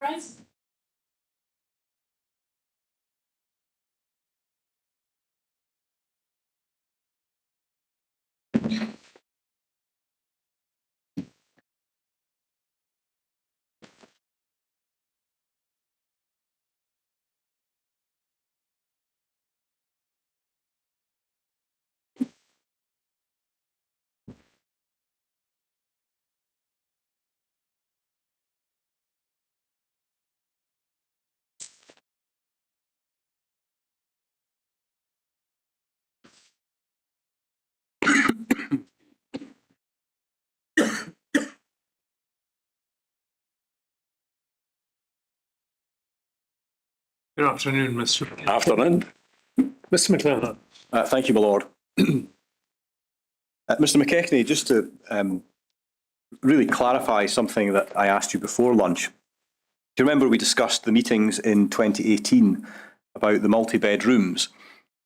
Present. Good afternoon, Mr. McKechnie. Afternoon. Mr. McLennan. Thank you, my lord. Mr. McKechnie, just to really clarify something that I asked you before lunch. Do you remember we discussed the meetings in 2018 about the multi-bed rooms,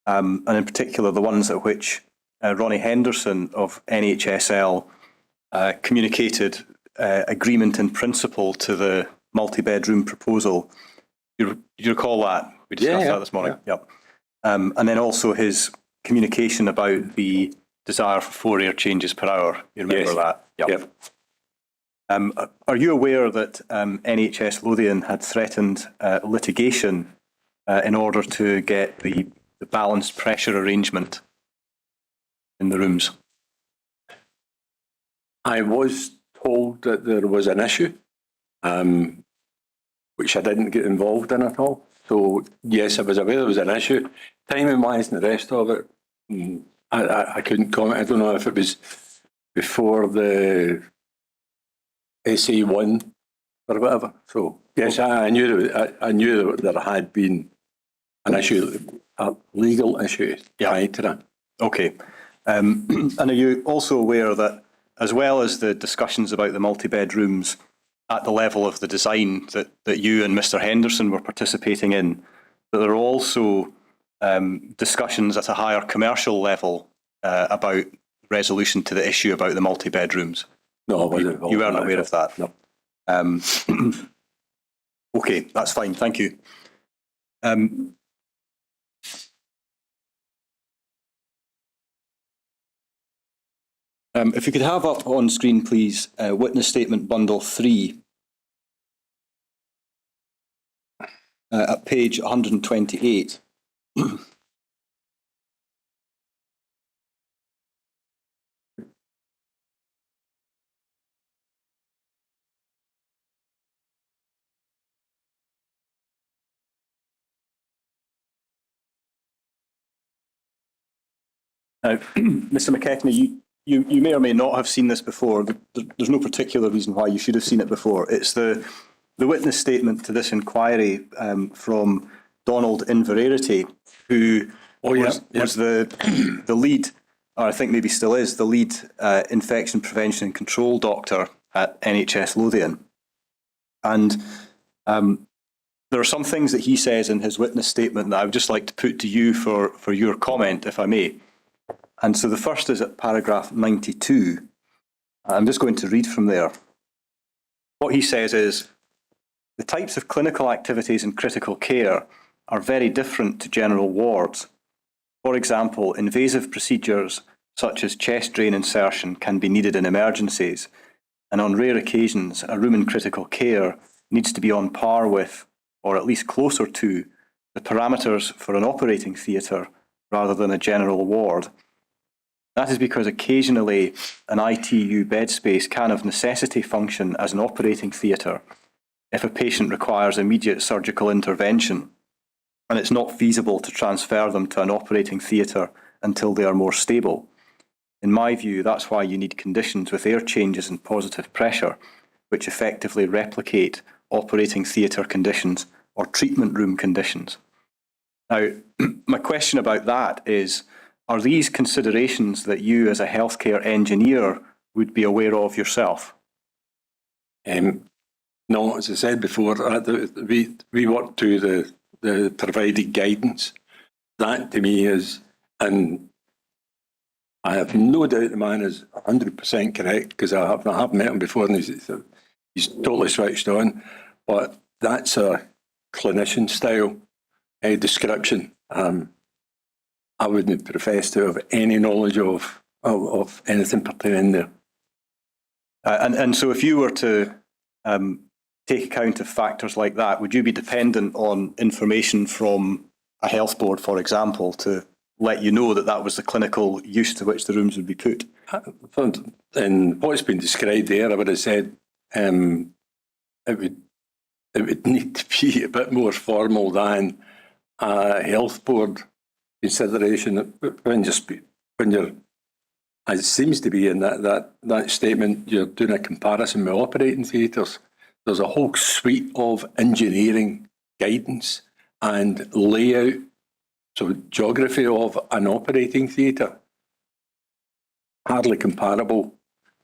and in particular the ones at which Ronnie Henderson of NHSL communicated agreement in principle to the multi-bedroom proposal? You recall that? We discussed that this morning. Yeah. Yep. And then also his communication about the desire for 4 air changes per hour. You remember that? Yep. Are you aware that NHS Lothian had threatened litigation in order to get the balanced pressure arrangement in the rooms? I was told that there was an issue, which I didn't get involved in at all. So yes, I was aware there was an issue. Timing wise and the rest of it, I couldn't comment. I don't know if it was before the SA1 or whatever. So yes, I knew there had been an issue, a legal issue tied to that. Okay. And are you also aware that, as well as the discussions about the multi-bedrooms at the level of the design that you and Mr. Henderson were participating in, that there are also discussions at a higher commercial level about resolution to the issue about the multi-bedrooms? No, I wasn't involved. You weren't aware of that? No. Okay, that's fine. Thank you. If you could have up on screen, please, witness statement bundle 3 at page 128. Mr. McKechnie, you may or may not have seen this before. There's no particular reason why you should have seen it before. It's the witness statement to this inquiry from Donald Inverarity, who was the lead, or I think maybe still is, the lead infection prevention and control doctor at NHS Lothian. And there are some things that he says in his witness statement that I would just like to put to you for your comment, if I may. And so the first is at paragraph 92. I'm just going to read from there. What he says is, the types of clinical activities in critical care are very different to general wards. For example, invasive procedures such as chest drain insertion can be needed in emergencies, and on rare occasions, a room in critical care needs to be on par with, or at least closer to, the parameters for an operating theatre rather than a general ward. That is because occasionally an ITU bed space can of necessity function as an operating theatre if a patient requires immediate surgical intervention, and it's not feasible to transfer them to an operating theatre until they are more stable. In my view, that's why you need conditions with air changes and positive pressure, which effectively replicate operating theatre conditions or treatment room conditions. Now, my question about that is, are these considerations that you as a healthcare engineer would be aware of yourself? No, as I said before, we work to the provided guidance. That to me is, and I have no doubt the man is 100% correct, because I have met him before and he's totally switched on. But that's a clinician style description. I wouldn't profess to have any knowledge of anything pertaining there. And so if you were to take account of factors like that, would you be dependent on information from a health board, for example, to let you know that that was the clinical use to which the rooms would be put? In what's been described there, I would have said it would need to be a bit more formal than a health board consideration. When you're, as it seems to be in that statement, you're doing a comparison with operating theatres. There's a whole suite of engineering guidance and layout, so geography of an operating theatre, hardly comparable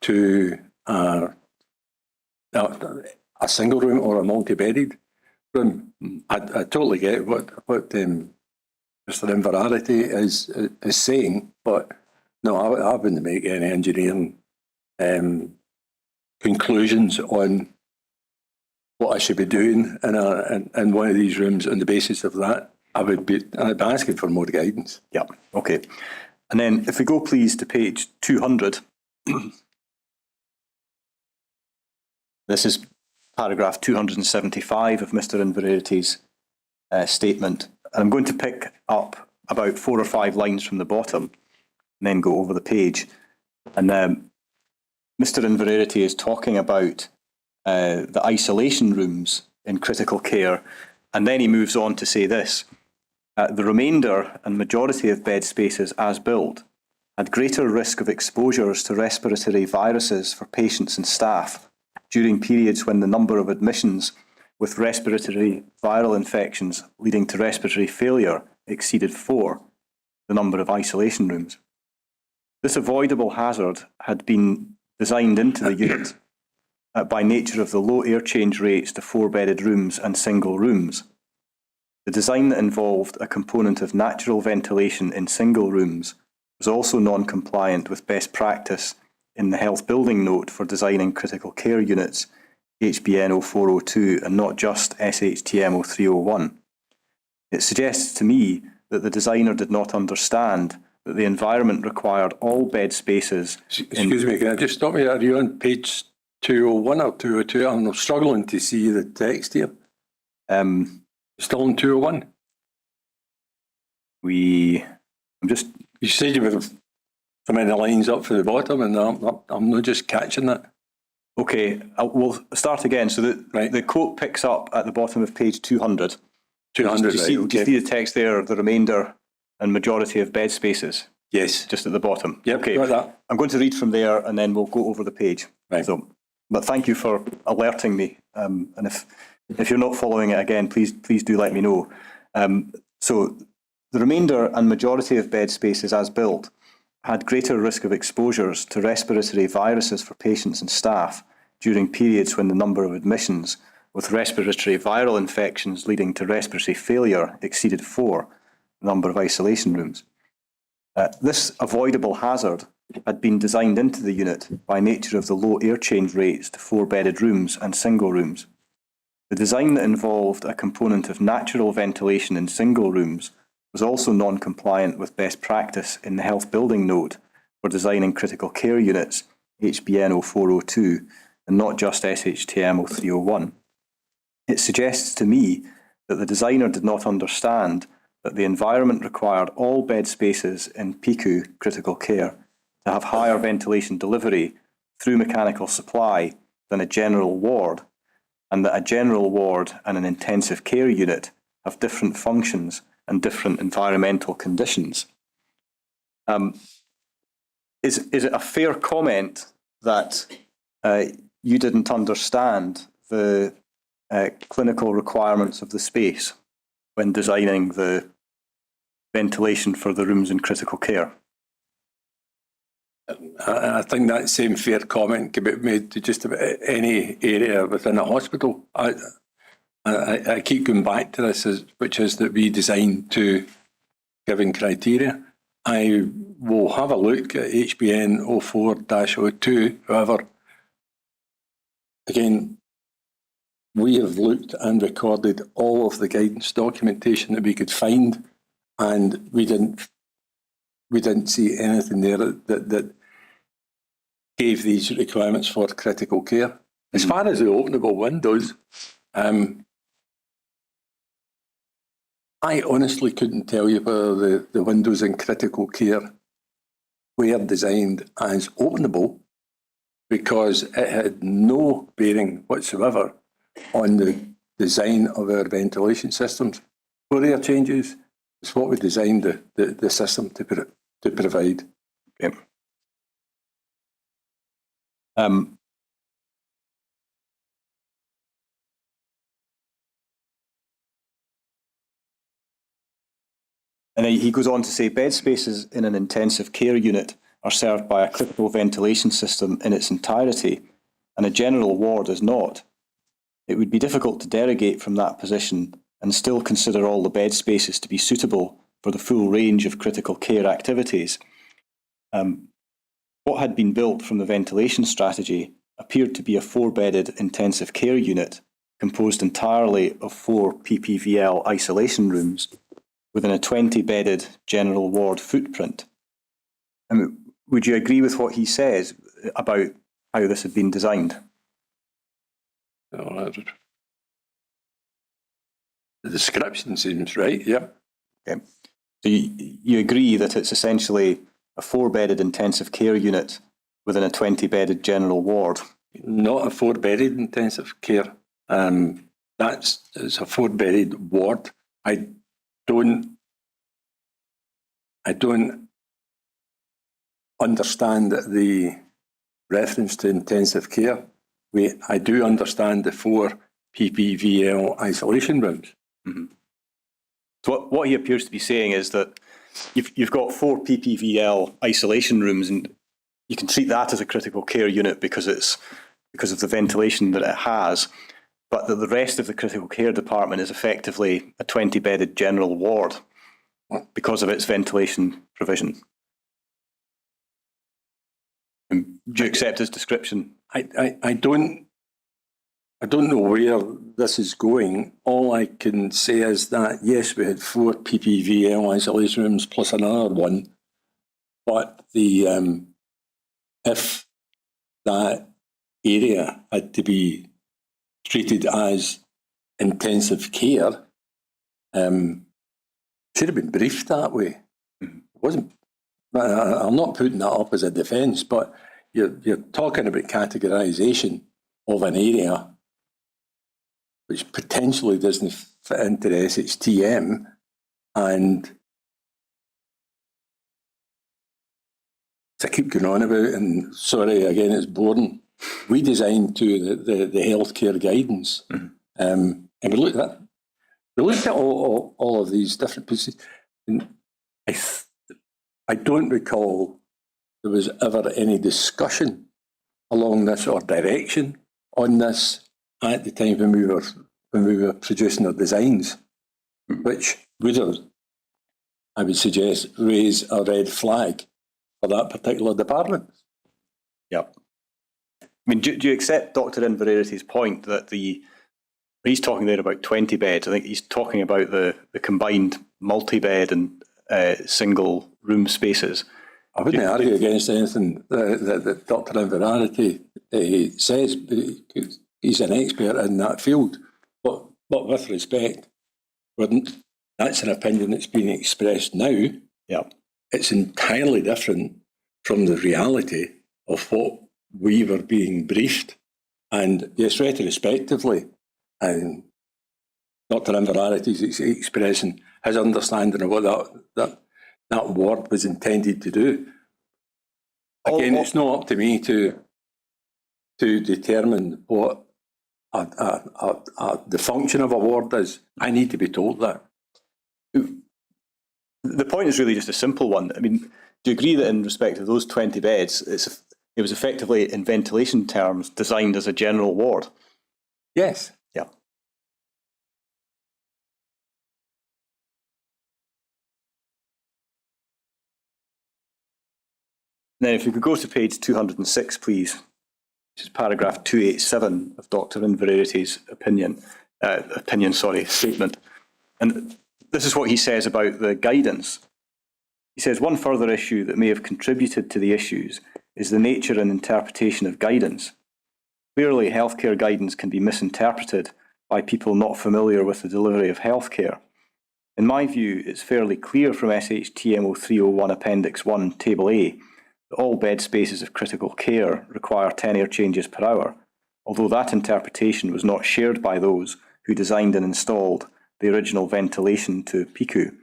to a single room or a multi-bedded room. I totally get what Mr. Inverarity is saying, but no, I wouldn't make any engineering conclusions on what I should be doing in one of these rooms on the basis of that. I'd be asking for more guidance. Yeah, okay. And then if we go please to page 200, this is paragraph 275 of Mr. Inverarity's statement. And I'm going to pick up about 4 or 5 lines from the bottom and then go over the page. And Mr. Inverarity is talking about the isolation rooms in critical care. And then he moves on to say this: the remainder and majority of bed spaces as built had greater risk of exposures to respiratory viruses for patients and staff during periods when the number of admissions with respiratory viral infections leading to respiratory failure exceeded 4 the number of isolation rooms. This avoidable hazard had been designed into the unit by nature of the low air change rates to 4-bedded rooms and single rooms. The design that involved a component of natural ventilation in single rooms was also non-compliant with best practice in the health building note for designing critical care units, HBN 0402, and not just SHTM 0301. It suggests to me that the designer did not understand that the environment required all bed spaces. Excuse me, can I just stop you? Are you on page 201 or 202? I'm struggling to see the text here. Still on 201? You said you were so many lines up for the bottom, and I'm not just catching that. Okay, we'll start again. So the quote picks up at the bottom of page 200. 200, do you see the text there, the remainder and majority of bed spaces? Yes. Just at the bottom. Yep, okay. got that. I'm going to read from there and then we'll go over the page. Right. But thank you for alerting me. And if you're not following it again, please do let me know. So the remainder and majority of bed spaces as built had greater risk of exposures to respiratory viruses for patients and staff during periods when the number of admissions with respiratory viral infections leading to respiratory failure exceeded 4 the number of isolation rooms. This avoidable hazard had been designed into the unit by nature of the low air change rates to 4-bedded rooms and single rooms. The design that involved a component of natural ventilation in single rooms was also non-compliant with best practice in the health building note for designing critical care units, HBN 0402, and not just SHTM 0301. It suggests to me that the designer did not understand that the environment required all bed spaces in PICU critical care to have higher ventilation delivery through mechanical supply than a general ward, and that a general ward and an intensive care unit have different functions and different environmental conditions. Is it a fair comment that you didn't understand the clinical requirements of the space when designing the ventilation for the rooms in critical care? I think that same fair comment can be made to just about any area within a hospital. I keep going back to this, which is that we design to given criteria. I will have a look at HBN 04-02. However, again, we have looked and recorded all of the guidance documentation that we could find, and we didn't see anything there that gave these requirements for critical care. As far as the openable windows, I honestly couldn't tell you whether the windows in critical care were designed as openable, because it had no bearing whatsoever on the design of our ventilation systems. Fourier changes is what we designed the system to provide. Okay. And then he goes on to say, bed spaces in an intensive care unit are served by a critical ventilation system in its entirety, and a general ward is not. It would be difficult to derogate from that position and still consider all the bed spaces to be suitable for the full range of critical care activities. What had been built from the ventilation strategy appeared to be a 4-bedded intensive care unit composed entirely of 4 PPVL isolation rooms within a 20-bedded general ward footprint. Would you agree with what he says about how this had been designed? The description seems right, yeah. Okay. So you agree that it's essentially a 4-bedded intensive care unit within a 20-bedded general ward? Not a 4-bedded intensive care. It's a 4-bedded ward. I don't understand the reference to intensive care. I do understand the 4 PPVL isolation rooms. Mm-hmm. So what he appears to be saying is that you've got 4 PPVL isolation rooms, and you can treat that as a critical care unit because of the ventilation that it has, but that the rest of the critical care department is effectively a 20-bedded general ward because of its ventilation provision. Do you accept his description? I don't know where this is going. All I can say is that, yes, we had 4 PPVL isolation rooms plus another one, but if that area had to be treated as intensive care, should have been briefed that way. It wasn't. I'm not putting that up as a defence, but you're talking about categorisation of an area which potentially doesn't fit into the SHTM, and I keep going on about, and sorry again, it's boring. We designed to the healthcare guidance, and we looked at all of these different pieces. And I don't recall there was ever any discussion along this or direction on this at the time when we were producing our designs, which would have, I would suggest, raise a red flag for that particular department. Yeah. I mean, do you accept Dr. Inverarity's point that he's talking there about 20 beds? I think he's talking about the combined multi-bed and single room spaces. I wouldn't argue against anything that Dr. Inverarity says. He's an expert in that field. But with respect, that's an opinion that's being expressed now. Yeah. It's entirely different from the reality of what we were being briefed. And yes, retrospectively, and Dr. Inverarity is expressing his understanding of what that word was intended to do. Again, it's not up to me to determine what the function of a ward is. I need to be told that. The point is really just a simple one. I mean, do you agree that in respect of those 20 beds, it was effectively, in ventilation terms, designed as a general ward? Yes. Yeah. Then if we could go to page 206, please. This is paragraph 287 of Dr. Inverarity's statement. And this is what he says about the guidance. He says, one further issue that may have contributed to the issues is the nature and interpretation of guidance. Clearly, healthcare guidance can be misinterpreted by people not familiar with the delivery of healthcare. In my view, it's fairly clear from SHTMO 301 Appendix 1, Table A, that all bed spaces of critical care require 10 air changes per hour, although that interpretation was not shared by those who designed and installed the original ventilation to PICU.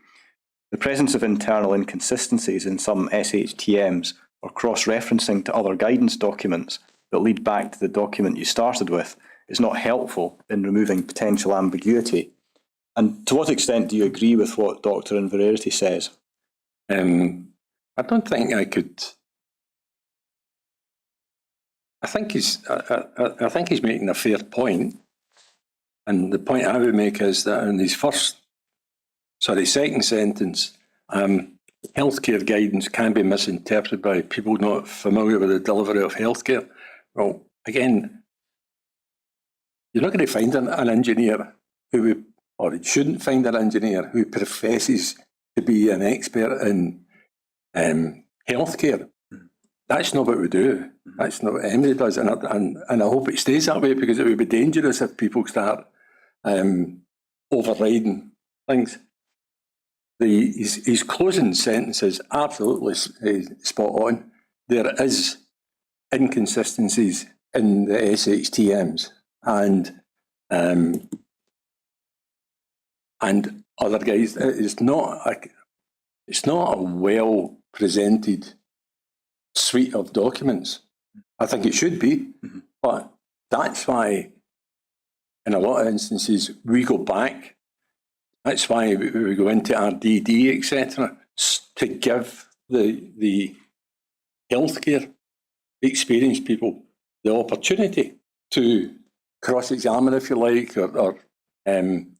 The presence of internal inconsistencies in some SHTMs or cross-referencing to other guidance documents that lead back to the document you started with is not helpful in removing potential ambiguity. And to what extent do you agree with what Dr. Inverarity says? I don't think I could. I think he's making a fair point, and the point I would make is that in his second sentence, healthcare guidance can be misinterpreted by people not familiar with the delivery of healthcare. Well, again, you're not going to find an engineer or you shouldn't find an engineer who professes to be an expert in healthcare. That's not what we do. That's not what Emily does, and I hope it stays that way, because it would be dangerous if people start overriding things. His closing sentence is absolutely spot on. There is inconsistencies in the SHTMs and other guys. It's not a well presented suite of documents. I think it should be, but that's why in a lot of instances we go back. That's why we go into RDD, etc., to give the healthcare experienced people the opportunity to cross-examine, if you like, or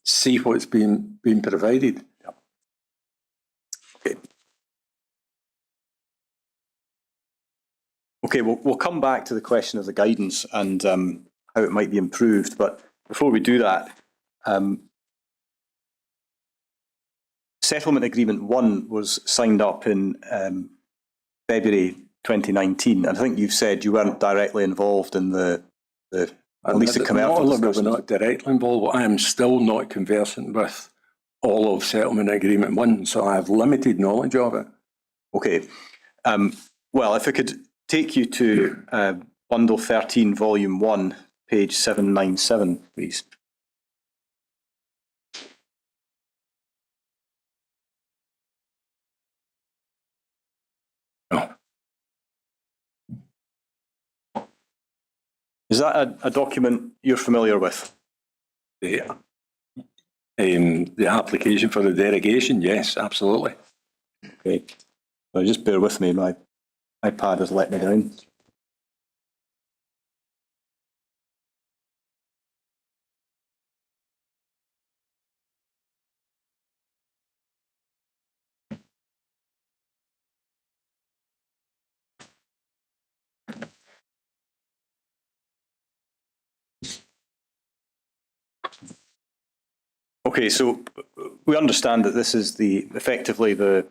see what's being provided. Okay. Okay, we'll come back to the question of the guidance and how it might be improved. But before we do that, Settlement Agreement 1 was signed up in February 2019. And I think you've said you weren't directly involved in the at least the commercial discussions. We're not directly involved. I am still not conversant with all of Settlement Agreement 1, so I have limited knowledge of it. Okay. Well, if I could take you to Bundle 13, Volume 1, page 797, please. Oh. Is that a document you're familiar with? The application for the derogation, yes, absolutely. Okay. So just bear with me, my iPad has let me down. Okay, so we understand that this is effectively the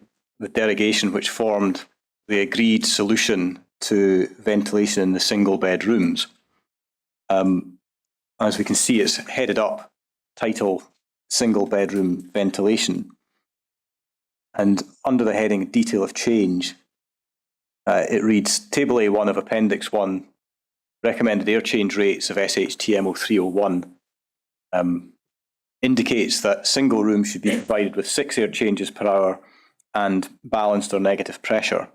derogation which formed the agreed solution to ventilation in the single bedrooms. As we can see, it's headed up, title Single Bedroom Ventilation. And under the heading Detail of Change, it reads, Table A1 of Appendix 1, recommended air change rates of SHTMO 301, indicates that single rooms should be provided with 6 air changes per hour and balanced or negative pressure.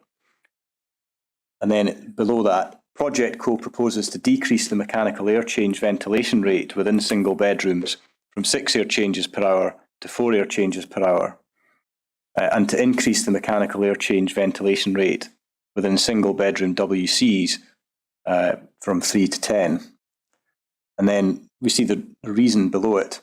And then below that, Project Co proposes to decrease the mechanical air change ventilation rate within single bedrooms from 6 air changes per hour to 4 air changes per hour, and to increase the mechanical air change ventilation rate within single bedroom WCs from 3 to 10. And then we see the reason below it.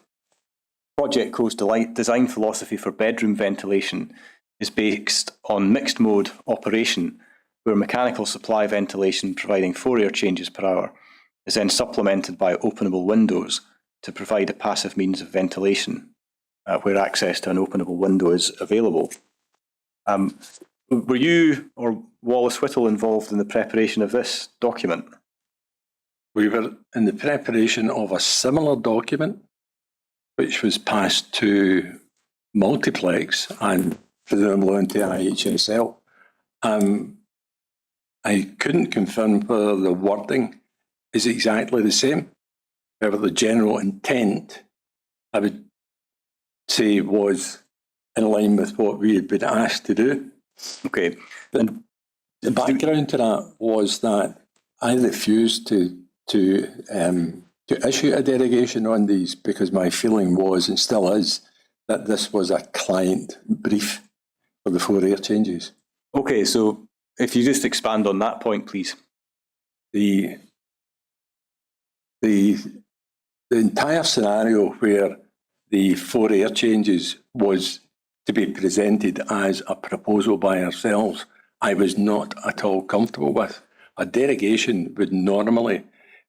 Project Co's design philosophy for bedroom ventilation is based on mixed mode operation, where mechanical supply ventilation providing 4 air changes per hour is then supplemented by openable windows to provide a passive means of ventilation where access to an openable window is available. Were you or Wallace Whittle involved in the preparation of this document? We were in the preparation of a similar document, which was passed to Multiplex and presumably into IHSL. I couldn't confirm whether the wording is exactly the same. However, the general intent, I would say, was in line with what we had been asked to do. Okay. The background to that was that I refused to issue a derogation on these because my feeling was, and still is, that this was a client brief for the 4 air changes. Okay, so if you just expand on that point, please. The entire scenario where the 4 air changes was to be presented as a proposal by ourselves, I was not at all comfortable with. A derogation would normally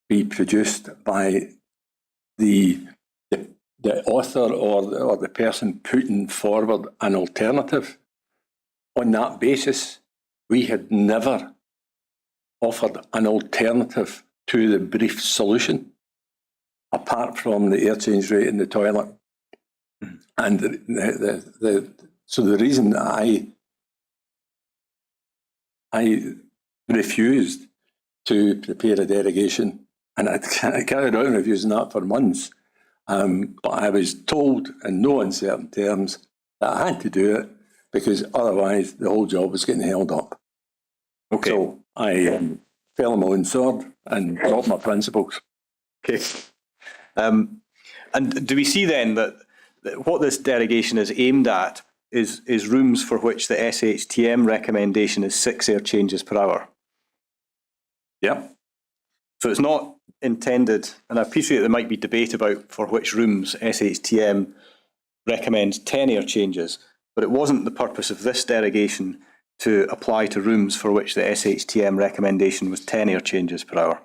be produced by the author or the person putting forward an alternative. On that basis, we had never offered an alternative to the brief solution, apart from the air change rate in the toilet. And so the reason that I refused to prepare a derogation, and I carried on refusing that for months, but I was told in no uncertain terms that I had to do it because otherwise the whole job was getting held up. Okay. So I fell on my own sword and dropped my principles. Okay. And do we see then that what this derogation is aimed at is rooms for which the SHTM recommendation is 6 air changes per hour? Yep. So it's not intended, and I appreciate there might be debate about for which rooms SHTM recommends 10 air changes, but it wasn't the purpose of this derogation to apply to rooms for which the SHTM recommendation was 10 air changes per hour.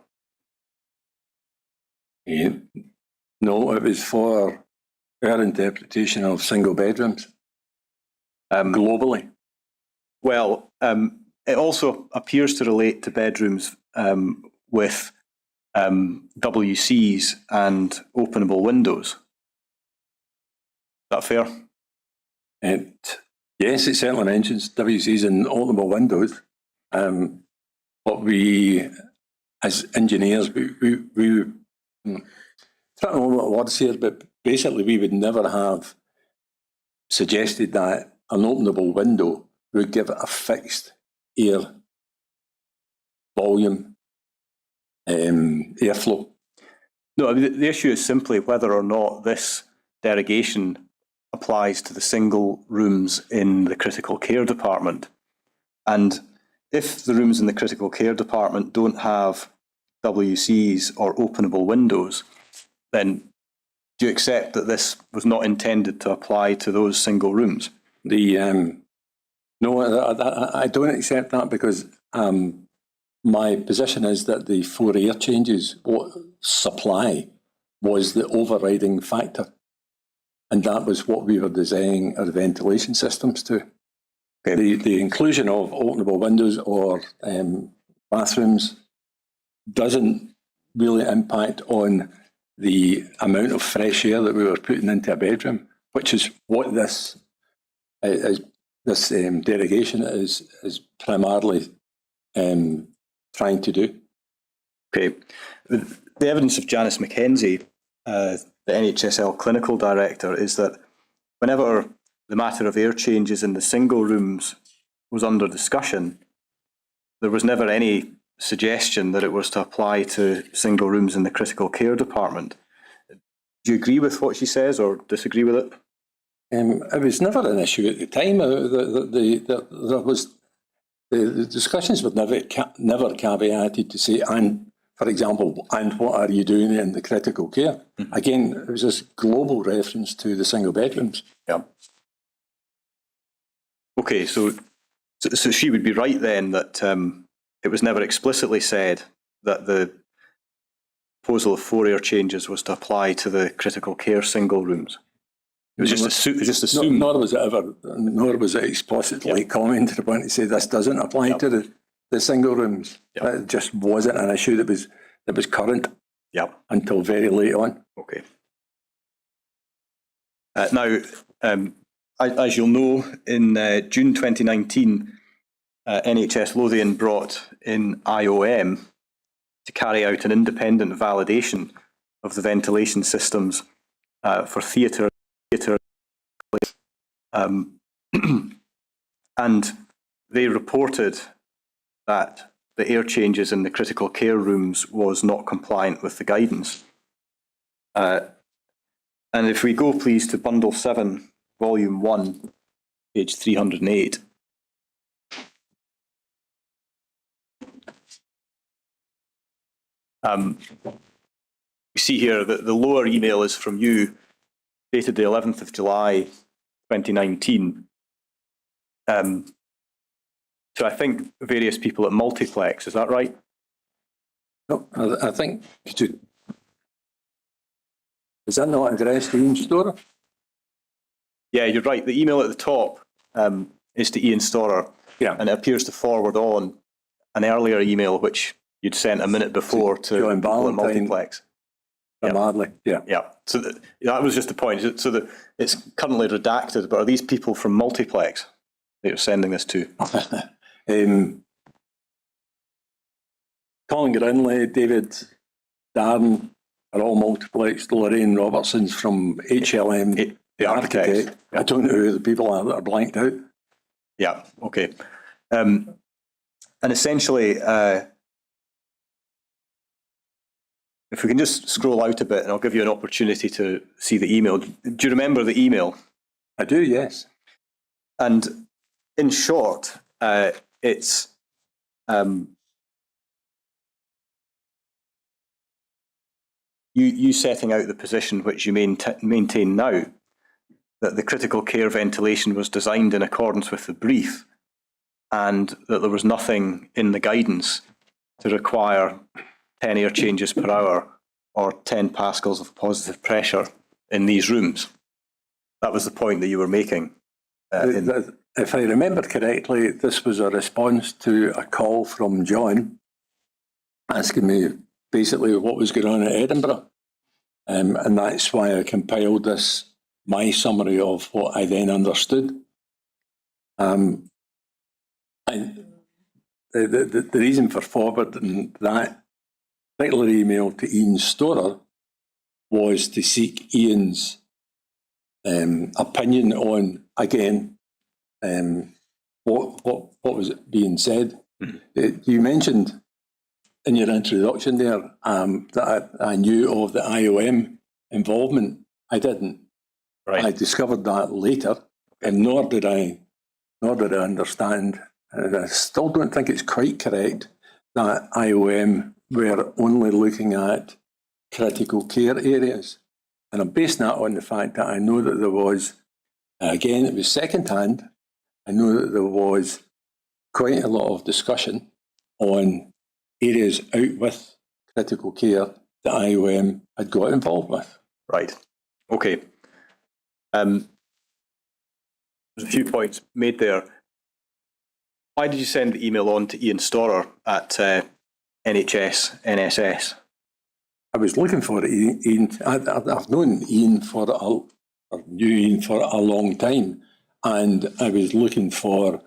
Yeah. No, it was for our interpretation of single bedrooms globally. Well, it also appears to relate to bedrooms with WCs and openable windows. Is that fair? Yes, it certainly mentions WCs and openable windows, but we, as engineers, we trying to know what words here, but basically we would never have suggested that an openable window would give it a fixed air volume, airflow. No, I mean, the issue is simply whether or not this derogation applies to the single rooms in the critical care department. And if the rooms in the critical care department don't have WCs or openable windows, then do you accept that this was not intended to apply to those single rooms? No, I don't accept that because my position is that the 4 air changes supply was the overriding factor. And that was what we were designing our ventilation systems to. Okay. The inclusion of openable windows or bathrooms doesn't really impact on the amount of fresh air that we were putting into a bedroom, which is what this derogation is primarily trying to do. Okay. The evidence of Janice McKenzie, the NHSL clinical director, is that whenever the matter of air changes in the single rooms was under discussion, there was never any suggestion that it was to apply to single rooms in the critical care department. Do you agree with what she says or disagree with it? It was never an issue at the time. The discussions were never caveated to say, and for example, and what are you doing in the critical care? Mm-hmm. Again, it was this global reference to the single bedrooms. Yeah. Okay, so she would be right then that it was never explicitly said that the proposal of 4 air changes was to apply to the critical care single rooms. It was just assumed. Nor was it explicitly commented upon to say this doesn't apply to the single rooms. It just wasn't an issue that was current until very late on. Okay. Now, as you'll know, in June 2019, NHS Lothian brought in IOM to carry out an independent validation of the ventilation systems for theatre, and they reported that the air changes in the critical care rooms was not compliant with the guidance. And if we go, please, to Bundle 7, Volume 1, page 308. You see here that the lower email is from you, dated the 11th of July, 2019. So I think various people at Multiplex, is that right? No, I think, is that not addressed to Ian Storer? Yeah, you're right. The email at the top is to Ian Storer, and it appears to forward on an earlier email which you'd sent a minute before to John Multiplex. Madly, Yeah. So that was just the point. So that it's currently redacted, but are these people from Multiplex that you're sending this to? Colin Grinley, David Darren are all Multiplex. Lorraine Robertson's from HLM, the architect. I don't know who the people are that are blanked out. Yeah, okay. And essentially, if we can just scroll out a bit and I'll give you an opportunity to see the email. Do you remember the email? I do, yes. And in short, it's you setting out the position which you maintain now, that the critical care ventilation was designed in accordance with the brief and that there was nothing in the guidance to require 10 air changes per hour or 10 pascals of positive pressure in these rooms. That was the point that you were making. If I remember correctly, this was a response to a call from John asking me basically what was going on at Edinburgh. And that's why I compiled my summary of what I then understood. The reason for forwarding that particular email to Ian Storer was to seek Ian's opinion on, again, what was being said. Mm-hmm. You mentioned in your introduction there that I knew of the IOM involvement. I didn't. Right. I discovered that later, and nor did I understand. And I still don't think it's quite correct that IOM were only looking at critical care areas. And I'm basing that on the fact that I know that there was, again, it was second-hand, I know that there was quite a lot of discussion on areas out with critical care that IOM had got involved with. Right. Okay. There's a few points made there. Why did you send the email on to Ian Storer at NHS, NSS? I was looking for Ian. I've known Ian knew Ian for a long time, and I was looking for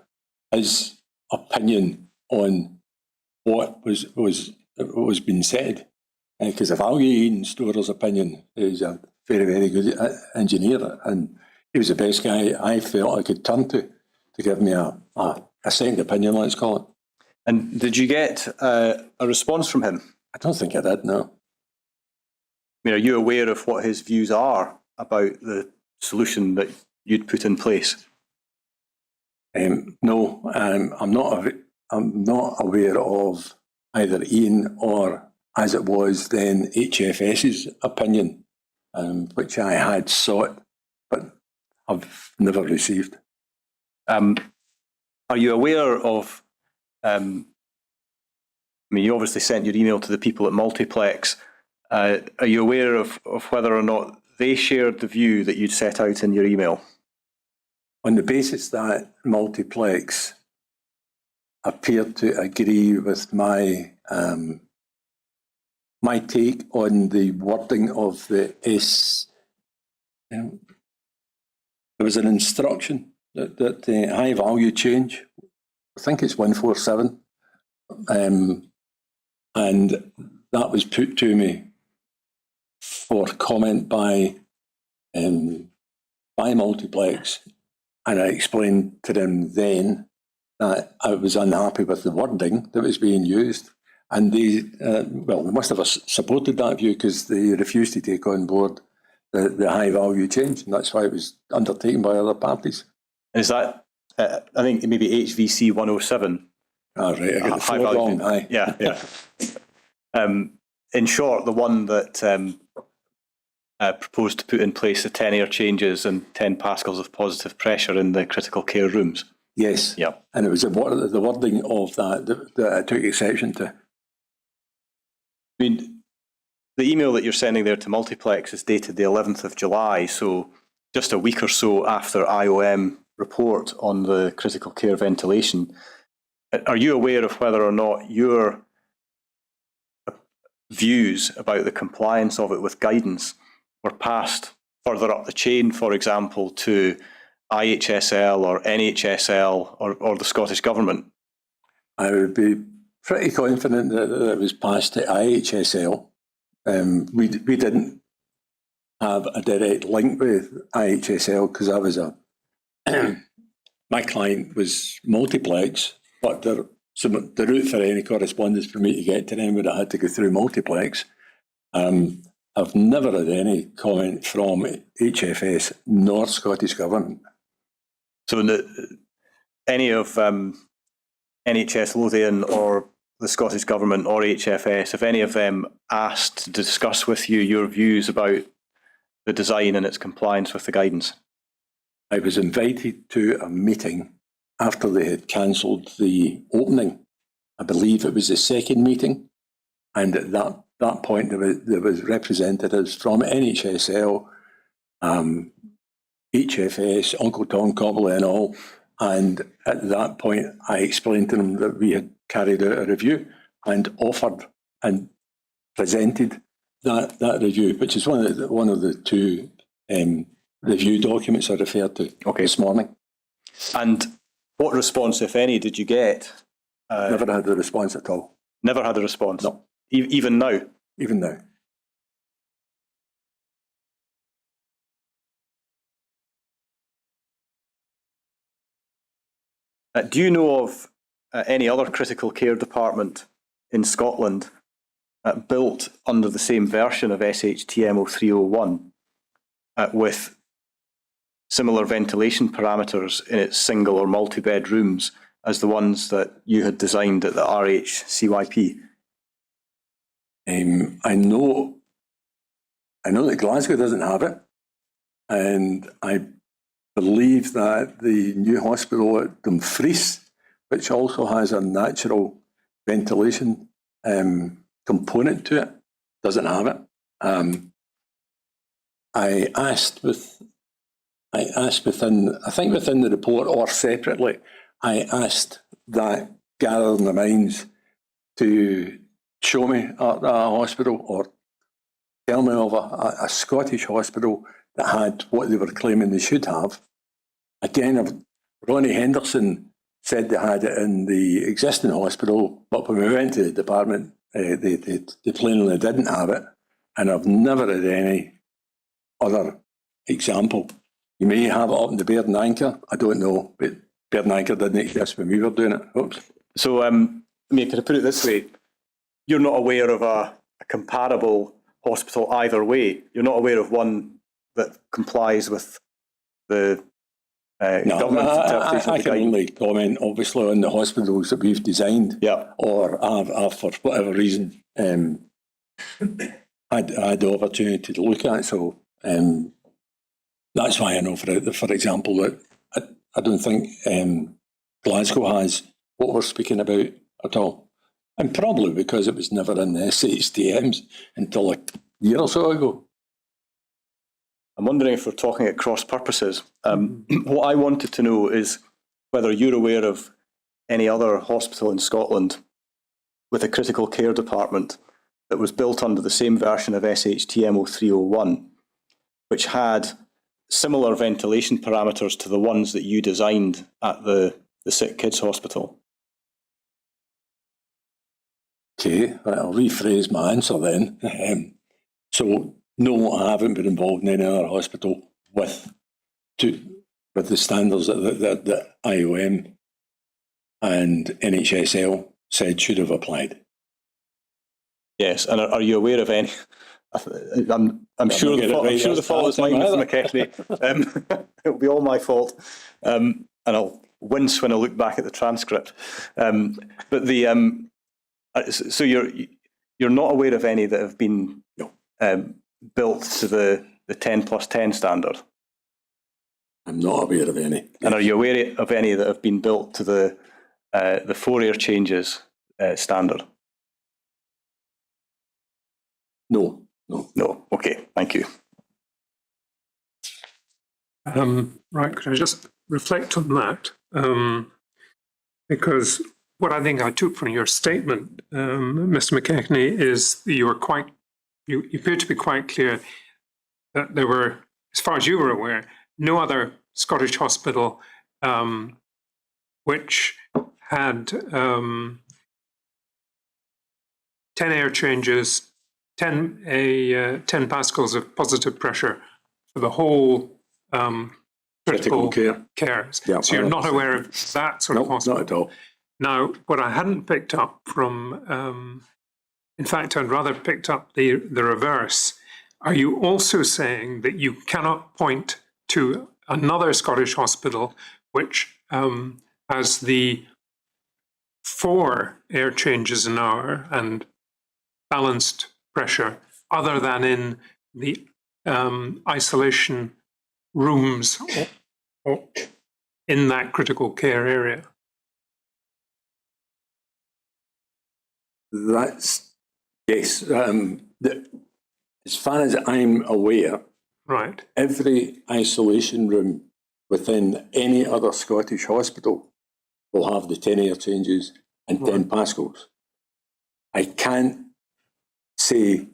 his opinion on what was being said. Because if I'll get Ian Storer's opinion, he's a very, very good engineer, and he was the best guy I felt I could turn to give me a second opinion, let's call it. And did you get a response from him? I don't think I did, no. I mean, are you aware of what his views are about the solution that you'd put in place? No, I'm not aware of either Ian or, as it was then, HFS's opinion, which I had sought, but I've never received. Are you aware of, I mean, you obviously sent your email to the people at Multiplex, Are you aware of whether or not they shared the view that you'd set out in your email? On the basis that Multiplex appeared to agree with my my take on the wording of the S. There was an instruction that the high value change, I think it's 147, and that was put to me for comment by Multiplex, and I explained to them then that I was unhappy with the wording that was being used, and they must have supported that view because they refused to take on board the high value change, and that's why it was undertaken by other parties. Is that, I think maybe HVC 107? Ah, right, I got the High floor value wrong. change. Aye. Yeah. In short, the one that proposed to put in place the 10 air changes and 10 pascals of positive pressure in the critical care rooms. Yes. Yeah. And it was the wording of that I took exception to. I mean, the email that you're sending there to Multiplex is dated the 11th of July, so just a week or so after IOM report on the critical care ventilation. Are you aware of whether or not your views about the compliance of it with guidance were passed further up the chain, for example, to IHSL or NHSL or the Scottish Government? I would be pretty confident that it was passed to IHSL. We didn't have a direct link with IHSL because I was my client was Multiplex, but the route for any correspondence for me to get to them would have had to go through Multiplex. I've never had any comment from HFS nor Scottish Government. So any of NHS Lothian or the Scottish Government or HFS, if any of them asked to discuss with you your views about the design and its compliance with the guidance? I was invited to a meeting after they had cancelled the opening. I believe it was the second meeting, and at that point there was representatives from NHSL, HFS, Uncle Tom Cobbley and all, and at that point I explained to them that we had carried out a review and offered and presented that review, which is one of the two review documents I referred to this morning. And what response, if any, did you get? Never had a response at all. Never had a response? No. Even now? Even now. Do you know of any other critical care department in Scotland built under the same version of SHTM 0301 with similar ventilation parameters in its single or multi-bed rooms as the ones that you had designed at the RHCYP? I know that Glasgow doesn't have it, and I believe that the new hospital at Dumfries, which also has a natural ventilation component to it, doesn't have it. I asked within the report or separately, I asked that gathering the minds to show me a hospital or tell me of a Scottish hospital that had what they were claiming they should have. Again, Ronnie Henderson said they had it in the existing hospital, but when we went to the department, they plainly didn't have it. And I've never had any other example. You may have it up in the Beard and Anchor, I don't know, but Beard and Anchor didn't exist when we were doing it. Oops. So, can I put it this way? You're not aware of a comparable hospital either way? You're not aware of one that complies with the government's interpretation I of the can guidance? only comment, obviously, on the hospitals that we've designed, or have for whatever reason, had the opportunity to look at. So that's why I know, for example, that I don't think Glasgow has what we're speaking about at all. And probably because it was never in the SHTMs until year or so ago. I'm wondering if we're talking at cross purposes. What I wanted to know is whether you're aware of any other hospital in Scotland with a critical care department that was built under the same version of SHTM 0301, which had similar ventilation parameters to the ones that you designed at the Sick Kids Hospital. Okay, right, I'll rephrase my answer then. So, no, I haven't been involved in any other hospital with the standards that IOM and NHSL said should have applied. Yes, and are you aware of any? I'm sure the fault is mine, Mr. McKechnie. It'll be all my fault, and I'll wince when I look back at the transcript. But so you're not aware of any that have been built to the 10+10 standard? I'm not aware of any. And are you aware of any that have been built to the 4 air changes standard? No. No. Okay, thank you. Right, could I just reflect on that? Because what I think I took from your statement, Mr. McKechnie, is that you appear to be quite clear that there were, as far as you were aware, no other Scottish hospital which had 10 air changes, 10 pascals of positive pressure for the whole critical care. Yeah, so you're not aware of that sort of hospital? Not at all. Now, what I hadn't picked up from, in fact, I'd rather picked up the reverse. Are you also saying that you cannot point to another Scottish hospital which has the 4 air changes an hour and balanced pressure other than in the isolation rooms or in that critical care area? That's, yes. As far as I'm aware, Right. every isolation room within any other Scottish hospital will have the 10 air changes and 10 pascals. I can't say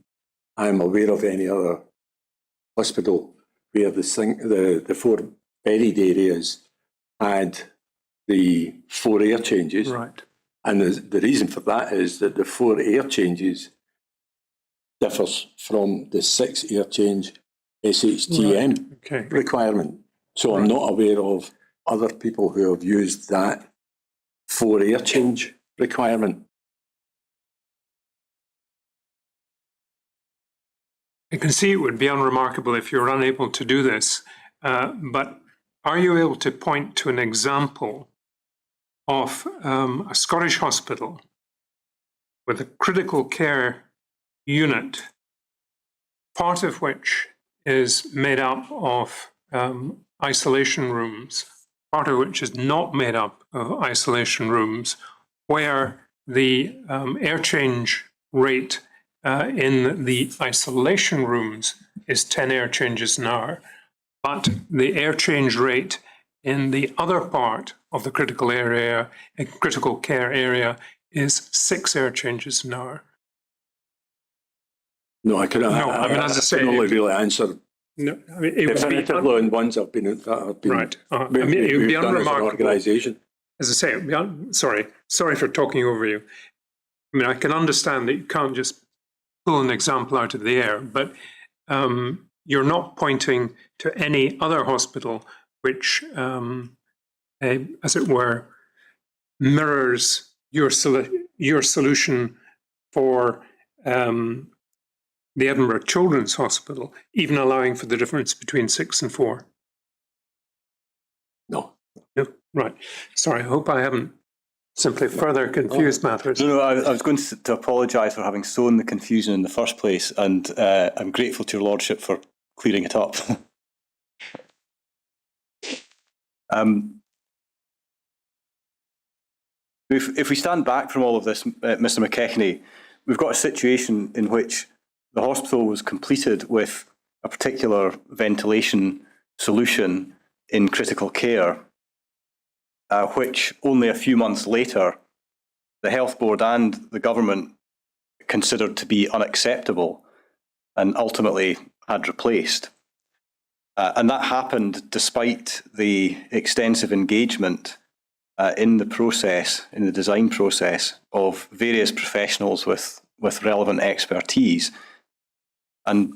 I'm aware of any other hospital where the 4 buried areas had the 4 air changes. Right. And the reason for that is that the 4 air changes differs from the 6 air change SHTM requirement. So I'm not aware of other people who have used that 4 air change requirement. I can see it would be unremarkable if you're unable to do this, but are you able to point to an example of a Scottish hospital with a critical care unit, part of which is made up of isolation rooms, part of which is not made up of isolation rooms, where the air change rate in the isolation rooms is 10 air changes an hour, but the air change rate in the other part of the critical care area is 6 air changes an hour? No, I couldn't. No, I mean, as I say, can only really answer no, I mean, it would be definitively on ones I've been right. I we- mean, it would be we've done as an unremarkable. organisation. As I say, it would be sorry for talking over you. I mean, I can understand that you can't just pull an example out of the air, but you're not pointing to any other hospital which, as it were, mirrors your solution for the Edinburgh Children's Hospital, even allowing for the difference between 6 and 4. No. No, right. Sorry, I hope I haven't simply further confused matters. No, I was going to apologise for having sown the confusion in the first place, and I'm grateful to your lordship for clearing it up. If we stand back from all of this, Mr. McKechnie, we've got a situation in which the hospital was completed with a particular ventilation solution in critical care, which only a few months later, the Health Board and the government considered to be unacceptable and ultimately had replaced. And that happened despite the extensive engagement in the process, in the design process, of various professionals with relevant expertise. And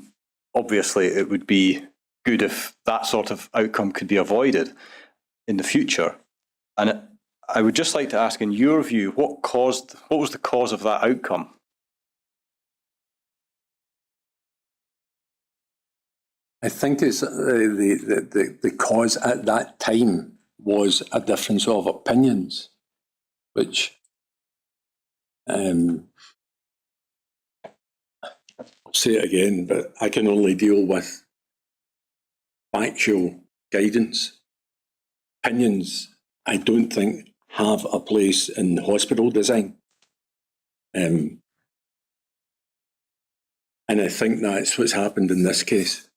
obviously it would be good if that sort of outcome could be avoided in the future. And I would just like to ask, in your view, what was the cause of that outcome? I think it's the cause at that time was a difference of opinions, which I'll say it again, but I can only deal with factual guidance. Opinions, I don't think, have a place in hospital design. And I think that's what's happened in this case.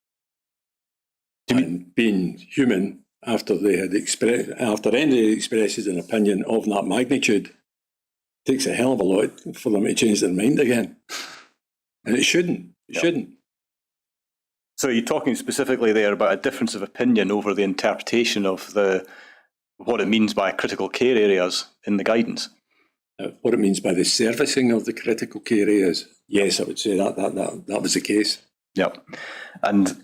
And being human, after anybody expresses an opinion of that magnitude, it takes a hell of a lot for them to change their mind again. And it shouldn't. It shouldn't. So you're talking specifically there about a difference of opinion over the interpretation of what it means by critical care areas in the guidance. What it means by the servicing of the critical care areas. Yes, I would say that was the case. Yeah. And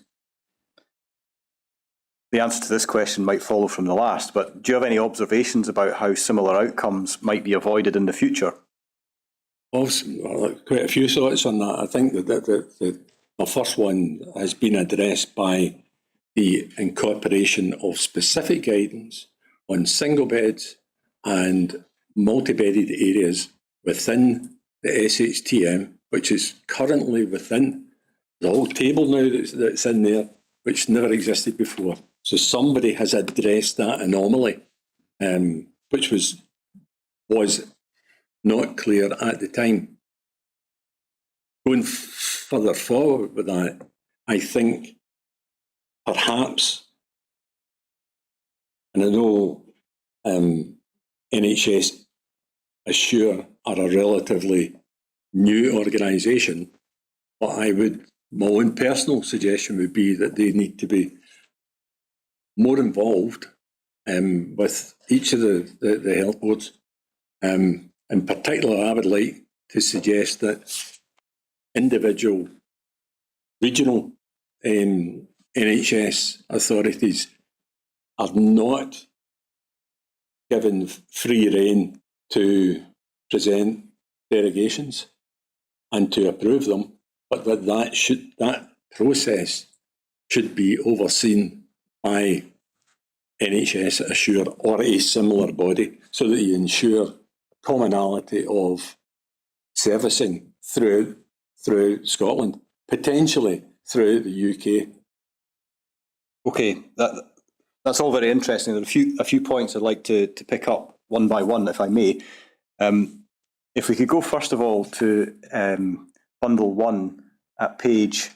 the answer to this question might follow from the last, but do you have any observations about how similar outcomes might be avoided in the future? Well, quite a few thoughts on that. I think that the first one has been addressed by the incorporation of specific guidance on single beds and multi-bedded areas within the SHTM, which is currently within the whole table now that's in there, which never existed before. So somebody has addressed that anomaly, which was not clear at the time. Going further forward with that, I think perhaps, and I know NHS Assure are a relatively new organisation, but my own personal suggestion would be that they need to be more involved with each of the health boards. In particular, I would like to suggest that individual regional NHS authorities are not given free rein to present derogations and to approve them, but that process should be overseen by NHS Assure or a similar body, so that you ensure commonality of servicing through Scotland, potentially through the UK. Okay, that's all very interesting. There are a few points I'd like to pick up one by one, if I may. If we could go first of all to bundle 1 at page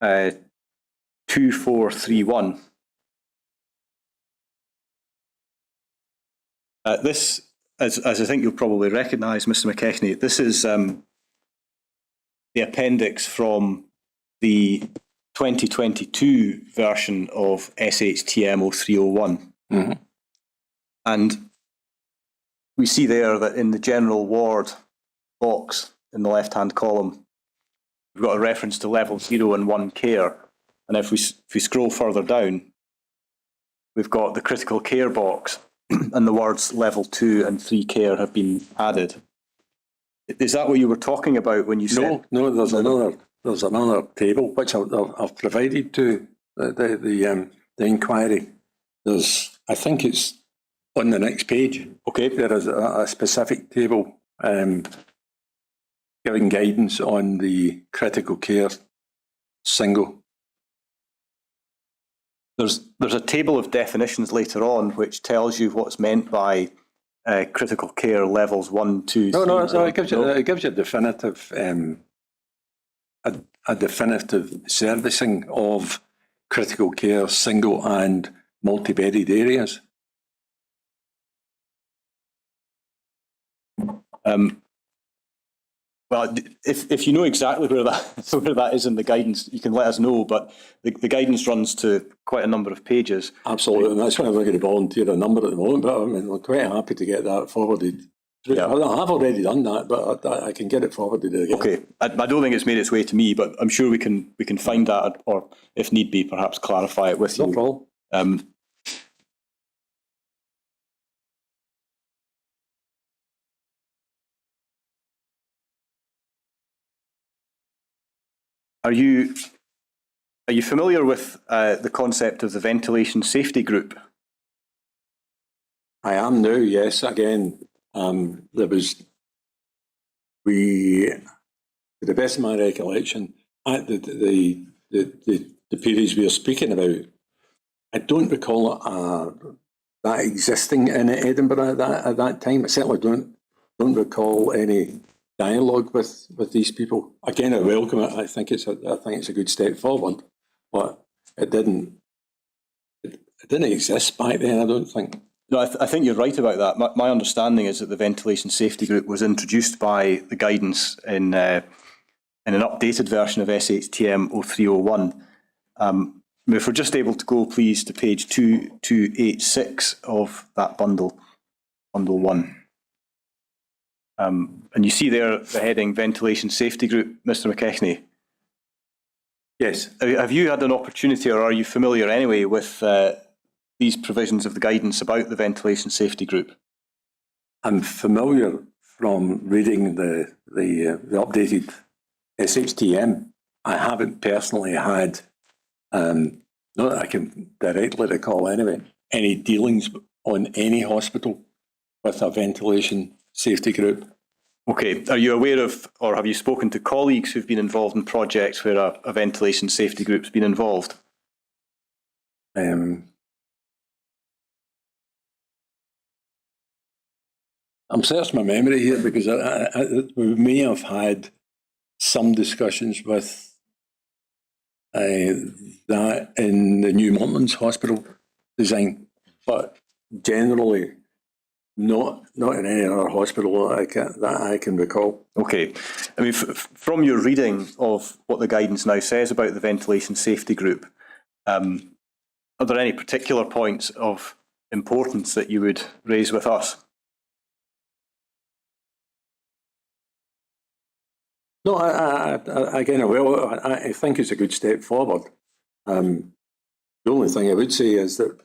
2431. This, as I think you'll probably recognise, Mr. McKechnie, this is the appendix from the 2022 version of SHTM 0301. Mm-hmm. And we see there that in the general ward box in the left-hand column, we've got a reference to level 0 and 1 care. And if we scroll further down, we've got the critical care box, and the words level 2 and 3 care have been added. Is that what you were talking about when you said? No, there's another table which I've provided to the inquiry. I think it's on the next page. Okay. There is a specific table giving guidance on the critical care single. There's a table of definitions later on which tells you what's meant by critical care levels 1, 2, 3. No, it gives you a definitive a definitive servicing of critical care single and multi-bedded areas. Well, if you know exactly where that is in the guidance, you can let us know. But the guidance runs to quite a number of pages. Absolutely, and that's why I'm not going to volunteer a number at the moment. But I mean, I'm quite happy to get that forwarded. Yeah. I have already done that, but I can get it forwarded again. Okay, I don't think it's made its way to me, but I'm sure we can find that, or if need be, perhaps clarify it with you. No problem. Are you familiar with the concept of the ventilation safety group? I am now, yes. Again, to the best of my recollection, at the periods we are speaking about, I don't recall that existing in Edinburgh at that time. I certainly don't recall any dialogue with these people. Again, I welcome it. I think it's a good step forward, but it didn't exist back then, I don't think. No, I think you're right about that. My understanding is that the ventilation safety group was introduced by the guidance in an updated version of SHTM 0301. If we're just able to go, please, to page 2286 of that bundle 1. And you see there the heading Ventilation Safety Group, Mr. McKechnie. Yes. Have you had an opportunity, or are you familiar anyway with these provisions of the guidance about the ventilation safety group? I'm familiar from reading the updated SHTM. I haven't personally had, not that I can directly recall anyway, any dealings on any hospital with a ventilation safety group. Okay. Are you aware of, or have you spoken to colleagues who've been involved in projects where a ventilation safety group's been involved? I'm searching my memory here because we may have had some discussions with that in the New Mountains Hospital design, but generally not in any other hospital that I can recall. Okay. I mean, from your reading of what the guidance now says about the ventilation safety group, are there any particular points of importance that you would raise with us? No, I think it's a good step forward. The only thing I would say is that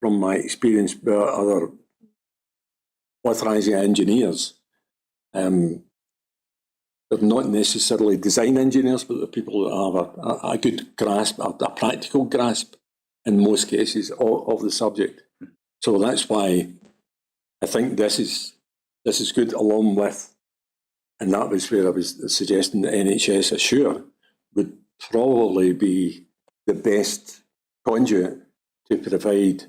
from my experience with other authorising engineers, they're not necessarily design engineers, but they're people that have a good grasp, a practical grasp in most cases of the subject. So that's why I think this is good, along with, and that was where I was suggesting that NHS Assure would probably be the best conduit to provide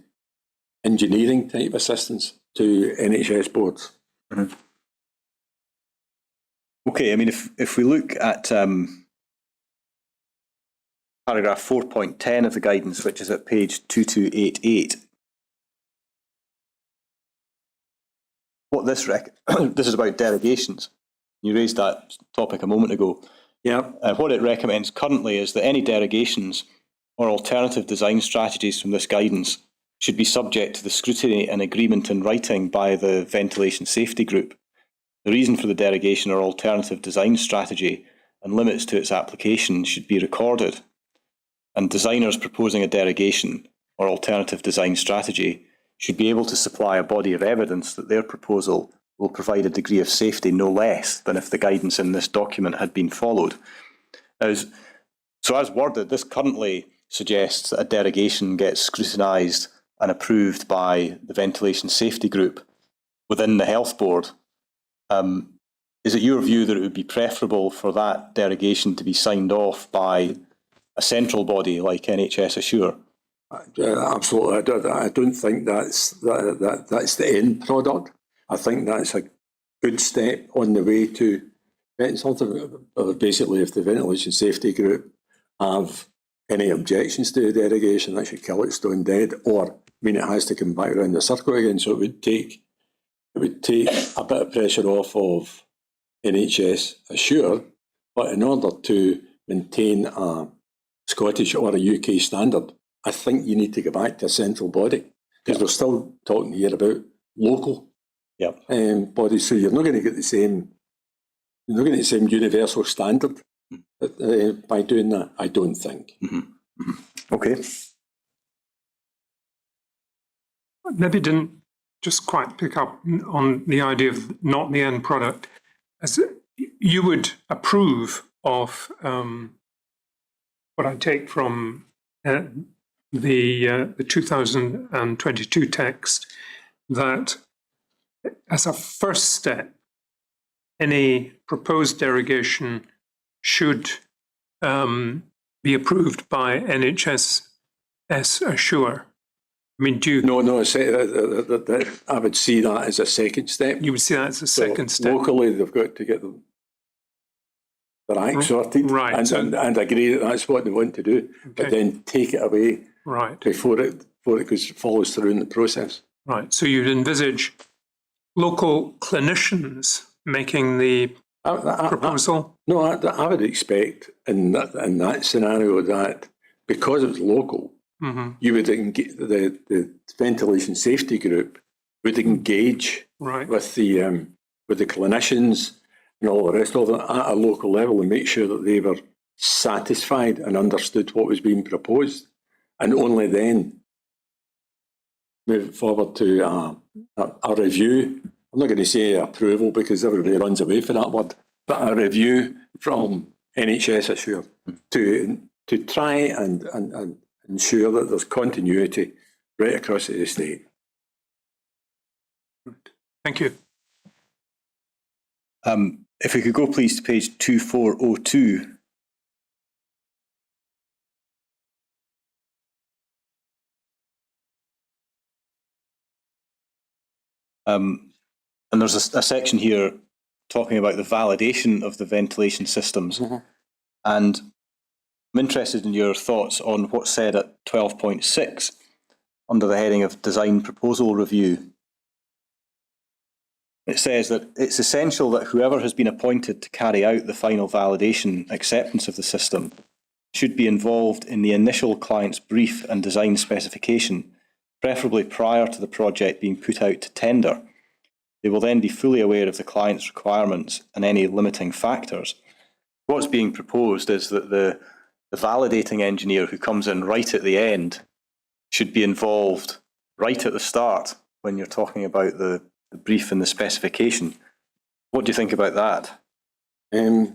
engineering type assistance to NHS boards. Mm-hmm. Okay, I mean, if we look at paragraph 4.10 of the guidance, which is at page 2288, what this is about derogations. You raised that topic a moment ago. Yeah. What it recommends currently is that any derogations or alternative design strategies from this guidance should be subject to the scrutiny and agreement in writing by the ventilation safety group. The reason for the derogation or alternative design strategy and limits to its application should be recorded. And designers proposing a derogation or alternative design strategy should be able to supply a body of evidence that their proposal will provide a degree of safety no less than if the guidance in this document had been followed. So as worded, this currently suggests that a derogation gets scrutinised and approved by the ventilation safety group within the health board. Is it your view that it would be preferable for that derogation to be signed off by a central body like NHS Assure? Absolutely. I don't think that's the end product. I think that's a good step on the way to something, or basically if the ventilation safety group have any objections to the derogation, that should kill it stone dead, or, I mean, it has to come back around the circle again, so it would take a bit of pressure off of NHS Assure, but in order to maintain a Scottish or a UK standard, I think you need to go back to a central body, because we're still talking here about local bodies, so you're not going to get the same universal standard by doing that, I don't think. Okay. Maybe didn't just quite pick up on the idea of not the end product. As you would approve of what I take from the 2022 text, that as a first step, any proposed derogation should be approved by NHS Assure. I mean, do you... No, I would see that as a second step. You would see that as a second step. Locally, they've got to get their act sorted, right, and agree that that's what they want to do, but then take it away before it follows through in the process. Right. So you'd envisage local clinicians making the proposal? I would expect in that scenario that because it's local, you would the ventilation safety group would engage with the clinicians and all the rest of them at a local level and make sure that they were satisfied and understood what was being proposed, and only then move forward to a review. I'm not going to say approval because everybody runs away from that word, but a review from NHS Assure to try and ensure that there's continuity right across the estate. Thank you. If we could go please to page 2402. And there's a section here talking about the validation of the ventilation systems. And I'm interested in your thoughts on what's said at 12.6 under the heading of Design Proposal Review. It says that it's essential that whoever has been appointed to carry out the final validation acceptance of the system should be involved in the initial client's brief and design specification, preferably prior to the project being put out to tender. They will then be fully aware of the client's requirements and any limiting factors. What's being proposed is that the validating engineer who comes in right at the end should be involved right at the start when you're talking about the brief and the specification. What do you think about that? I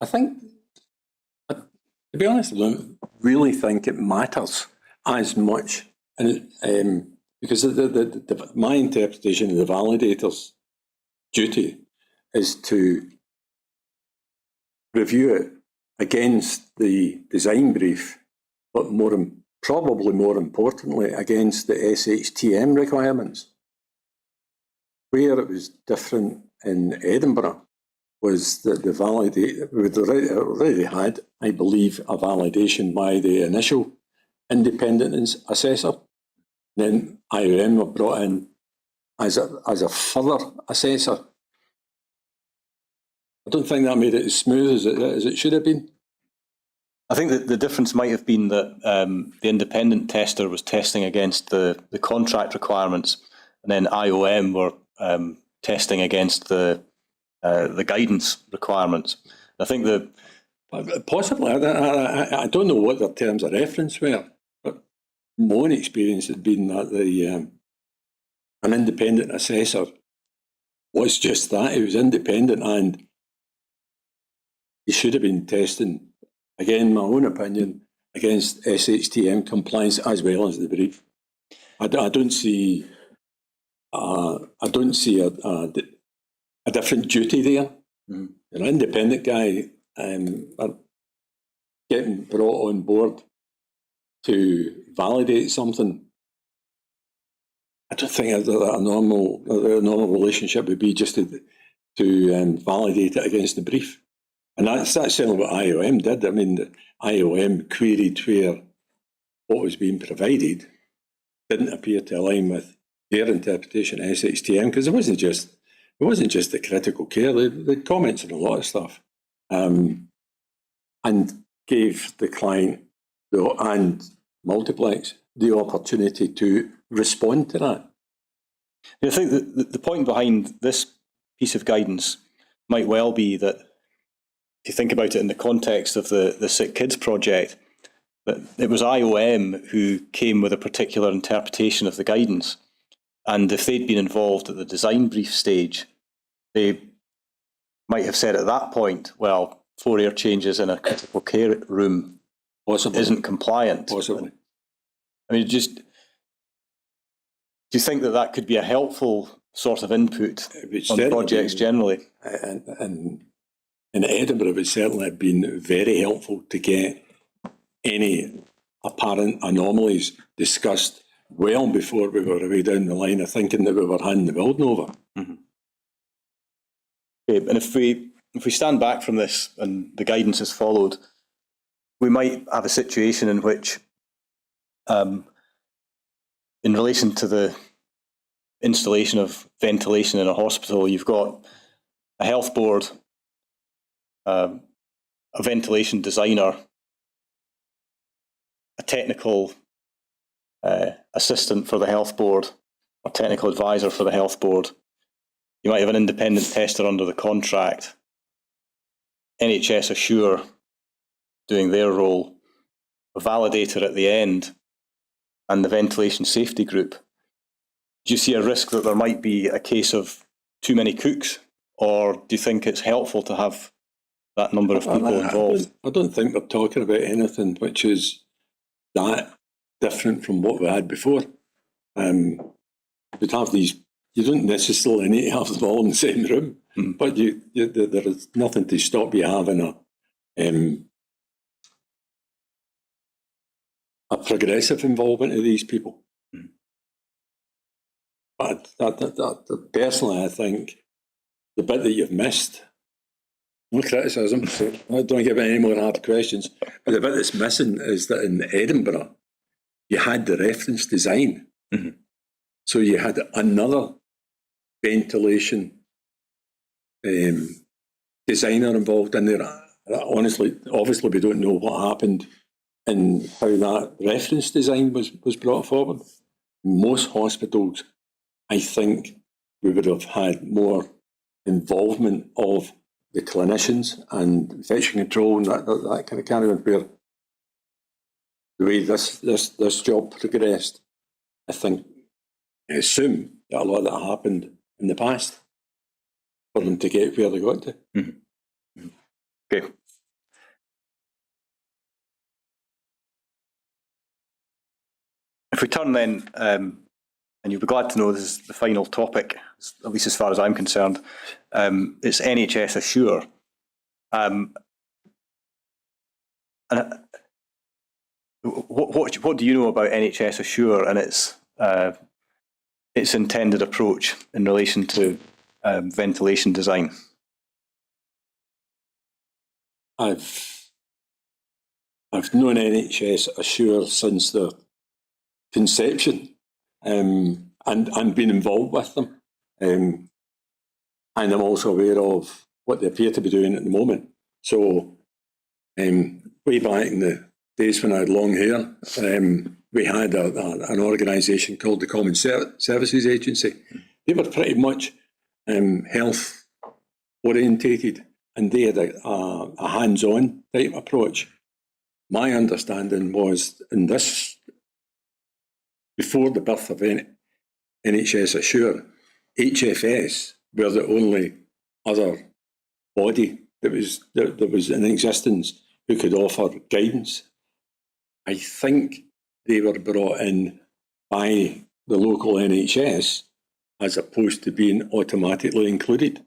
think, to be honest, I don't really think it matters as much, and because my interpretation of the validator's duty is to review it against the design brief, but probably more importantly against the SHTM requirements. Where it was different in Edinburgh was that the validator we'd already had, I believe, a validation by the initial independent assessor. Then IOM were brought in as a further assessor. I don't think that made it as smooth as it should have been. I think that the difference might have been that the independent tester was testing against the contract requirements, and then IOM were testing against the guidance requirements. I think possibly, I don't know what their terms of reference were, but my own experience had been that an independent assessor was just that. He was independent, and he should have been testing, again, my own opinion, against SHTM compliance as well as the brief. I don't see a different duty there. An independent guy getting brought on board to validate something. I don't think that a normal relationship would be just to validate it against the brief. And that's certainly what IOM did. I mean, the IOM queried where what was being provided didn't appear to align with their interpretation of SHTM, because it wasn't just the critical care. They comments on a lot of stuff, and gave the client and Multiplex the opportunity to respond to that. I think that the point behind this piece of guidance might well be that, if you think about it in the context of the Sick Kids project, that it was IOM who came with a particular interpretation of the guidance. And if they'd been involved at the design brief stage, they might have said at that point, well, 4 air changes in a critical care room isn't compliant. Possibly. I mean, do you think that could be a helpful sort of input on projects generally? And in Edinburgh, it would certainly have been very helpful to get any apparent anomalies discussed well before we were away down the line of thinking that we were handing the building over. Mm-hmm. Okay, and if we stand back from this and the guidance is followed, we might have a situation in which, in relation to the installation of ventilation in a hospital, you've got a health board, a ventilation designer, a technical assistant for the health board, or technical advisor for the health board. You might have an independent tester under the contract, NHS Assure doing their role, a validator at the end, and the ventilation safety group. Do you see a risk that there might be a case of too many cooks, or do you think it's helpful to have that number of people involved? I don't think we're talking about anything which is that different from what we had before. We'd have these. You don't necessarily need to have them all in the same room, but there is nothing to stop you having a progressive involvement of these people. But personally, I think the bit that you've missed, no criticism, I don't give any more hard questions, but the bit that's missing is that in Edinburgh, you had the reference design. Mm-hmm. So you had another ventilation designer involved in there. Honestly, obviously, we don't know what happened and how that reference design was brought forward. Most hospitals, I think, we would have had more involvement of the clinicians and infection control and that kind of carry on, where the way this job progressed, I assume that a lot of that happened in the past for them to get where they got to. Mm-hmm. Okay. If we turn then, and you'll be glad to know this is the final topic, at least as far as I'm concerned, it's NHS Assure. What do you know about NHS Assure and its intended approach in relation to ventilation design? I've known NHS Assure since their conception, and been involved with them, and I'm also aware of what they appear to be doing at the moment. So, way back in the days when I had long hair, we had an organisation called the Common Services Agency. They were pretty much health orientated, and they had a hands-on type approach. My understanding was in this, before the birth of NHS Assure, HFS were the only other body that was in existence who could offer guidance. I think they were brought in by the local NHS as opposed to being automatically included.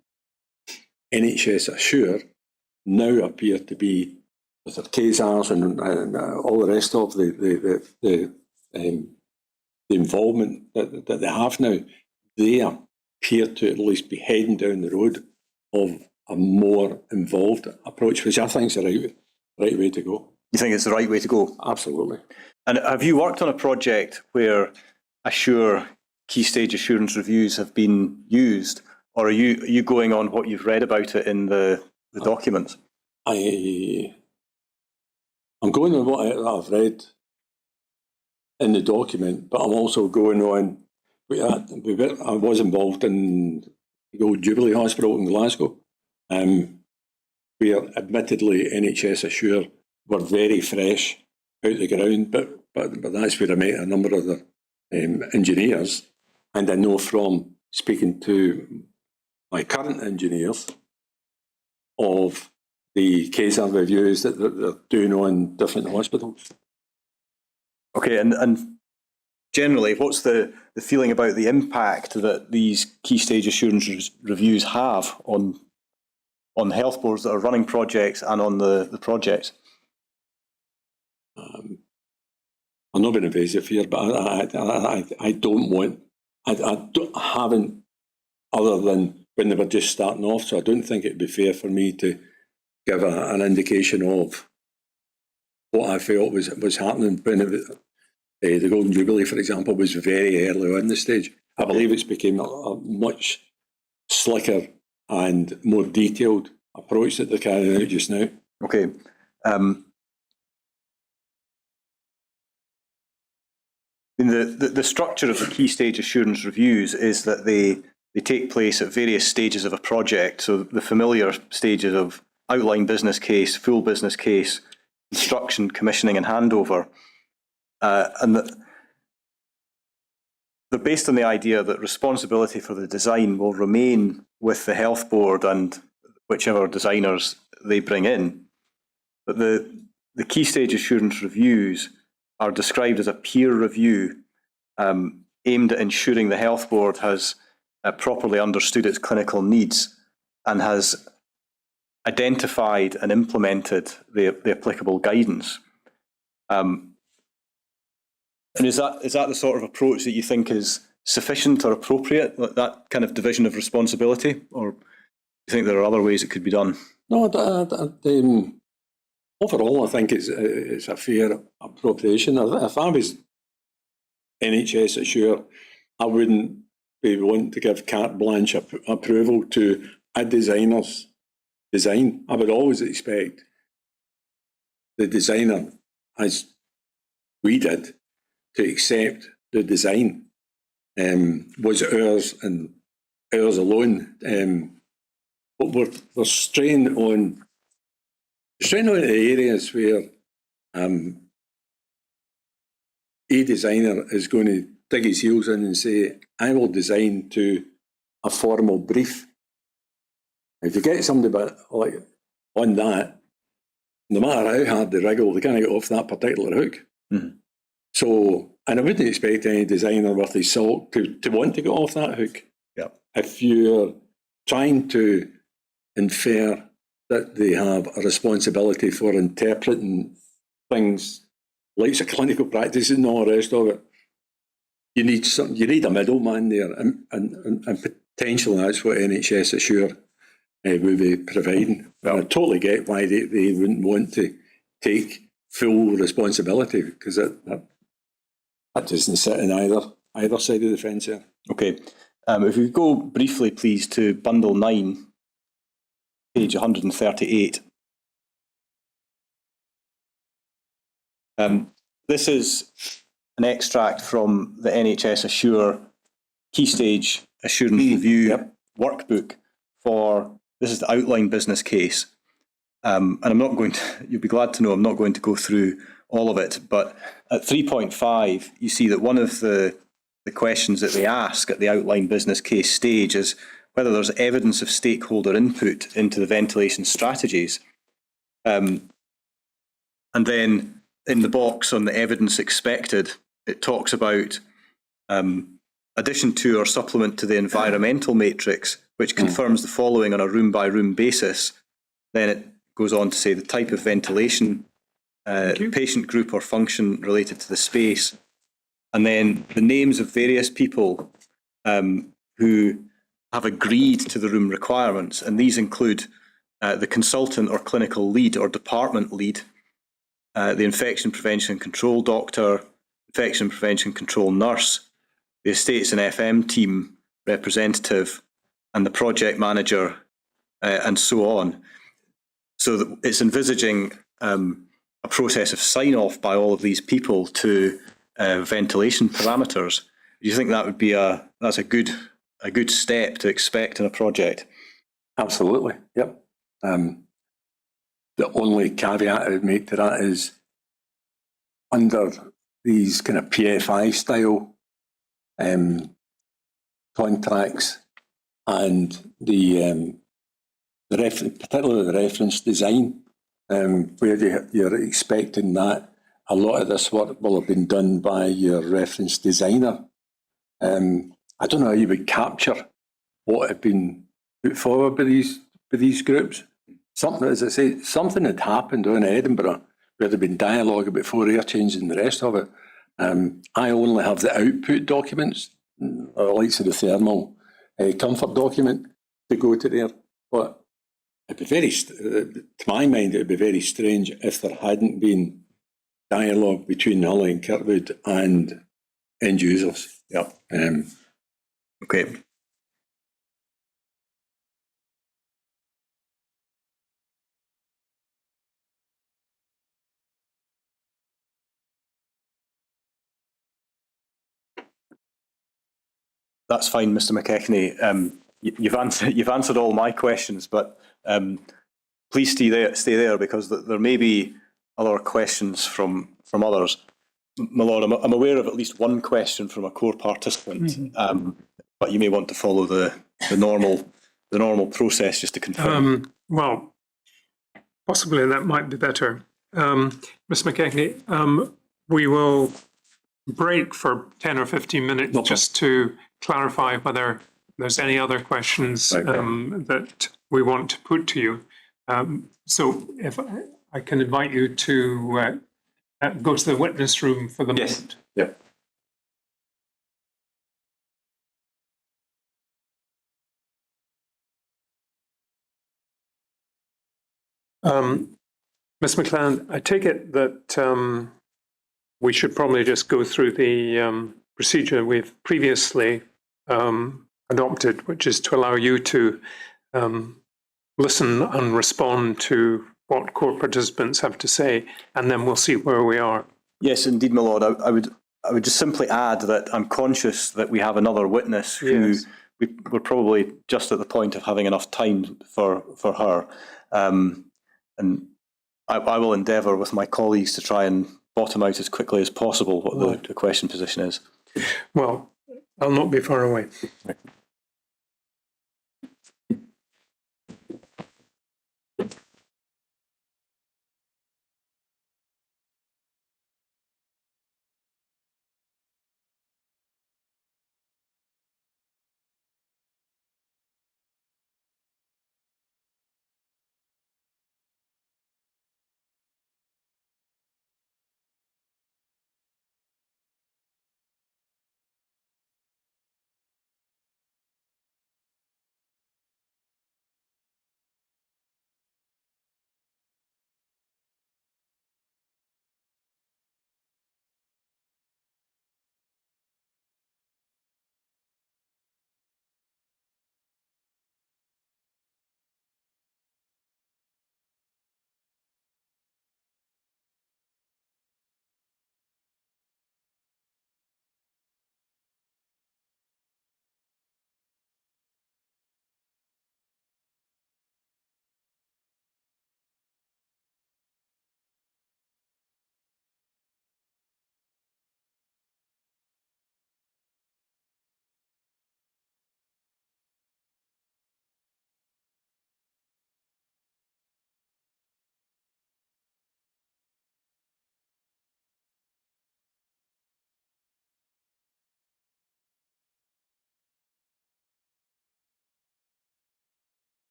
NHS Assure now appear to be, with their KSARs and all the rest of the the involvement that they have now, they appear to at least be heading down the road of a more involved approach, which I think is the right way to go. You think it's the right way to go? Absolutely. And have you worked on a project where Assure key stage assurance reviews have been used, or are you going on what you've read about it in the documents? I'm going on what I've read in the document, but I'm also going on. I was involved in the old Jubilee Hospital in Glasgow, where admittedly NHS Assure were very fresh out the ground, but that's where I met a number of the engineers, and I know from speaking to my current engineers of the case and reviews that they're doing on different hospitals. Okay, and generally, what's the feeling about the impact that these key stage assurance reviews have on health boards that are running projects and on the projects? I'm not being invasive here, but I don't want. I haven't, other than when they were just starting off. So I don't think it'd be fair for me to give an indication of what I felt was happening when the Golden Jubilee, for example, was very early on the stage. I believe it's become a much slicker and more detailed approach that they're carrying out just now. Okay. The structure of the key stage assurance reviews is that they take place at various stages of a project. So the familiar stages of outline business case, full business case, construction, commissioning and handover. And they're based on the idea that responsibility for the design will remain with the health board and whichever designers they bring in. But the key stage assurance reviews are described as a peer review aimed at ensuring the health board has properly understood its clinical needs and has identified and implemented the applicable guidance. And is that the sort of approach that you think is sufficient or appropriate, that kind of division of responsibility, or do you think there are other ways it could be done? No, overall, I think it's a fair appropriation. If I was NHS Assure, I wouldn't be wanting to give carte blanche approval to a designer's design. I would always expect the designer, as we did, to accept the design was ours and ours alone. But we're straying on the areas where a designer is going to dig his heels in and say, I will design to a formal brief. If you get somebody like on that, no matter how hard they wriggle, they can't get off that particular hook. Mm-hmm. So, and I wouldn't expect any designer worth his salt to want to get off that hook. Yeah. If you're trying to infer that they have a responsibility for interpreting things like a clinical practice and all the rest of it, you need a middleman there, and potentially that's what NHS Assure will be providing. But I totally get why they wouldn't want to take full responsibility, because that doesn't sit in either side of the fence here. Okay. If we go briefly, please, to Bundle 9, page 138. This is an extract from the NHS Assure Key Stage Assurance Review workbook this is the outline business case. And I'm not going to, you'll be glad to know I'm not going to go through all of it, but at 3.5, you see that one of the questions that they ask at the outline business case stage is whether there's evidence of stakeholder input into the ventilation strategies. And then in the box on the evidence expected, it talks about addition to or supplement to the environmental matrix, which confirms the following on a room-by-room basis. Then it goes on to say the type of ventilation, patient group or function related to the space, and then the names of various people who have agreed to the room requirements, and these include the consultant or clinical lead or department lead, the infection prevention control doctor, infection prevention control nurse, the estates and FM team representative, and the project manager, and so on. So that it's envisaging a process of sign-off by all of these people to ventilation parameters. Do you think that would be that's a good step to expect in a project? Absolutely, yep. The only caveat I would make to that is under these kind of PFI style contracts and particularly the reference design, where you're expecting that a lot of this work will have been done by your reference designer. I don't know how you would capture what had been put forward by these groups. Something, as I say, something had happened in Edinburgh where there'd been dialogue about 4 air changes and the rest of it. I only have the output documents, or the likes of the thermal comfort document to go to there. But it'd be very, to my mind, it'd be very strange if there hadn't been dialogue between Hull and Kirkwood and end users. Yeah. Okay. That's fine, Mr. McKechnie. You've answered all my questions, but please stay there because there may be other questions from others. My Lord, I'm aware of at least one question from a core participant, but you may want to follow the normal process just to confirm. Well, possibly that might be better. Mr. McKechnie, we will break for 10 or 15 minutes just to clarify whether there's any other questions that we want to put to you. So if I can invite you to go to the witness room for the moment. Yeah. Ms. McLeod, I take it that we should probably just go through the procedure we've previously adopted, which is to allow you to listen and respond to what core participants have to say, and then we'll see where we are. Yes, indeed, my Lord. I would just simply add that I'm conscious that we have another witness who we're probably just at the point of having enough time for her. And I will endeavour with my colleagues to try and bottom out as quickly as possible what the question position is. Well, I'll not be far away. Right.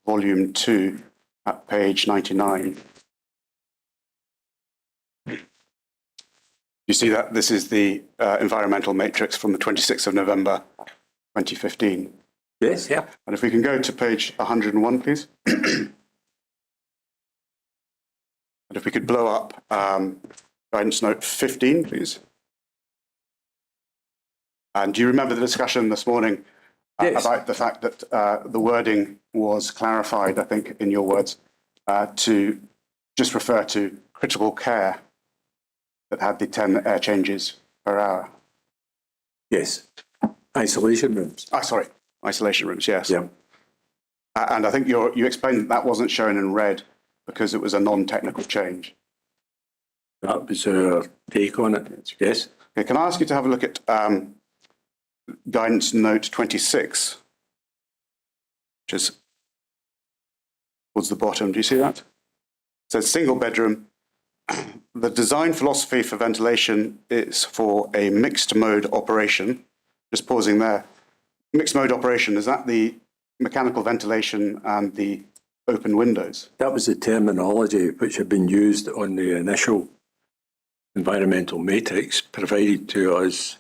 volume 2 at page 99. You see that this is the environmental matrix from the 26th of November 2015. Yes, yeah. And if we can go to page 101, please. And if we could blow up guidance note 15, please. And do you remember the discussion this morning Yes. about the fact that the wording was clarified, I think, in your words, to just refer to critical care that had the 10 air changes per hour? Yes. Isolation rooms. Sorry, isolation rooms, yes. Yeah. And I think you explained that wasn't shown in red because it was a non-technical change. That was our take on it. Yes. Okay, can I ask you to have a look at guidance note 26, which is towards the bottom. Do you see that? It says single bedroom. The design philosophy for ventilation is for a mixed mode operation. Just pausing there. Mixed mode operation, is that the mechanical ventilation and the open windows? That was the terminology which had been used on the initial environmental matrix provided to us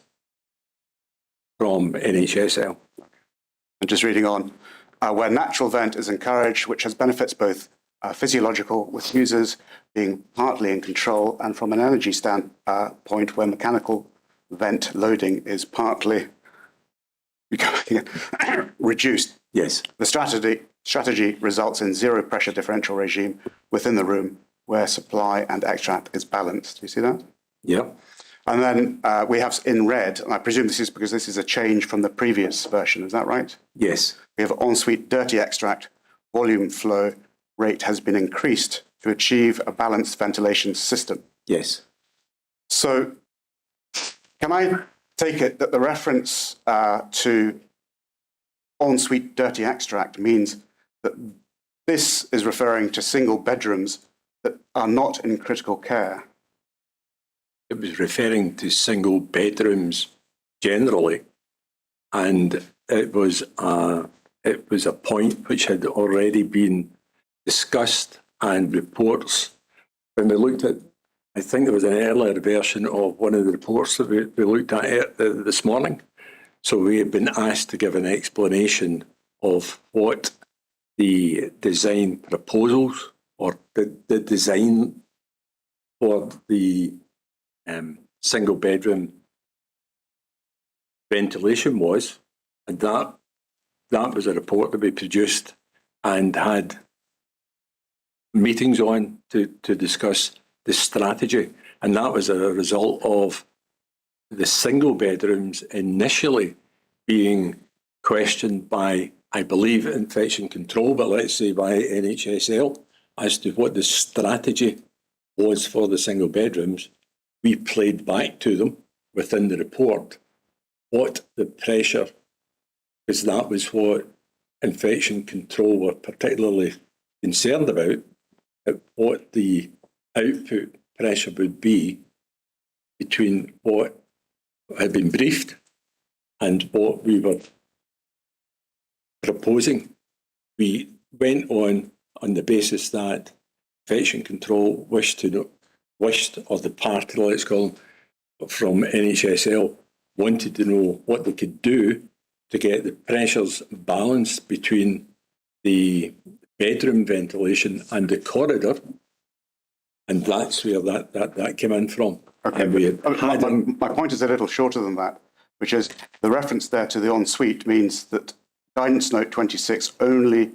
from NHSL. And just reading on, where natural vent is encouraged, which has benefits both physiological with users being partly in control, and from an energy standpoint, where mechanical vent loading is partly reduced. Yes. The strategy results in zero pressure differential regime within the room where supply and extract is balanced. Do you see that? Yeah. And then we have in red, and I presume this is because this is a change from the previous version, is that right? Yes. We have ensuite dirty extract, volume flow rate has been increased to achieve a balanced ventilation system. Yes. So can I take it that the reference to ensuite dirty extract means that this is referring to single bedrooms that are not in critical care? It was referring to single bedrooms generally, and it was a point which had already been discussed, and reports. When we looked at, I think there was an earlier version of one of the reports that we looked at this morning. So we have been asked to give an explanation of what the design proposals or the design for the single bedroom ventilation was, and that was a report that we produced and had meetings on to discuss the strategy, and that was a result of the single bedrooms initially being questioned by, I believe, infection control, but let's say by NHSL, as to what the strategy was for the single bedrooms. We played back to them within the report what the pressure, because that was what infection control were particularly concerned about, what the output pressure would be between what had been briefed and what we were proposing. We went on the basis that infection control wished, or the party, let's call them, from NHSL, wanted to know what they could do to get the pressures balanced between the bedroom ventilation and the corridor, and that's where that came in from. Okay, my point is a little shorter than that, which is the reference there to the ensuite means that guidance note 26 only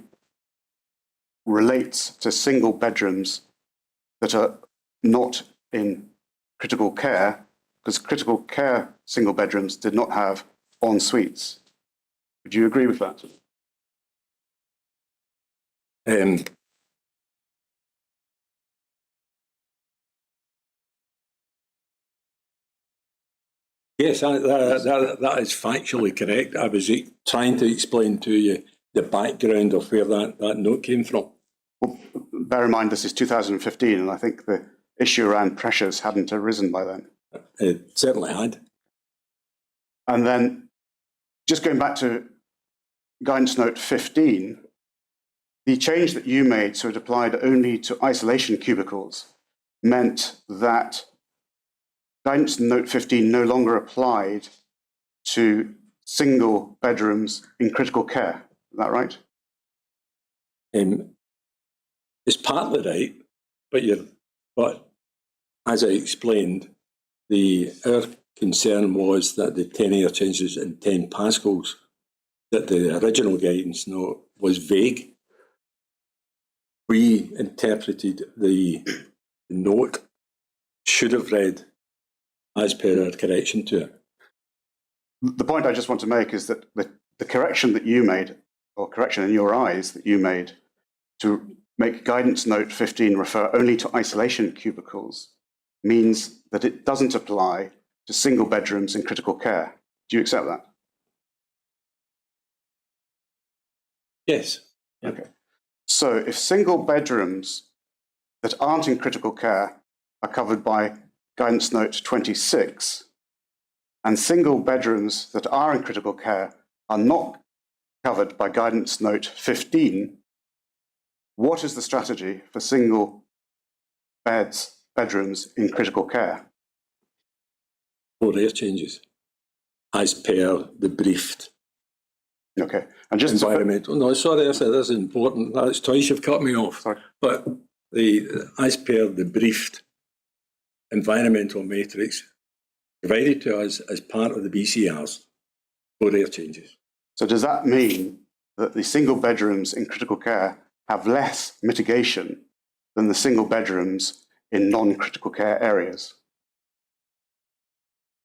relates to single bedrooms that are not in critical care, because critical care single bedrooms did not have en suites. Would you agree with that? Yes, that is factually correct. I was trying to explain to you the background of where that note came from. Well, bear in mind this is 2015, and I think the issue around pressures hadn't arisen by then. It certainly had. And then, just going back to guidance note 15, the change that you made, so it applied only to isolation cubicles, meant that guidance note 15 no longer applied to single bedrooms in critical care. Is that right? It's partly right, but as I explained, our concern was that the 10-year changes in 10 Pascals, that the original guidance note was vague. We interpreted the note should have read as per our correction to it. The point I just want to make is that the correction that you made, or correction in your eyes that you made, to make guidance note 15 refer only to isolation cubicles, means that it doesn't apply to single bedrooms in critical care. Do you accept that? Yes. Okay. So if single bedrooms that aren't in critical care are covered by guidance note 26, and single bedrooms that are in critical care are not covered by guidance note 15, what is the strategy for single bedrooms in critical care? For air changes, as per the briefed Okay. And just environmental. No, sorry, I said that's important. That's twice you've cut me off. Sorry. But as per the briefed environmental matrix provided to us as part of the BCRs for air changes. So does that mean that the single bedrooms in critical care have less mitigation than the single bedrooms in non-critical care areas?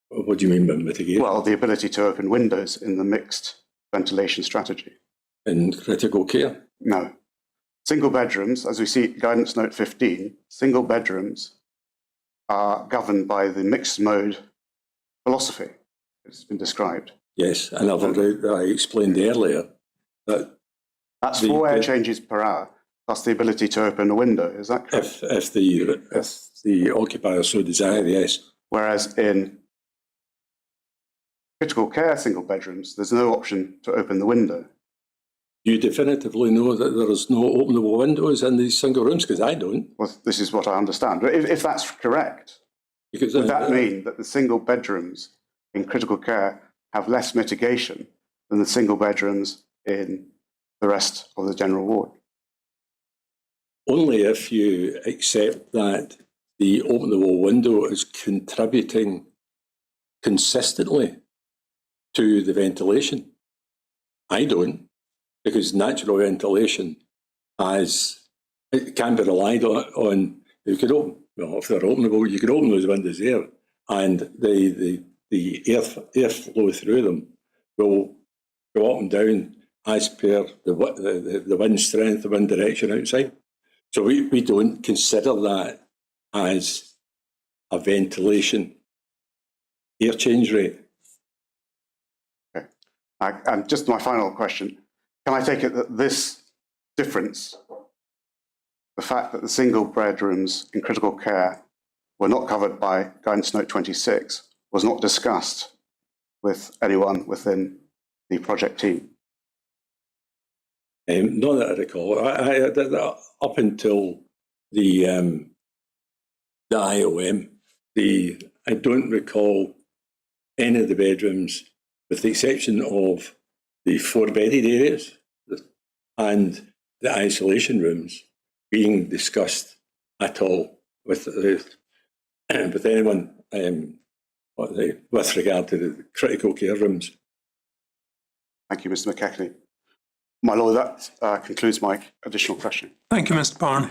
What do you mean by mitigation? Well, the ability to open windows in the mixed ventilation strategy. In critical care? No. Single bedrooms, as we see guidance note 15, single bedrooms are governed by the mixed mode philosophy. It's been described. Yes, and I explained earlier that that's 4 air changes per hour, plus the ability to open a window. Is that correct? if the occupier so desire, yes. Whereas in critical care single bedrooms, there's no option to open the window. You definitively know that there is no openable windows in these single rooms, because I don't. Well, this is what I understand. But if that's correct, Because would that mean that the single bedrooms in critical care have less mitigation than the single bedrooms in the rest of the general ward? only if you accept that the openable window is contributing consistently to the ventilation. I don't, because natural ventilation it can be relied on. You could open, well, if they're openable, you could open those windows there, and the airflow through them will go up and down as per the wind strength, the wind direction outside. So we don't consider that as a ventilation air change rate. Okay. And just my final question, can I take it that this difference, the fact that the single bedrooms in critical care were not covered by guidance note 26, was not discussed with anyone within the project team? Not that I recall. Up until the IOM, I don't recall any of the bedrooms, with the exception of the 4-bedded areas and the isolation rooms, being discussed at all with anyone with regard to the critical care rooms. Thank you, Mr. McKechnie. My lord, that concludes my additional question. Thank you, Mr. Barn.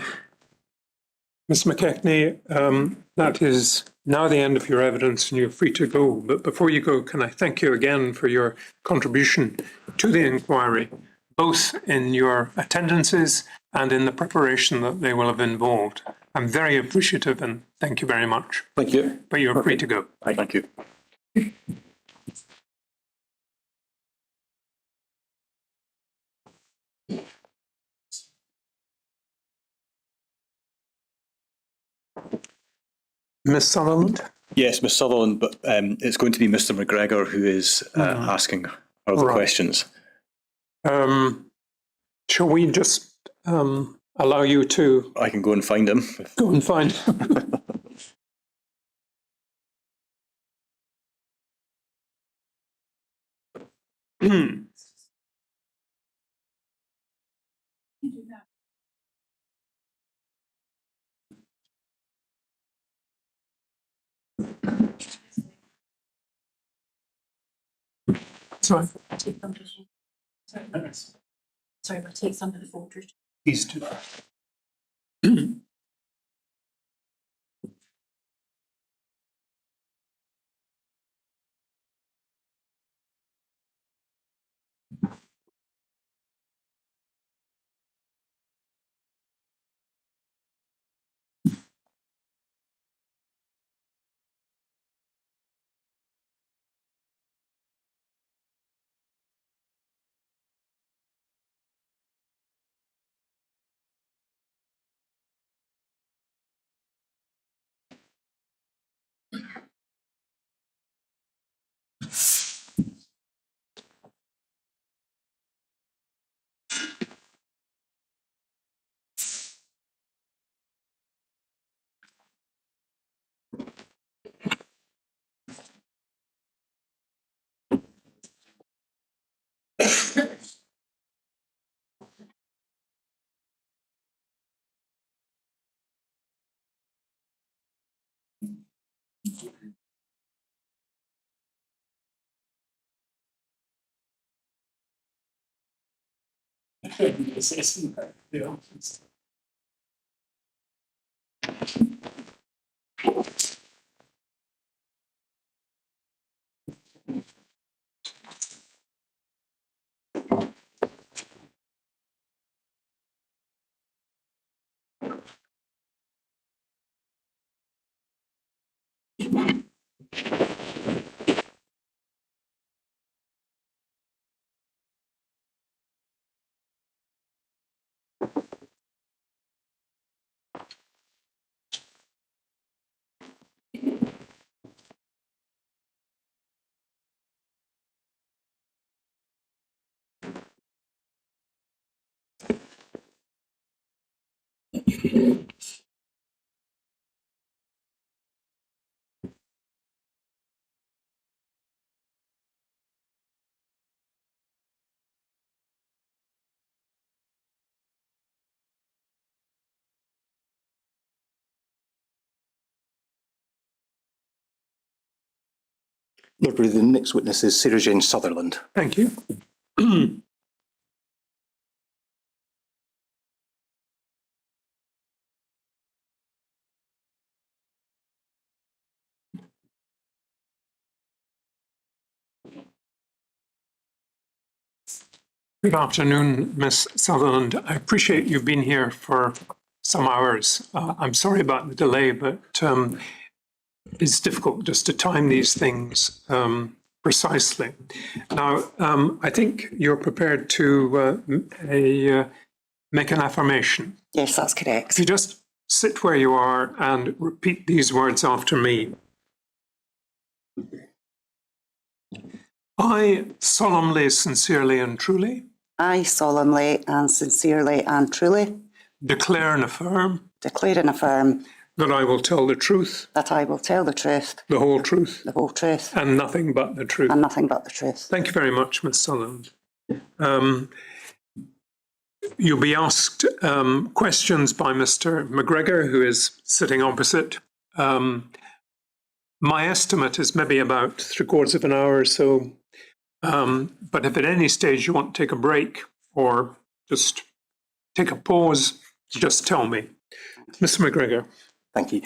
Mr. McKechnie, that is now the end of your evidence and you're free to go. But before you go, can I thank you again for your contribution to the inquiry, both in your attendances and in the preparation that they will have involved. I'm very appreciative and thank you very much. Thank you. But you're free to go. Thank you. Ms. Sutherland? Yes, Ms. Sutherland, but it's going to be Mr. McGregor who is asking all the Right. questions. Shall we just allow you to I can go and find him. go and find. Sorry. Sorry, but take some of the folders. These two. Lord Brew, the next witness is Sarah Jane Sutherland. Thank you. Good afternoon, Miss Sutherland. I appreciate you've been here for some hours. I'm sorry about the delay, but it's difficult just to time these things precisely. Now, I think you're prepared to make an affirmation. Yes, that's If correct. you just sit where you are and repeat these words after me. I solemnly, sincerely, and truly I solemnly and sincerely and truly declare and affirm declare and affirm that I will tell the truth, that I will tell the truth, the whole truth, the whole truth, and nothing but the truth. and nothing but the truth. Thank you very much, Ms. Sutherland. You'll be asked questions by Mr. McGregor, who is sitting opposite. My estimate is maybe about 3/4 of an hour or so. But if at any stage you want to take a break or just take a pause, just tell me. Mr. McGregor. Thank you.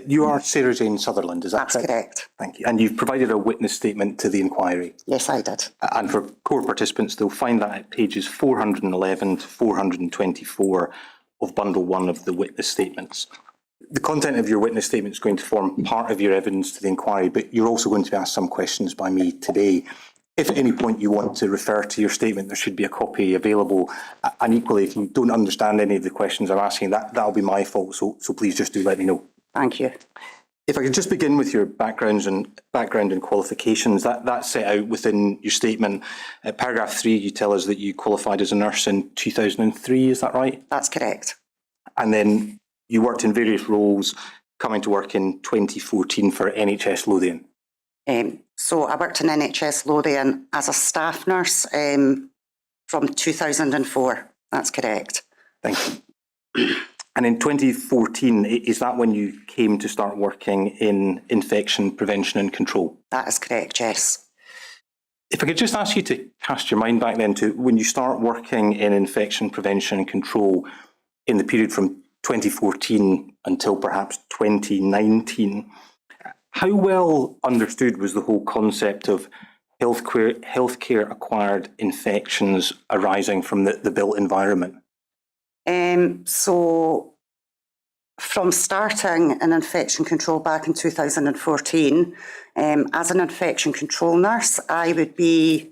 You are Sarah Jane Sutherland, is that That's correct? correct. Thank you. And you've provided a witness statement to the inquiry. Yes, I did. And for core participants, they'll find that at pages 411 to 424 of Bundle 1 of the witness statements. The content of your witness statement is going to form part of your evidence to the inquiry, but you're also going to be asked some questions by me today. If at any point you want to refer to your statement, there should be a copy available. And equally, if you don't understand any of the questions I'm asking, that'll be my fault. So please just do let me know. Thank you. If I could just begin with your background and qualifications, that's set out within your statement. Paragraph 3, you tell us that you qualified as a nurse in 2003, is that right? That's correct. And then you worked in various roles, coming to work in 2014 for NHS Lothian. So I worked in NHS Lothian as a staff nurse from 2004. That's correct. Thank you. And in 2014, is that when you came to start working in infection prevention and control? That is correct, yes. If I could just ask you to cast your mind back then to when you start working in infection prevention and control in the period from 2014 until perhaps 2019, how well understood was the whole concept of healthcare acquired infections arising from the built environment? So from starting in infection control back in 2014, as an infection control nurse, I would be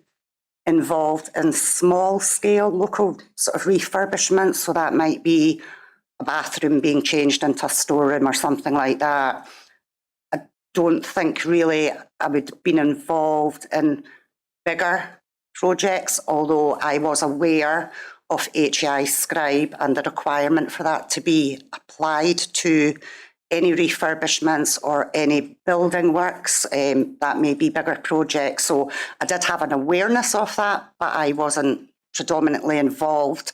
involved in small scale local sort of refurbishments. So that might be a bathroom being changed into a storeroom or something like that. I don't think really I would have been involved in bigger projects, although I was aware of HEI Scribe and the requirement for that to be applied to any refurbishments or any building works. That may be bigger projects. So I did have an awareness of that, but I wasn't predominantly involved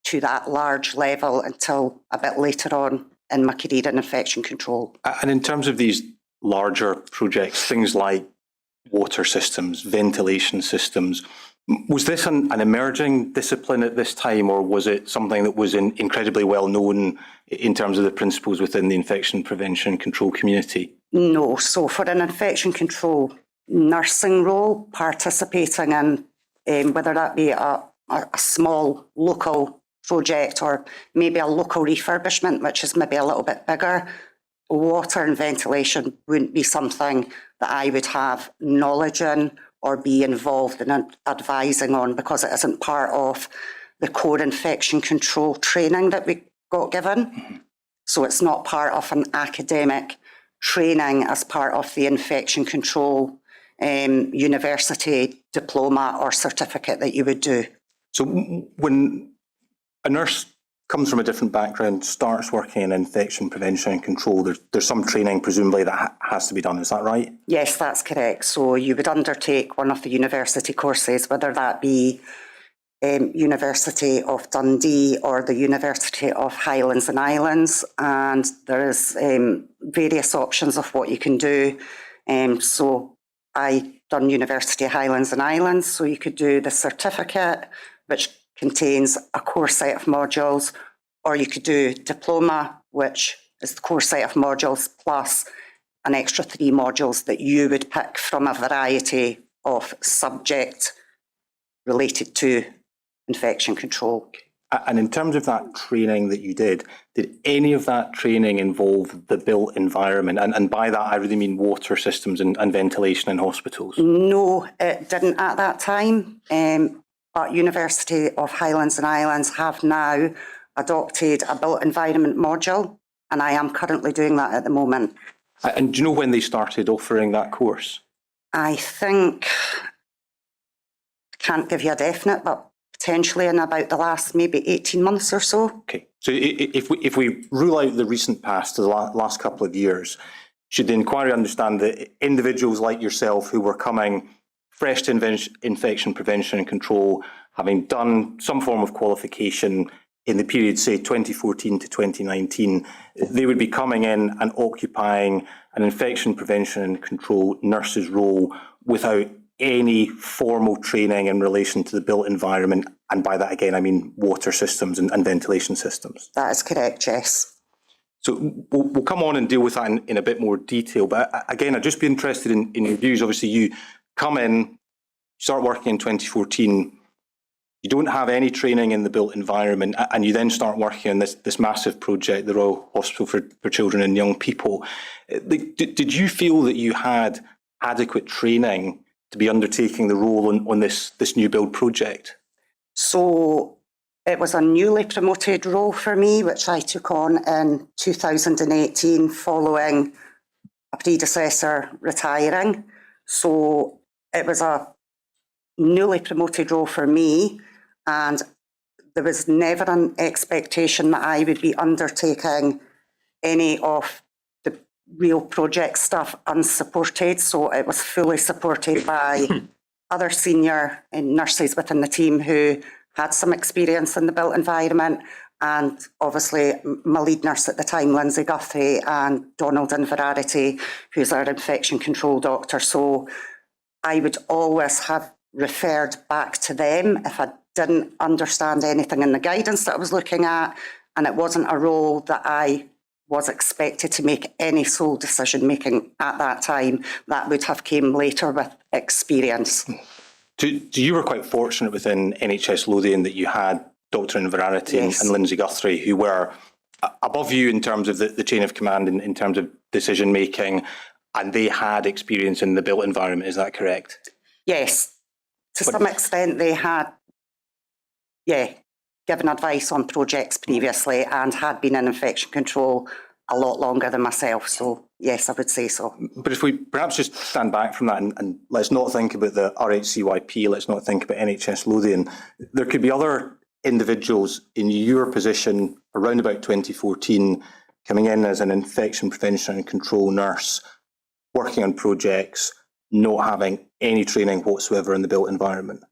to that large level until a bit later on in my career in infection control. And in terms of these larger projects, things like water systems, ventilation systems, was this an emerging discipline at this time, or was it something that was incredibly well known in terms of the principles within the infection prevention control community? No. So for an infection control nursing role, participating in whether that be a small local project or maybe a local refurbishment, which is maybe a little bit bigger, water and ventilation wouldn't be something that I would have knowledge in or be involved in advising on, because it isn't part of the core infection control training that we got given. Mm-hmm. So it's not part of an academic training as part of the infection control university diploma or certificate that you would do. So when a nurse comes from a different background, starts working in infection prevention and control, there's some training presumably that has to be done, is that right? Yes, that's correct. So you would undertake one of the university courses, whether that be University of Dundee or the University of Highlands and Islands, and there is various options of what you can do. So I done University of Highlands and Islands, so you could do the certificate, which contains a core set of modules, or you could do diploma, which is the core set of modules plus an extra 3 modules that you would pick from a variety of subject related to infection control. And in terms of that training that you did any of that training involve the built environment? And by that, I really mean water systems and ventilation in hospitals. No, it didn't at that time. But University of Highlands and Islands have now adopted a built environment module, and I am currently doing that at the moment. And do you know when they started offering that course? I think, I can't give you a definite, but potentially in about the last maybe 18 months or so. Okay, so if we rule out the recent past, the last couple of years, should the inquiry understand that individuals like yourself who were coming fresh to infection prevention and control, having done some form of qualification in the period, say, 2014 to 2019, they would be coming in and occupying an infection prevention and control nurse's role without any formal training in relation to the built environment, and by that again I mean water systems and ventilation systems. That is correct, yes. So we'll come on and deal with that in a bit more detail, but again I'd just be interested in your views. Obviously you come in, start working in 2014, you don't have any training in the built environment, and you then start working on this massive project, the Royal Hospital for Children and Young People. Did you feel that you had adequate training to be undertaking the role on this new build project? So it was a newly promoted role for me, which I took on in 2018 following a predecessor retiring. So it was a newly promoted role for me, and there was never an expectation that I would be undertaking any of the real project stuff unsupported. So it was fully supported by other senior nurses within the team who had some experience in the built environment, and obviously my lead nurse at the time, Lindsay Guthrie, and Donald Inverarity, who's our infection control doctor. So I would always have referred back to them if I didn't understand anything in the guidance that I was looking at, and it wasn't a role that I was expected to make any sole decision making at that time. That would have came later with experience. So you were quite fortunate within NHS Lothian that you had Dr. Inverarity Yes. and Lindsay Guthrie, who were above you in terms of the chain of command, in terms of decision making, and they had experience in the built environment. Is that correct? Yes, to some extent they had, given advice on projects previously and had been in infection control a lot longer than myself. So yes, I would say so. But if we perhaps just stand back from that and let's not think about the RHCYP, let's not think about NHS Lothian, there could be other individuals in your position around about 2014 coming in as an infection prevention and control nurse, working on projects, not having any training whatsoever in the built environment.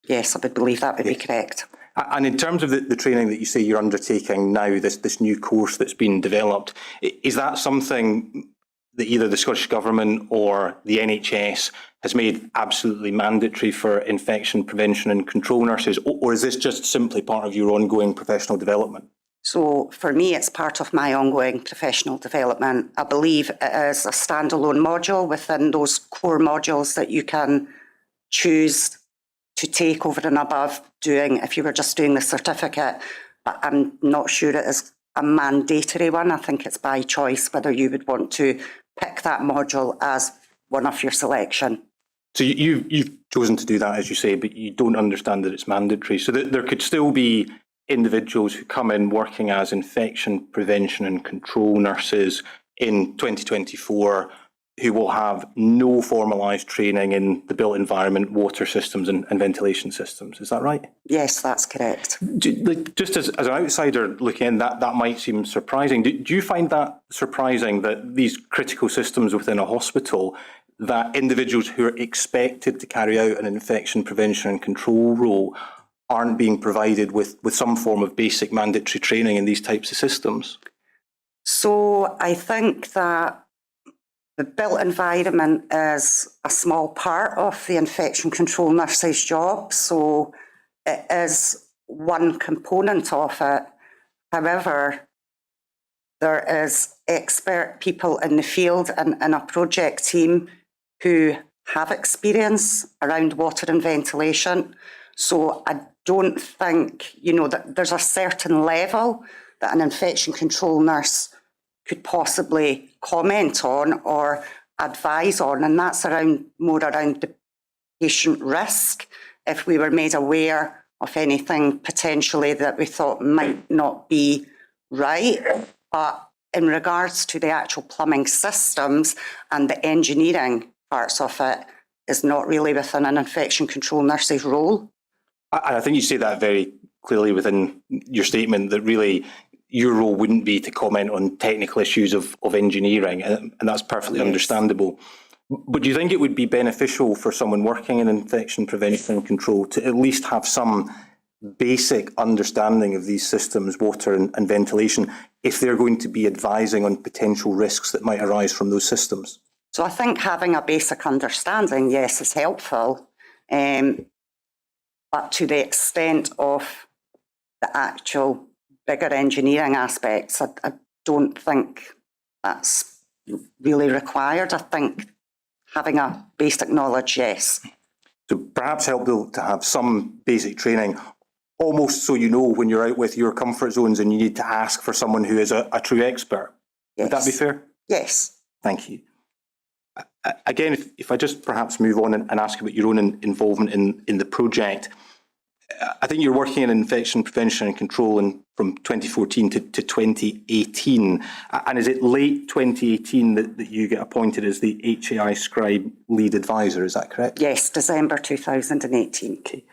Yes, I would believe that would be correct. And in terms of the training that you say you're undertaking now, this new course that's been developed, is that something that either the Scottish Government or the NHS has made absolutely mandatory for infection prevention and control nurses, or is this just simply part of your ongoing professional development? So for me, it's part of my ongoing professional development. I believe it is a standalone module within those core modules that you can choose to take over and above doing if you were just doing the certificate. But I'm not sure it is a mandatory one. I think it's by choice whether you would want to pick that module as one of your selection. So you've chosen to do that, as you say, but you don't understand that it's mandatory. So that there could still be individuals who come in working as infection prevention and control nurses in 2024 who will have no formalised training in the built environment, water systems and ventilation systems. Is that right? Yes, that's correct. Just as an outsider looking in, that might seem surprising. Do you find that surprising that these critical systems within a hospital, that individuals who are expected to carry out an infection prevention and control role aren't being provided with some form of basic mandatory training in these types of systems? So I think that the built environment is a small part of the infection control nurse's job, so it is one component of it. However, there is expert people in the field and in a project team who have experience around water and ventilation. So I don't think, that there's a certain level that an infection control nurse could possibly comment on or advise on, and that's more around the patient risk. If we were made aware of anything potentially that we thought might not be right, but in regards to the actual plumbing systems and the engineering parts of it is not really within an infection control nurse's role. I think you say that very clearly within your statement, that really your role wouldn't be to comment on technical issues of engineering, and that's perfectly understandable. But do you think it would be beneficial for someone working in infection prevention and control to at least have some basic understanding of these systems, water and ventilation, if they're going to be advising on potential risks that might arise from those systems? So I think having a basic understanding, yes, is helpful. But to the extent of the actual bigger engineering aspects, I don't think that's really required. I think having a basic knowledge, yes. So perhaps helpful to have some basic training, almost so you know when you're out with your comfort zones and you need to ask for someone who is a true expert. Yes. Would that be fair? Yes. Thank you. Again, if I just perhaps move on and ask about your own involvement in the project, I think you're working in infection prevention and control from 2014 to 2018. And is it late 2018 that you get appointed as the HAI Scribe lead advisor? Is that correct? Yes, December 2018. Okay.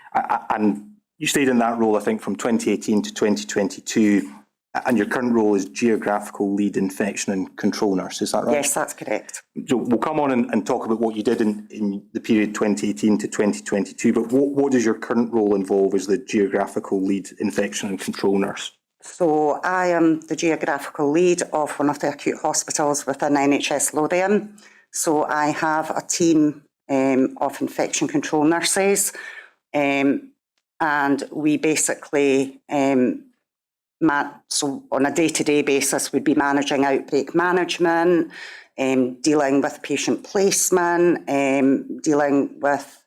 And you stayed in that role, I think, from 2018 to 2022. And your current role is geographical lead infection and control nurse. Is that right? Yes, that's correct. So we'll come on and talk about what you did in the period 2018 to 2022, but what does your current role involve as the geographical lead infection and control nurse? So I am the geographical lead of one of the acute hospitals within NHS Lothian. So I have a team of infection control nurses, and we basically so on a day-to-day basis, we'd be managing outbreak management, dealing with patient placement, dealing with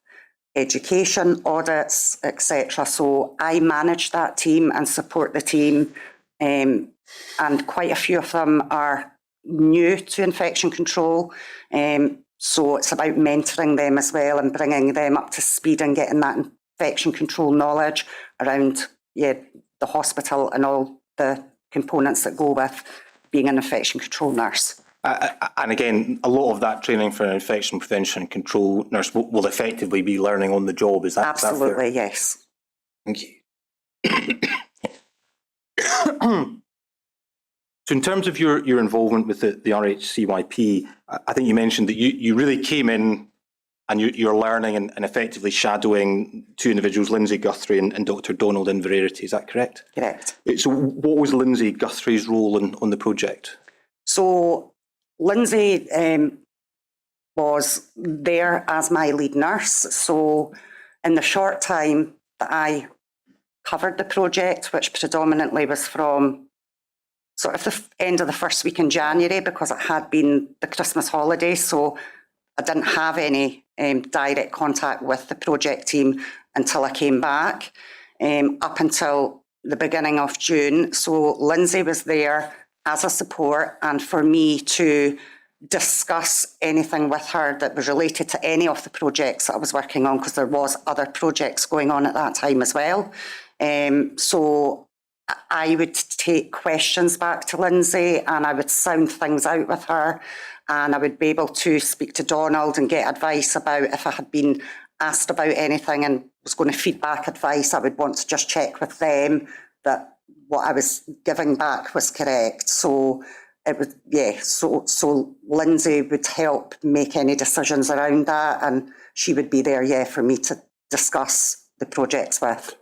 education audits, etc. So I manage that team and support the team, and quite a few of them are new to infection control. So it's about mentoring them as well and bringing them up to speed and getting that infection control knowledge around the hospital and all the components that go with being an infection control nurse. And again, a lot of that training for an infection prevention and control nurse will effectively be learning on the job. Is that Absolutely, yes. Thank you. So in terms of your involvement with the RHCYP, I think you mentioned that you really came in and you're learning and effectively shadowing two individuals, Lindsay Guthrie and Dr. Donald Inverarity. Is that correct? Correct. So what was Lindsay Guthrie's role on the project? So Lindsay was there as my lead nurse. So in the short time that I covered the project, which predominantly was from sort of the end of the first week in January, because it had been the Christmas holidays, so I didn't have any direct contact with the project team until I came back, up until the beginning of June. So Lindsay was there as a support and for me to discuss anything with her that was related to any of the projects that I was working on, because there was other projects going on at that time as well. So I would take questions back to Lindsay and I would sound things out with her, and I would be able to speak to Donald and get advice about if I had been asked about anything and was going to feed back advice. I would want to just check with them that what I was giving back was correct. So it was, so Lindsay would help make any decisions around that, and she would be there, for me to discuss the projects with.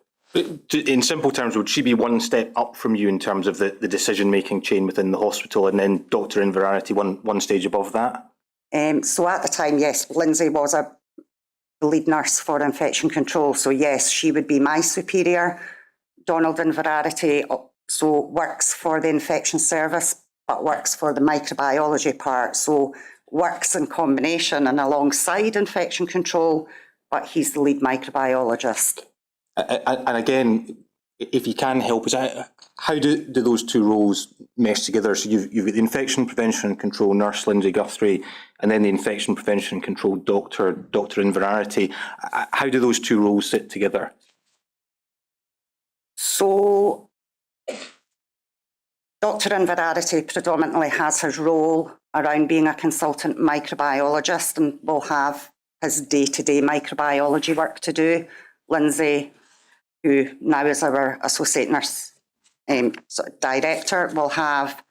In simple terms, would she be one step up from you in terms of the decision-making chain within the hospital, and then Dr. Inverarity one stage above that? So at the time, yes, Lindsay was the lead nurse for infection control. So yes, she would be my superior. Donald Inverarity so works for the infection service, but works for the microbiology part. So works in combination and alongside infection control, but he's the lead microbiologist. And again, if you can help us, how do those two roles mesh together? So you've got the infection prevention and control nurse, Lindsay Guthrie, and then the infection prevention and control Dr. Inverarity. How do those two roles sit together? So Dr. Inverarity predominantly has his role around being a consultant microbiologist and will have his day-to-day microbiology work to do. Lindsay, who now is our associate nurse director, will have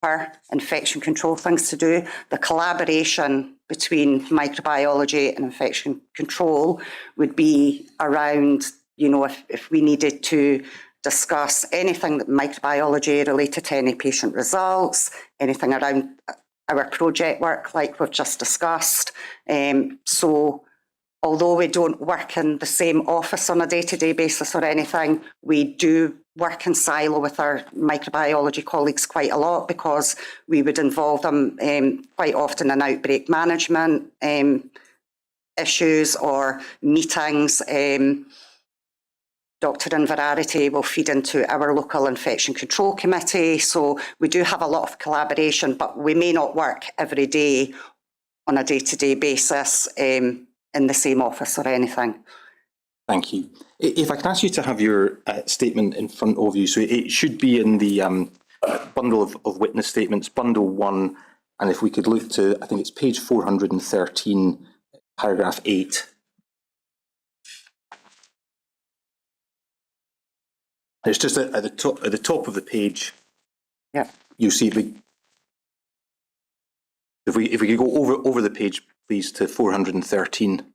her infection control things to do. The collaboration between microbiology and infection control would be around, if we needed to discuss anything that microbiology related to any patient results, anything around our project work like we've just discussed. So although we don't work in the same office on a day-to-day basis or anything, we do work in silo with our microbiology colleagues quite a lot, because we would involve them quite often in outbreak management issues or meetings. Dr. Inverarity will feed into our local infection control committee. So we do have a lot of collaboration, but we may not work every day on a day-to-day basis in the same office or anything. Thank you. If I can ask you to have your statement in front of you, so it should be in the bundle of witness statements, bundle 1, and if we could look to, I think it's page 413, paragraph 8. It's just at the top of the page. Yeah. You see, if we could go over the page, please, to 413.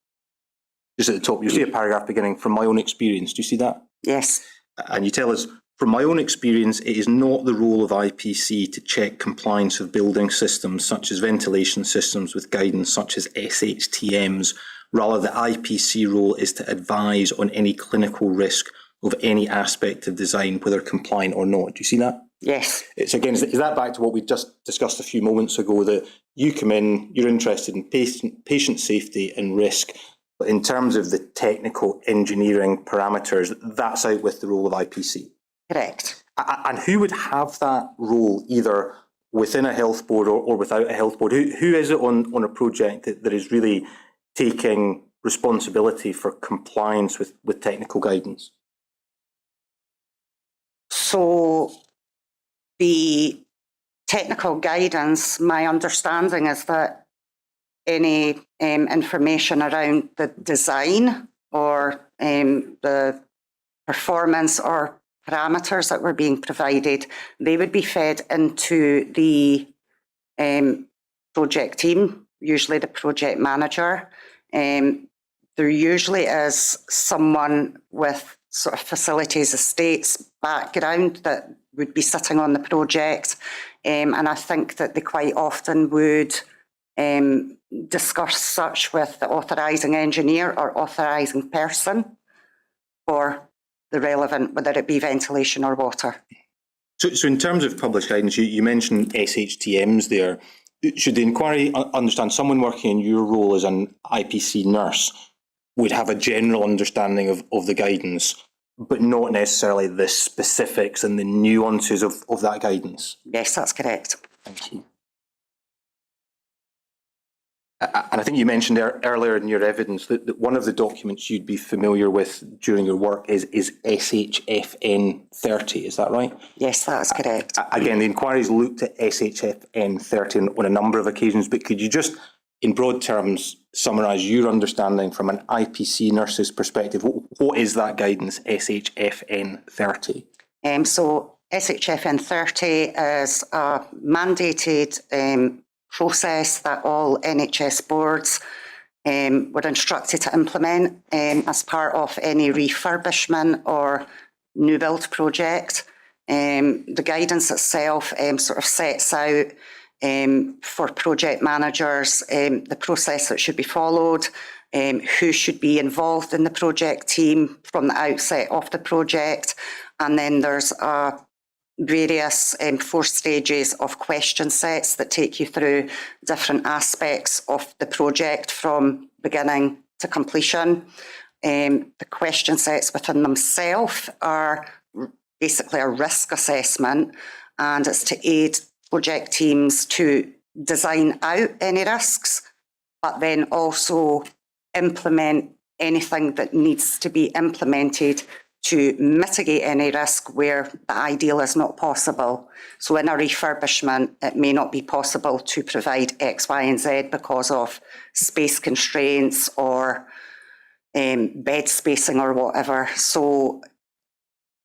Just at the top, you see a paragraph beginning, "From my own experience." Do you see that? Yes. And you tell us, "From my own experience, it is not the role of IPC to check compliance of building systems such as ventilation systems with guidance such as SHTMs. Rather, the IPC role is to advise on any clinical risk of any aspect of design, whether compliant or not." Do you see that? Yes. It's again, is that back to what we just discussed a few moments ago, that you come in, you're interested in patient safety and risk, but in terms of the technical engineering parameters, that's out with the role of IPC. Correct. And who would have that role, either within a health board or without a health board? Who is it on a project that is really taking responsibility for compliance with technical guidance? So the technical guidance, my understanding is that any information around the design or the performance or parameters that were being provided, they would be fed into the project team, usually the project manager. There usually is someone with sort of facilities estates background that would be sitting on the project, and I think that they quite often would discuss such with the authorising engineer or authorising person for the relevant, whether it be ventilation or water. So in terms of published guidance, you mentioned SHTMs there. Should the inquiry understand someone working in your role as an IPC nurse would have a general understanding of the guidance, but not necessarily the specifics and the nuances of that guidance? Yes, that's correct. Thank you. And I think you mentioned earlier in your evidence that one of the documents you'd be familiar with during your work is SHFN 30, is that right? Yes, that's correct. Again, the inquiry's looked at SHFN 30 on a number of occasions, but could you just, in broad terms, summarise your understanding from an IPC nurse's perspective? What is that guidance, SHFN 30? So SHFN 30 is a mandated process that all NHS boards were instructed to implement as part of any refurbishment or new build project. The guidance itself sort of sets out for project managers the process that should be followed, who should be involved in the project team from the outset of the project, and then there's various 4 stages of question sets that take you through different aspects of the project from beginning to completion. The question sets within themselves are basically a risk assessment, and it's to aid project teams to design out any risks, but then also implement anything that needs to be implemented to mitigate any risk where the ideal is not possible. So in a refurbishment, it may not be possible to provide X, Y, and Z because of space constraints or bed spacing or whatever. So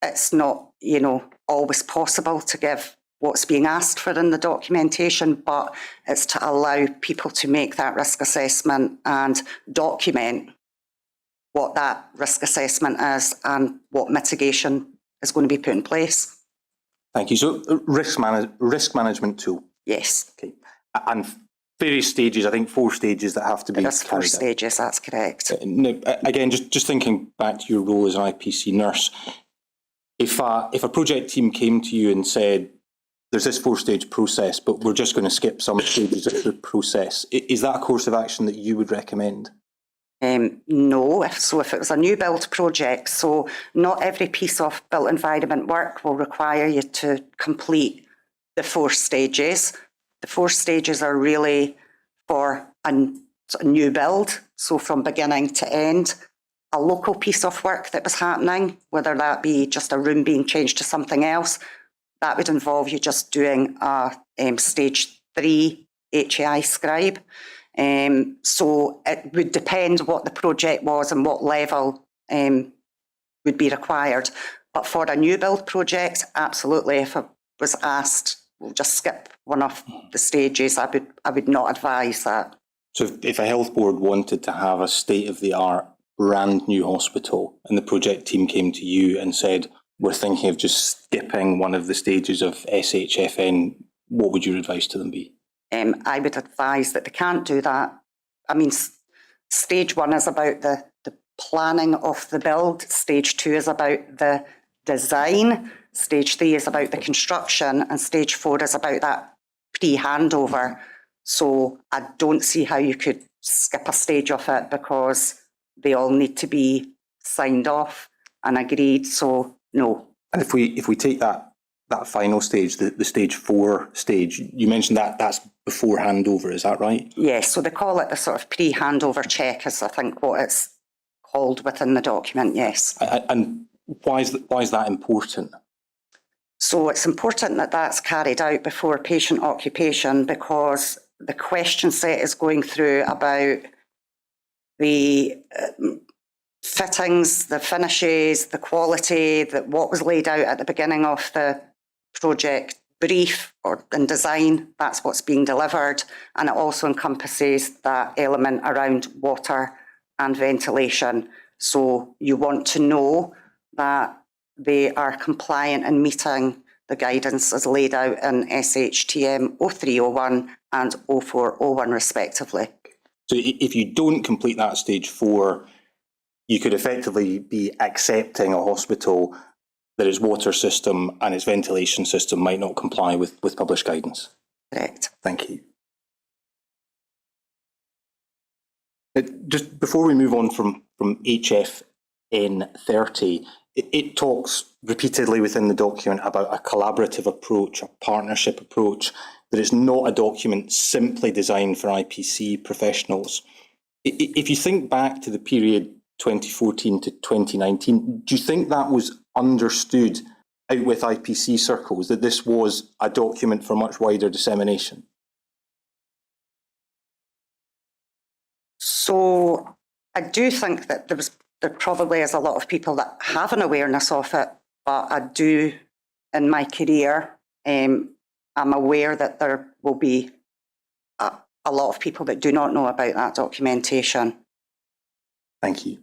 it's not, always possible to give what's being asked for in the documentation, but it's to allow people to make that risk assessment and document what that risk assessment is and what mitigation is going to be put in place. Thank you. So risk management tool. Yes. Okay. And various stages, I think 4 stages that have to be There's 4 stages, that's correct. Now, again, just thinking back to your role as an IPC nurse, if a project team came to you and said, there's this 4-stage process, but we're just going to skip some stages of the process, is that a course of action that you would recommend? No, if it was a new build project, so not every piece of built environment work will require you to complete the 4 stages. The 4 stages are really for a new build, so from beginning to end. a local piece of work that was happening, whether that be just a room being changed to something else, that would involve you just doing a stage 3 HAI scribe. So it would depend what the project was and what level would be required. But for a new build project, absolutely, if I was asked, we'll just skip one of the stages, I would not advise that. So if a health board wanted to have a state-of-the-art brand new hospital and the project team came to you and said, we're thinking of just skipping one of the stages of SHFN, what would your advice to them be? I would advise that they can't do that. I mean, stage 1 is about the planning of the build. Stage 2 is about the design. Stage 3 is about the construction, and stage 4 is about that pre-handover. So I don't see how you could skip a stage of it, because they all need to be signed off and agreed. So no. And if we take that final stage, the stage 4 stage, you mentioned that's before handover, is that right? Yes, so they call it the sort of pre-handover check, is I think what it's called within the document, yes. And why is that important? So it's important that that's carried out before patient occupation, because the question set is going through about the fittings, the finishes, the quality, what was laid out at the beginning of the project brief or in design. That's what's being delivered, and it also encompasses that element around water and ventilation. So you want to know that they are compliant and meeting the guidance as laid out in SHTM 0301 and 0401 respectively. So if you don't complete that stage 4, you could effectively be accepting a hospital that its water system and its ventilation system might not comply with published guidance. Correct. Thank you. Just before we move on from HFN 30, it talks repeatedly within the document about a collaborative approach, a partnership approach, that it's not a document simply designed for IPC professionals. If you think back to the period 2014 to 2019, do you think that was understood out with IPC circles, that this was a document for much wider dissemination? So I do think that there probably is a lot of people that have an awareness of it, but I do, in my career, I'm aware that there will be a lot of people that do not know about that documentation. Thank you.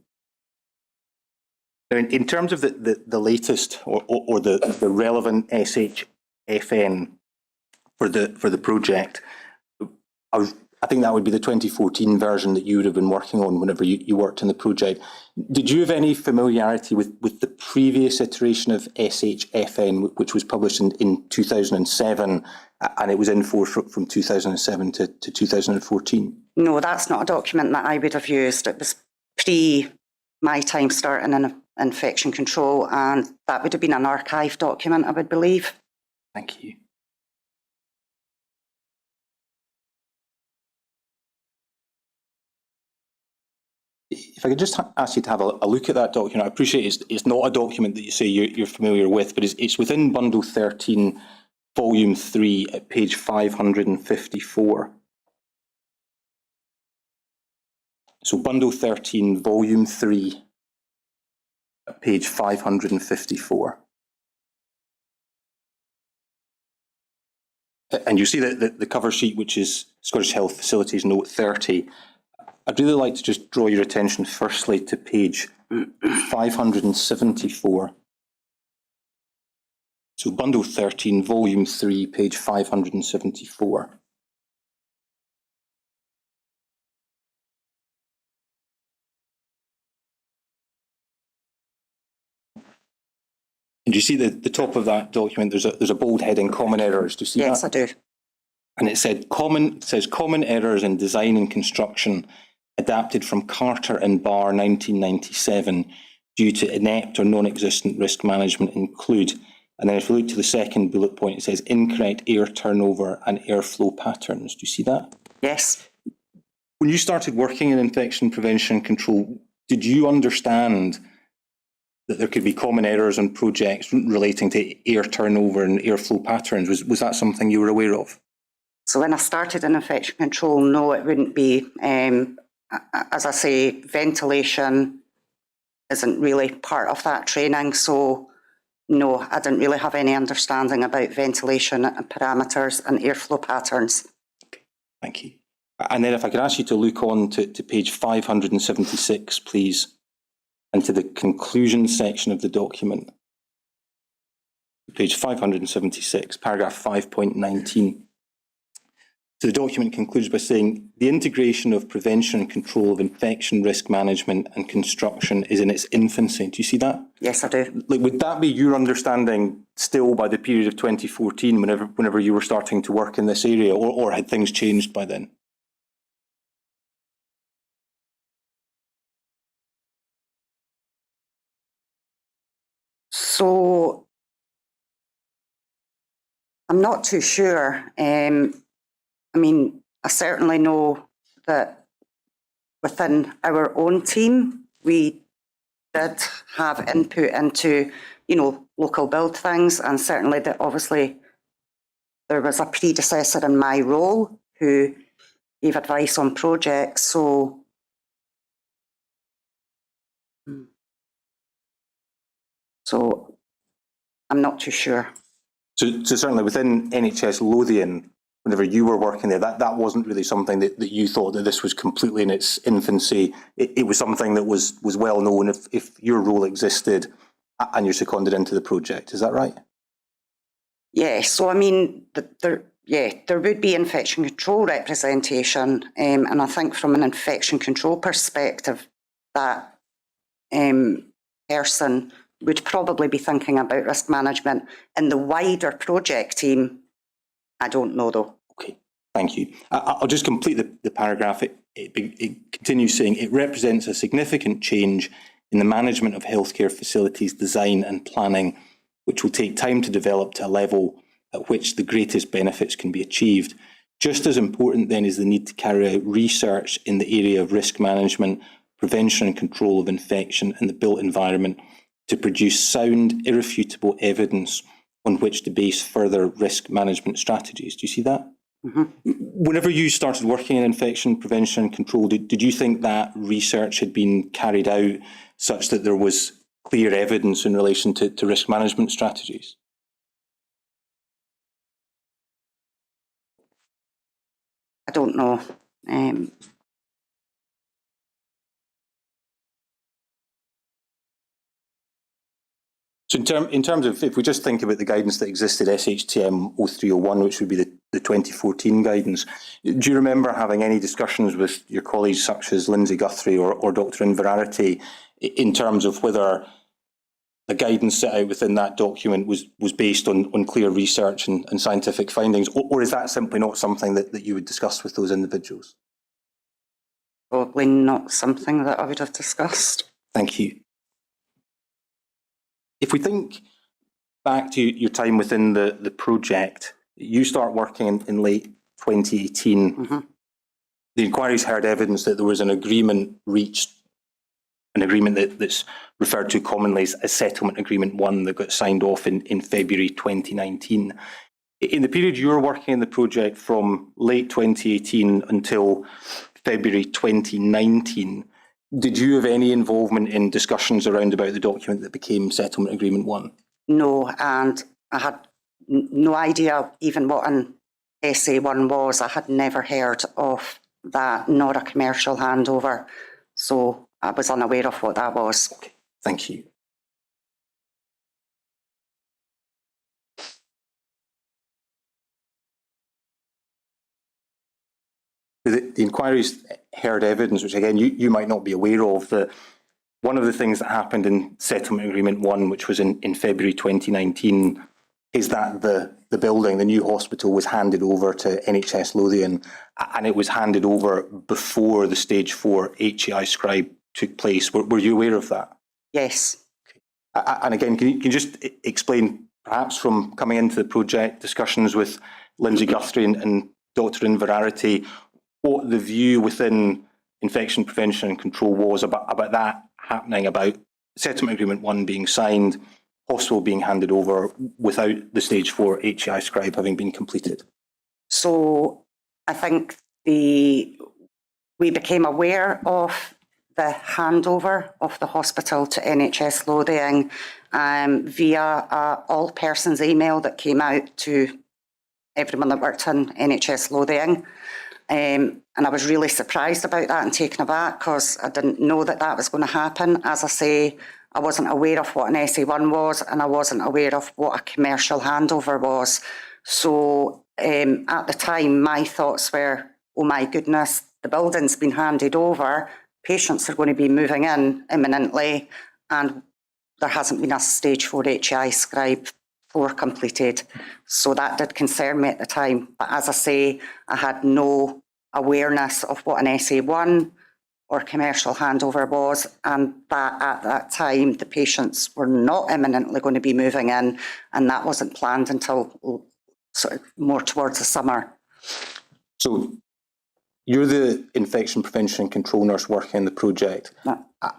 Now, in terms of the latest or the relevant SHFN for the project, I think that would be the 2014 version that you would have been working on whenever you worked in the project. Did you have any familiarity with the previous iteration of SHFN, which was published in 2007, and it was in force from 2007 to 2014? No, that's not a document that I would have used. It was pre my time starting in infection control, and that would have been an archive document, I would believe. Thank you. If I could just ask you to have a look at that document. I appreciate it's not a document that you say you're familiar with, but it's within Bundle 13, Volume 3 at page 554. So Bundle 13, Volume 3 at page 554. And you see that the cover sheet, which is Scottish Health Facilities Note 30, I'd really like to just draw your attention firstly to page 574. So Bundle 13, Volume 3, page 574. And you see the top of that document, there's a bold heading, common errors. Do you see that? Yes, I do. And it says common errors in design and construction adapted from Carter and Barr 1997 due to inept or non-existent risk management include. And then if you look to the second bullet point, it says incorrect air turnover and airflow patterns. Do you see that? Yes. When you started working in infection prevention and control, did you understand that there could be common errors on projects relating to air turnover and airflow patterns? Was that something you were aware of? So when I started in infection control, no, it wouldn't be. As I say, ventilation isn't really part of that training. So no, I didn't really have any understanding about ventilation parameters and airflow patterns. Okay, thank you. And then if I could ask you to look on to page 576, please, and to the conclusion section of the document. Page 576, paragraph 5.19. So the document concludes by saying, the integration of prevention and control of infection risk management and construction is in its infancy. Do you see that? Yes, I do. Like, would that be your understanding still by the period of 2014, whenever you were starting to work in this area, or had things changed by then? So I'm not too sure. I mean, I certainly know that within our own team, we did have input into, you know, local build things, and certainly that obviously there was a predecessor in my role who gave advice on projects. So I'm not too sure. So certainly within NHS Lothian, whenever you were working there, that wasn't really something that you thought that this was completely in its infancy. It was something that was well known if your role existed and you're seconded into the project. Is that right? Yeah, so I mean, there would be infection control representation, and I think from an infection control perspective, that person would probably be thinking about risk management. In the wider project team, I don't know though. Okay, thank you. I'll just complete the paragraph. It continues saying, it represents a significant change in the management of healthcare facilities design and planning, which will take time to develop to a level at which the greatest benefits can be achieved. Just as important then is the need to carry out research in the area of risk management, prevention and control of infection in the built environment to produce sound, irrefutable evidence on which to base further risk management strategies. Do you see that? Mm-hmm. Whenever you started working in infection prevention and control, did you think that research had been carried out such that there was clear evidence in relation to risk management strategies? I don't know. So in terms of, if we just think about the guidance that existed, SHTM 0301, which would be the 2014 guidance, do you remember having any discussions with your colleagues such as Lindsay Guthrie or Dr. Inverarity in terms of whether the guidance set out within that document was based on clear research and scientific findings, or is that simply not something that you would discuss with those individuals? Probably not something that I would have discussed. Thank you. If we think back to your time within the project, you start working in late 2018. Mm-hmm. The inquiries heard evidence that there was an agreement reached, an agreement that's referred to commonly as Settlement Agreement 1 that got signed off in February 2019. In the period you were working in the project from late 2018 until February 2019, did you have any involvement in discussions around about the document that became Settlement Agreement 1? No, and I had no idea even what an SA1 was. I had never heard of that, nor a commercial handover. So I was unaware of what that was. Okay, thank you. The inquiries heard evidence, which again you might not be aware of, that one of the things that happened in Settlement Agreement 1, which was in February 2019, is that the building, the new hospital, was handed over to NHS Lothian, and it was handed over before the Stage 4 HAI scribe took place. Were you aware of that? Yes. Okay. And again, can you just explain, perhaps from coming into the project, discussions with Lindsay Guthrie and Dr. Inverarity, what the view within infection prevention and control was about that happening, about settlement agreement 1 being signed, hospital being handed over without the stage 4 HEI scribe having been completed? So I think we became aware of the handover of the hospital to NHS Lothian via a all persons email that came out to everyone that worked in NHS Lothian. And I was really surprised about that and taken aback because I didn't know that that was going to happen. As I say, I wasn't aware of what an SA1 was and I wasn't aware of what a commercial handover was. So at the time, my thoughts were, oh my goodness, the building's been handed over, patients are going to be moving in imminently, and there hasn't been a stage 4 HEI scribe 4 completed. So that did concern me at the time. But as I say, I had no awareness of what an SA1 or commercial handover was, and that at that time the patients were not imminently going to be moving in, and that wasn't planned until sort of more towards the summer. So you're the infection prevention and control nurse working in the project,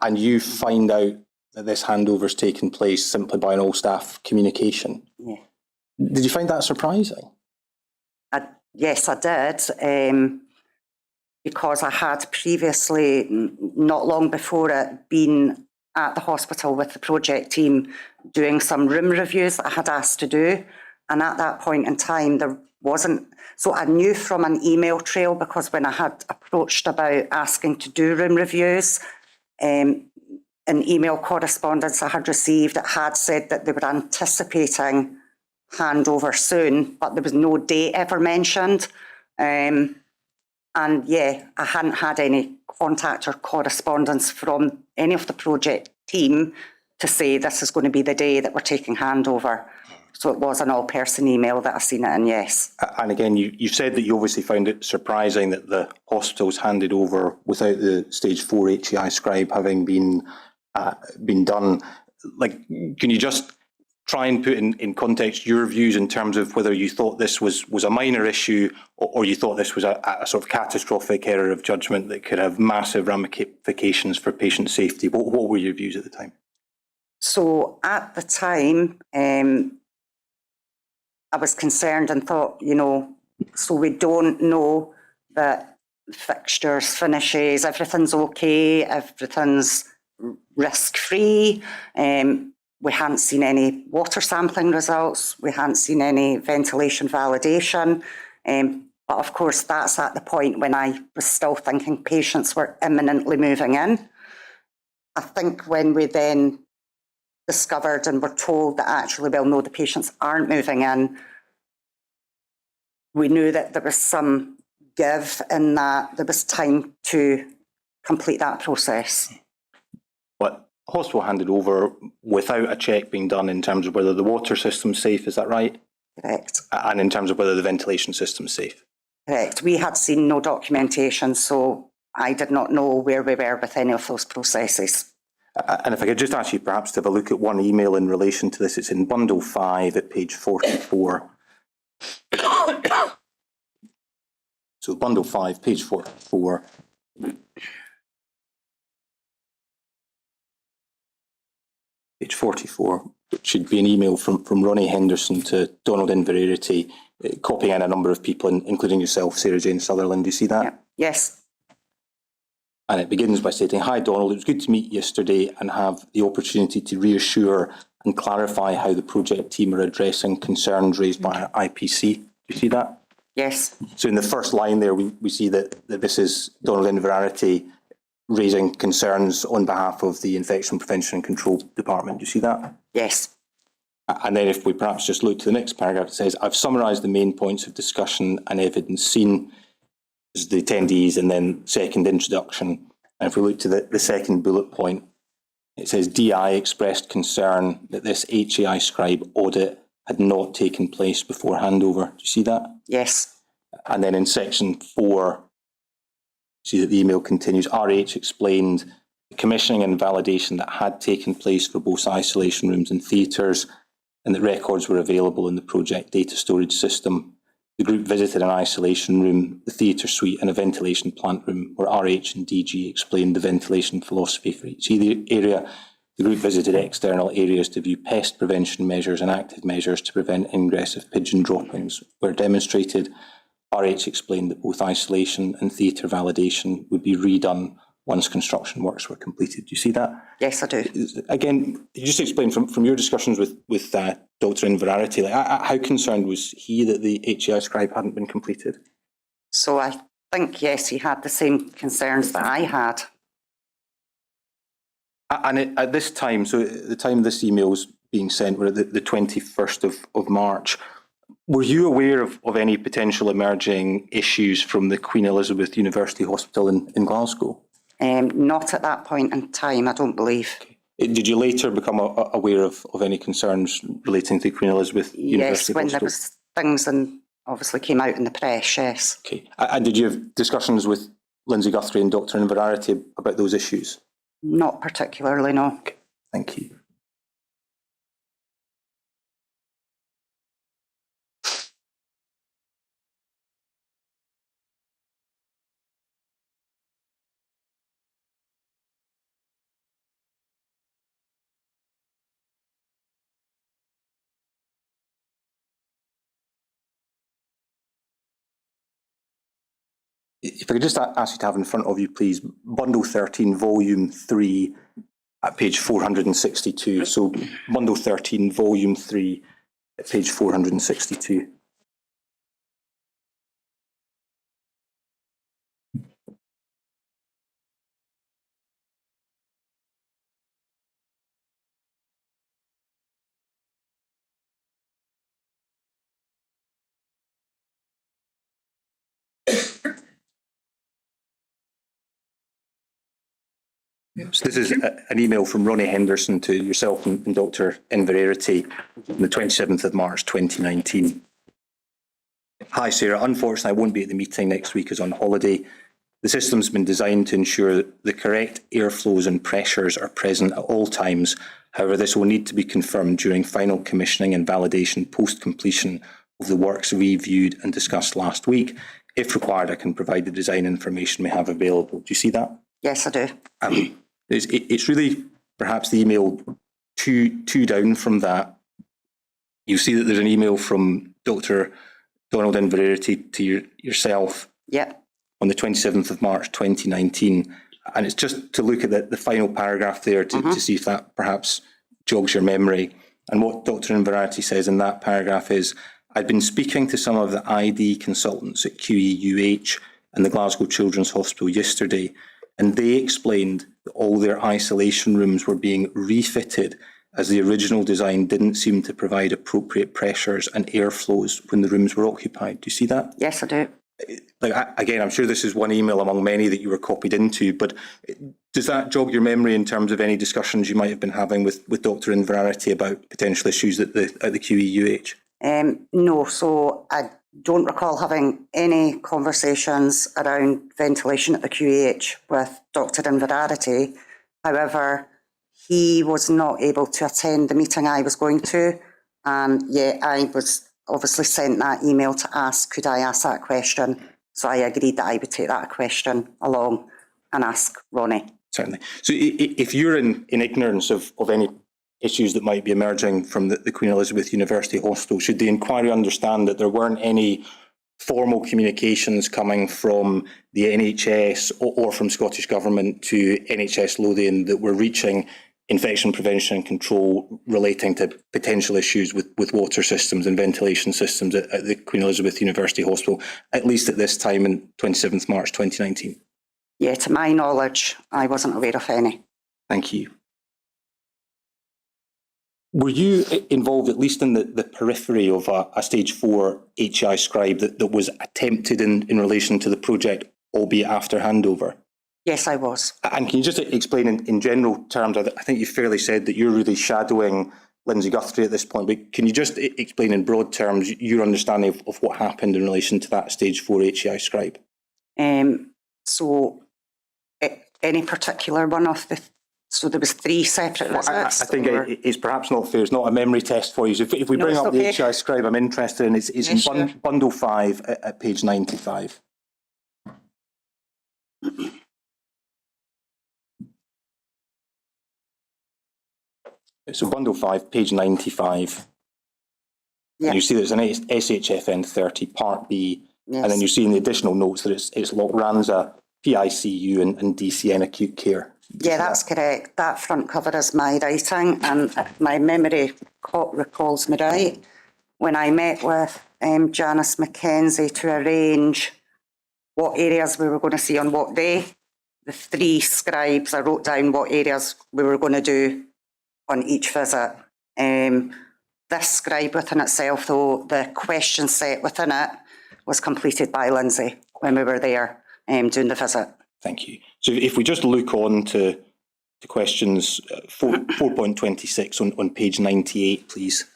and you find out that this handover's taken place simply by an all-staff communication. Yeah. Did you find that surprising? Yes, I did, because I had previously, not long before it, been at the hospital with the project team doing some room reviews that I had asked to do. And at that point in time, there wasn't, so I knew from an email trail, because when I had approached about asking to do room reviews, an email correspondence I had received, it had said that they were anticipating handover soon, but there was no date ever mentioned. And yeah, I hadn't had any contact or correspondence from any of the project team to say this is going to be the day that we're taking handover. So it was an all-person email that I seen it in, yes. And again, you said that you obviously found it surprising that the hospital's handed over without the stage 4 HEI scribe having been done. Like, can you just try and put in context your views in terms of whether you thought this was a minor issue or you thought this was a sort of catastrophic error of judgment that could have massive ramifications for patient safety? What were your views at the time? So at the time, I was concerned and thought, so we don't know that fixtures, finishes, everything's okay, everything's risk-free. We hadn't seen any water sampling results. We hadn't seen any ventilation validation. But of course, that's at the point when I was still thinking patients were imminently moving in. I think when we then discovered and were told that actually, well, no, the patients aren't moving in, we knew that there was some give in that there was time to complete that process. But hospital handed over without a check being done in terms of whether the water system's safe, is that right? Correct. And in terms of whether the ventilation system's safe? Correct. We had seen no documentation, so I did not know where we were with any of those processes. And if I could just ask you perhaps to have a look at one email in relation to this, it's in bundle 5 at page 44. So bundle 5, page 44. Page 44, which should be an email from Ronnie Henderson to Donald Inverarity, copying in a number of people, including yourself, Sarah Jane Sutherland. Do you see that? Yeah. Yes. And it begins by stating, "Hi Donald, it was good to meet you yesterday and have the opportunity to reassure and clarify how the project team are addressing concerns raised by our IPC." Do you see that? Yes. So in the first line there, we see that this is Donald Inverarity raising concerns on behalf of the Infection Prevention and Control Department. Do you see that? Yes. And then if we perhaps just look to the next paragraph, it says, "I've summarised the main points of discussion and evidence seen." This is the attendees, and then second introduction. And if we look to the second bullet point, it says, "DI expressed concern that this HEI scribe audit had not taken place before handover." Do you see that? Yes. And then in section 4, see that the email continues, "RH explained the commissioning and validation that had taken place for both isolation rooms and theatres, and that records were available in the project data storage system. The group visited an isolation room, the theatre suite and a ventilation plant room where RH and DG explained the ventilation philosophy for each area. The group visited external areas to view pest prevention measures and active measures to prevent ingress of pigeon droppings. Where demonstrated, RH explained that both isolation and theatre validation would be redone once construction works were completed. Do you see that? Yes, I do. Again, you just explain from your discussions with Dr. Inverarity, how concerned was he that the HEI scribe hadn't been completed? So I think, yes, he had the same concerns that I had. And at this time, so at the time this email was being sent, we're at the 21st of March, were you aware of any potential emerging issues from the Queen Elizabeth University Hospital in Glasgow? Not at that point in time, I don't believe. Did you later become aware of any concerns relating to Queen Elizabeth University Yes, when Hospital? there was things and obviously came out in the press, yes. Okay. And did you have discussions with Lindsay Guthrie and Dr. Inverarity about those issues? Not particularly, no. Okay. Thank you. If I could just ask you to have in front of you, please, Bundle 13, Volume 3, at page 462. So Bundle 13, Volume 3, at page 462. So this is an email from Ronnie Henderson to yourself and Dr. Inverarity on the 27th of March 2019. Hi Sarah, unfortunately I won't be at the meeting next week as on holiday. The system's been designed to ensure that the correct airflows and pressures are present at all times. However, this will need to be confirmed during final commissioning and validation post-completion of the works reviewed and discussed last week. If required, I can provide the design information we have available. Do you see that? Yes, I do. It's really perhaps the email two down from that. You see that there's an email from Dr. Donald Inverarity to yourself Yep. on the 27th of March 2019. And it's just to look at the final paragraph there to see if that perhaps jogs your memory. And what Dr. Inverarity says in that paragraph is, I'd been speaking to some of the ID consultants at QEUH and the Glasgow Children's Hospital yesterday, and they explained that all their isolation rooms were being refitted as the original design didn't seem to provide appropriate pressures and airflows when the rooms were occupied. Do you see that? Yes, I do. Again, I'm sure this is one email among many that you were copied into, but does that jog your memory in terms of any discussions you might have been having with Dr. Inverarity about potential issues at the QEUH? No, so I don't recall having any conversations around ventilation at the QEH with Dr. Inverarity. However, he was not able to attend the meeting I was going to, and yet I was obviously sent that email to ask, could I ask that question? So I agreed that I would take that question along and ask Ronnie. Certainly. So if you're in ignorance of any issues that might be emerging from the Queen Elizabeth University Hospital, should the inquiry understand that there weren't any formal communications coming from the NHS or from Scottish Government to NHS Lothian that were reaching infection prevention and control relating to potential issues with water systems and ventilation systems at the Queen Elizabeth University Hospital, at least at this time in 27th March 2019? Yeah, to my knowledge, I wasn't aware of any. Thank you. Were you involved, at least in the periphery of a stage 4 HEI scribe that was attempted in relation to the project, albeit after handover? Yes, I was. And can you just explain in general terms, I think you fairly said that you're really shadowing Lindsay Guthrie at this point, but can you just explain in broad terms your understanding of what happened in relation to that stage 4 HEI scribe? So any particular one of the So there was 3 separate visits? I think it's perhaps not fair. It's not a memory test for you. So if we bring up the HI scribe, I'm interested in it's in bundle 5 at page 95. So bundle 5, page 95. Yeah. And you see there's an SHFN 30 part B, Yes. and then you see in the additional notes that it's Lochranza, PICU and DCN acute care. Yeah, that's correct. That front cover is my writing, and if my memory recalls me right, when I met with Janice Mackenzie to arrange what areas we were going to see on what day, the 3 scribes, I wrote down what areas we were going to do on each visit. This scribe within itself, though, the question set within it was completed by Lindsay when we were there doing the visit. Thank you. So if we just look on to questions 4.26 on page 98, please.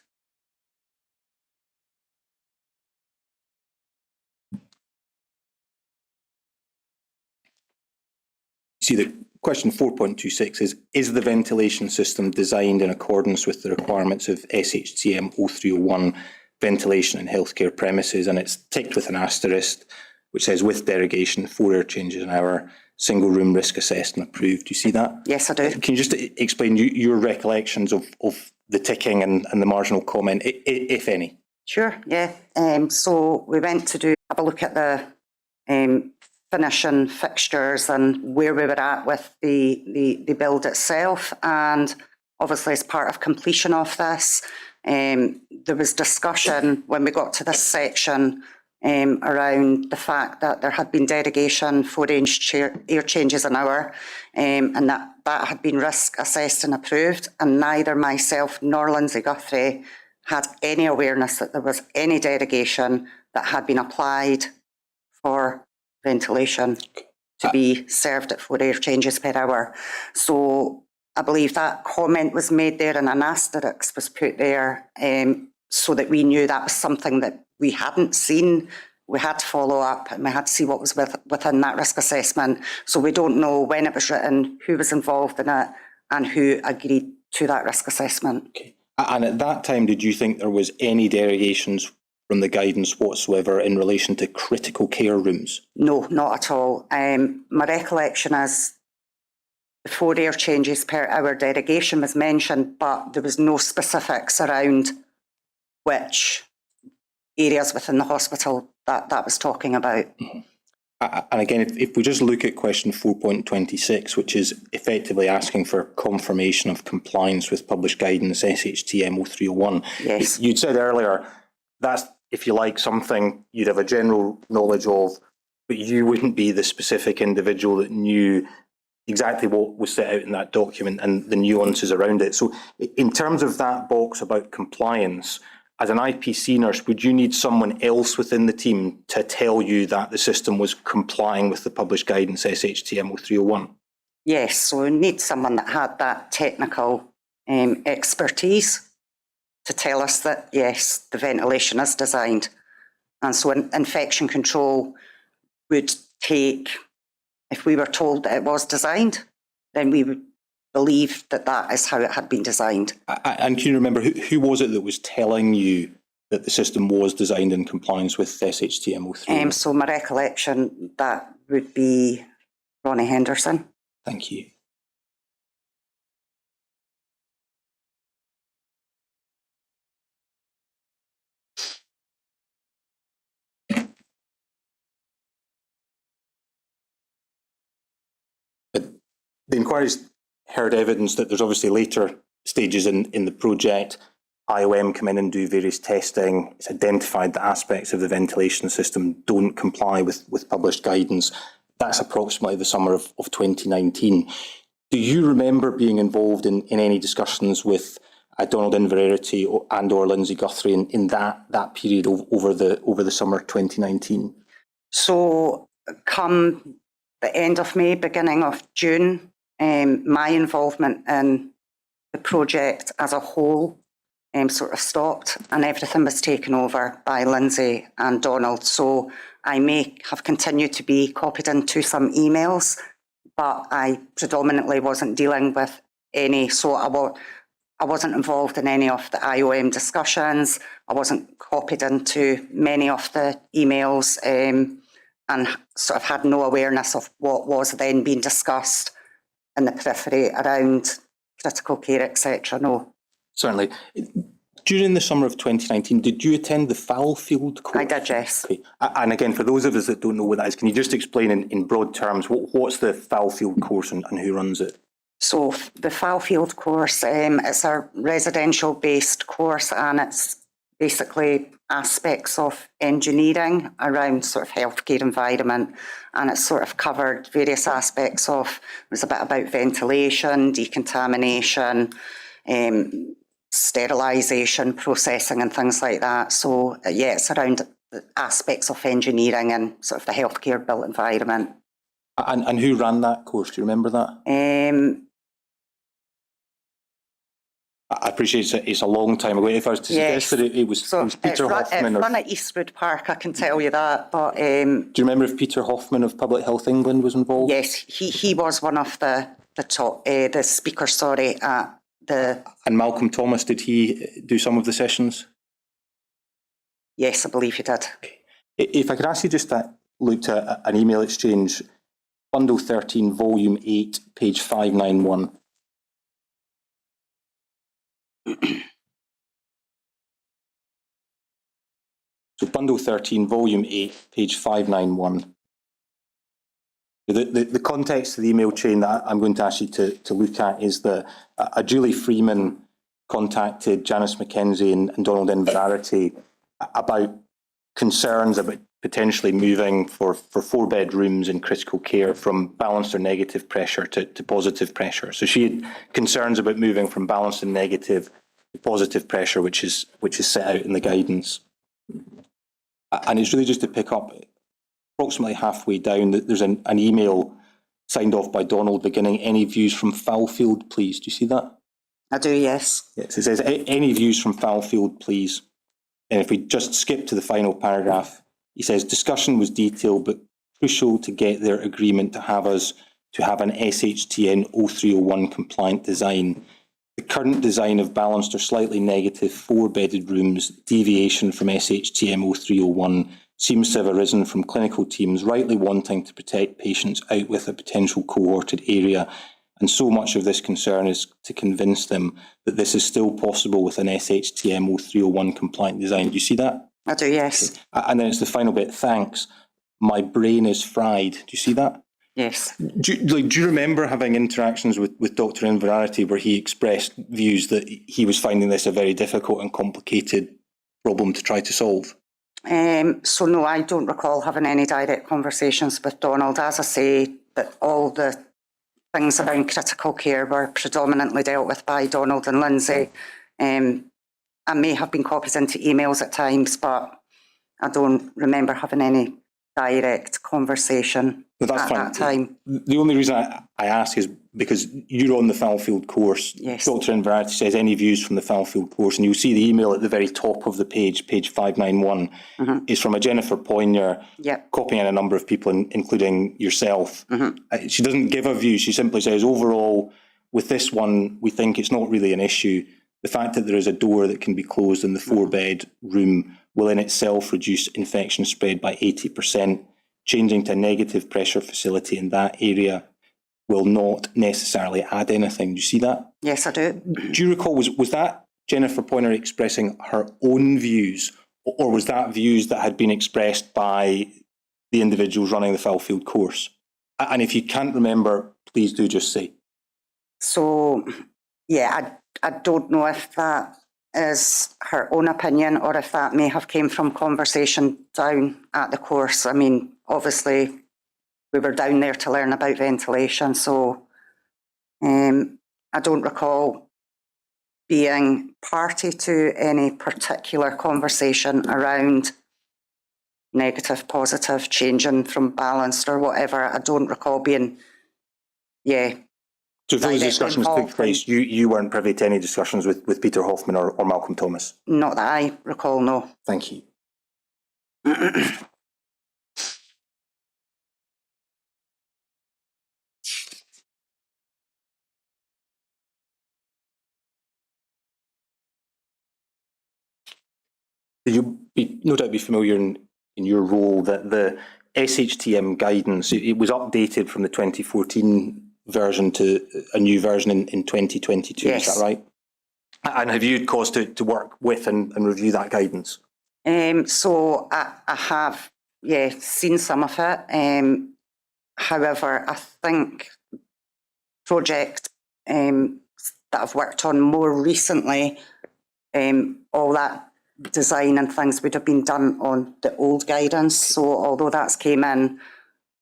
See that question 4.26 is the ventilation system designed in accordance with the requirements of SHTM 0301 ventilation in healthcare premises, and it's ticked with an asterisk which says with derogation 4 air changes an hour, single room risk assessed and approved. Do you see that? Yes, I do. Can you just explain your recollections of the ticking and the marginal comment, if any? Sure, yeah. So we went to have a look at the finishing fixtures and where we were at with the build itself, and obviously as part of completion of this, there was discussion when we got to this section around the fact that there had been derogation 4 air changes an hour, and that had been risk assessed and approved, and neither myself nor Lindsay Guthrie had any awareness that there was any derogation that had been applied for ventilation to be served at 4 air changes per hour. So I believe that comment was made there and an asterisk was put there so that we knew that was something that we hadn't seen. We had to follow up and we had to see what was within that risk assessment. So we don't know when it was written, who was involved in it and who agreed to that risk assessment. Okay. And at that time, did you think there was any derogations from the guidance whatsoever in relation to critical care rooms? No, not at all. My recollection is the 4 air changes per hour derogation was mentioned, but there was no specifics around which areas within the hospital that was talking about. Mm-hmm. And again, if we just look at question 4.26, which is effectively asking for confirmation of compliance with published guidance, SHTM 0301, yes. You'd said earlier that's, if you like, something you'd have a general knowledge of, but you wouldn't be the specific individual that knew exactly what was set out in that document and the nuances around it. So in terms of that box about compliance, as an IPC nurse, would you need someone else within the team to tell you that the system was complying with the published guidance SHTM 0301? Yes, so we need someone that had that technical expertise to tell us that, yes, the ventilation is designed. And so infection control would take, if we were told that it was designed, then we would believe that that is how it had been designed. And can you remember who was it that was telling you that the system was designed in compliance with SHTM 0301? So my recollection, that would be Ronnie Henderson. Thank you. The inquiry's heard evidence that there's obviously later stages in the project. IOM come in and do various testing. It's identified that aspects of the ventilation system don't comply with published guidance. That's approximately the summer of 2019. Do you remember being involved in any discussions with Donald Inverarity and or Lindsay Guthrie in that period over the summer 2019? So come the end of May, beginning of June, my involvement in the project as a whole sort of stopped and everything was taken over by Lindsay and Donald. So I may have continued to be copied into some emails, but I predominantly wasn't dealing with any. So I wasn't involved in any of the IOM discussions. I wasn't copied into many of the emails, and sort of had no awareness of what was then being discussed in the periphery around critical care, etc. No. Certainly. During the summer of 2019, did you attend the Fallfield course? I did, yes. Okay. And again, for those of us that don't know what that is, can you just explain in broad terms what's the Fallfield course and who runs it? So the Fallfield course, it's a residential-based course, and it's basically aspects of engineering around sort of healthcare environment, and it's sort of covered various aspects of, it was a bit about ventilation, decontamination, sterilisation, processing and things like that. So yeah, it's around aspects of engineering and sort of the healthcare built environment. And who ran that course? Do you remember that? I appreciate it's a long time ago. If I was to suggest that it was Peter Hoffman. It's run at Eastwood Park, I can tell you that. But do you remember if Peter Hoffman of Public Health England was involved? Yes, he was one of the speakers. At the. And Malcolm Thomas, did he do some of the sessions? Yes, I believe he did. Okay. If I could ask you just to look to an email exchange, Bundle 13, Volume 8, page 591. So Bundle 13, Volume 8, page 591. The context of the email chain that I'm going to ask you to look at is that a Julie Freeman contacted Janice McKenzie and Donald Inverarity about concerns about potentially moving for 4 bedrooms in critical care from balanced or negative pressure to positive pressure. So she had concerns about moving from balanced and negative to positive pressure, which is set out in the guidance. And it's really just to pick up approximately halfway down that there's an email signed off by Donald beginning, any views from Fallfield, please. Do you see that? I do, yes. Yes, it says, any views from Fallfield, please. And if we just skip to the final paragraph, he says, discussion was detailed, but crucial to get their agreement to have an SHTN 0301 compliant design. The current design of balanced or slightly negative 4-bedded rooms, deviation from SHTM 0301, seems to have arisen from clinical teams rightly wanting to protect patients out with a potential cohorted area, and so much of this concern is to convince them that this is still possible with an SHTM 0301 compliant design. Do you see that? I do, yes. Okay. And then it's the final bit, thanks. My brain is fried. Do you see that? Yes. Do you remember having interactions with Dr. Inverarity where he expressed views that he was finding this a very difficult and complicated problem to try to solve? So no, I don't recall having any direct conversations with Donald. As I say, that all the things around critical care were predominantly dealt with by Donald and Lindsay. I may have been copied into emails at times, but I don't remember having any direct conversation at that time. The only reason I ask is because you're on the Fallfield course. Yes. Dr. Inverarity says any views from the Fallfield course, and you'll see the email at the very top of the page 591, is from a Jennifer Poyner, copying in a number of people, including yourself. She doesn't give a view, she simply says, overall, with this one, we think it's not really an issue. The fact that there is a door that can be closed in the 4-bed room will in itself reduce infection spread by 80%. Changing to a negative pressure facility in that area will not necessarily add anything. Do you see that? Yes, I do. Do you recall, was that Jennifer Poyner expressing her own views, or was that views that had been expressed by the individuals running the Fallfield course? And if you can't remember, please do just say. So, yeah, I don't know if that is her own opinion or if that may have came from conversation down at the course. I mean, obviously, we were down there to learn about ventilation, so I don't recall being party to any particular conversation around negative, positive, changing from balanced or whatever. I don't recall being, So if those discussions took place, you weren't privy to any discussions with Peter Hoffman or Malcolm Thomas? Not that I recall, no. Thank you. You'll be, no doubt be familiar in your role that the SHTM guidance, it was updated from the 2014 version to a new version in 2022, Yes. is that right? And have you had cause to work with and review that guidance? So I have, seen some of it. However, I think project that I've worked on more recently, all that design and things would have been done on the old guidance. So although that's came in,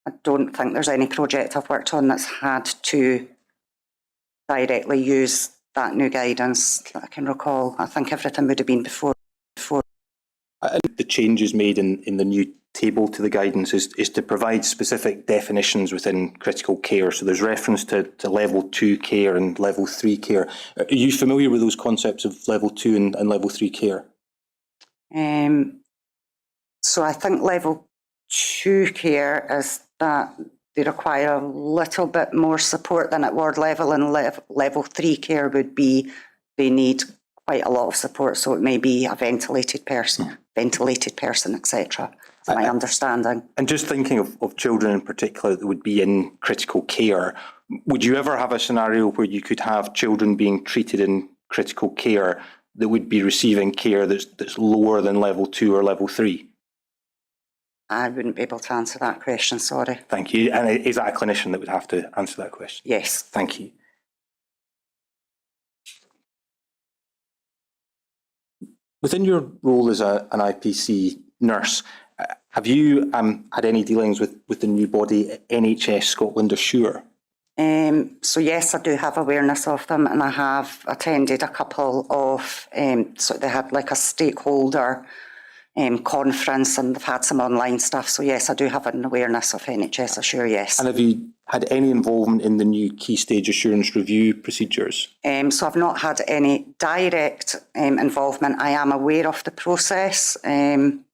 I don't think there's any project I've worked on that's had to directly use that new guidance that I can recall. I think everything would have been before. The changes made in the new table to the guidance is to provide specific definitions within critical care. So there's reference to level 2 care and level 3 care. Are you familiar with those concepts of level 2 and level 3 care? So I think level 2 care is that they require a little bit more support than at ward level, and level 3 care would be they need quite a lot of support. So it may be a ventilated person, etc. That's my understanding. And just thinking of children in particular that would be in critical care, would you ever have a scenario where you could have children being treated in critical care that would be receiving care that's lower than level 2 or level 3? I wouldn't be able to answer that question, sorry. Thank you. And is that a clinician that would have to answer that question? Yes. Thank you. Within your role as an IPC nurse, have you had any dealings with the new body NHS Scotland Assure? So yes, I do have awareness of them, and I have attended a couple of, so they had like a stakeholder conference, and they've had some online stuff. So yes, I do have an awareness of NHS Assure, yes. And have you had any involvement in the new key stage assurance review procedures? So I've not had any direct involvement. I am aware of the process, and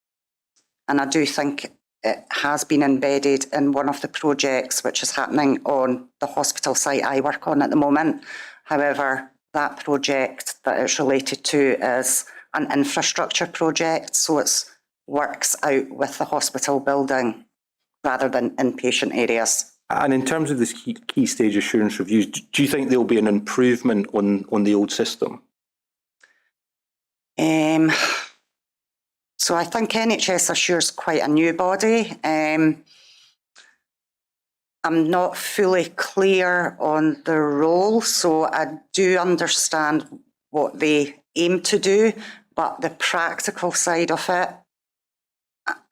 I do think it has been embedded in one of the projects which is happening on the hospital site I work on at the moment. However, that project that it's related to is an infrastructure project, so it works out with the hospital building rather than inpatient areas. And in terms of this key stage assurance reviews, do you think there'll be an improvement on the old system? So I think NHS Assure's quite a new body. I'm not fully clear on the role, so I do understand what they aim to do, but the practical side of it,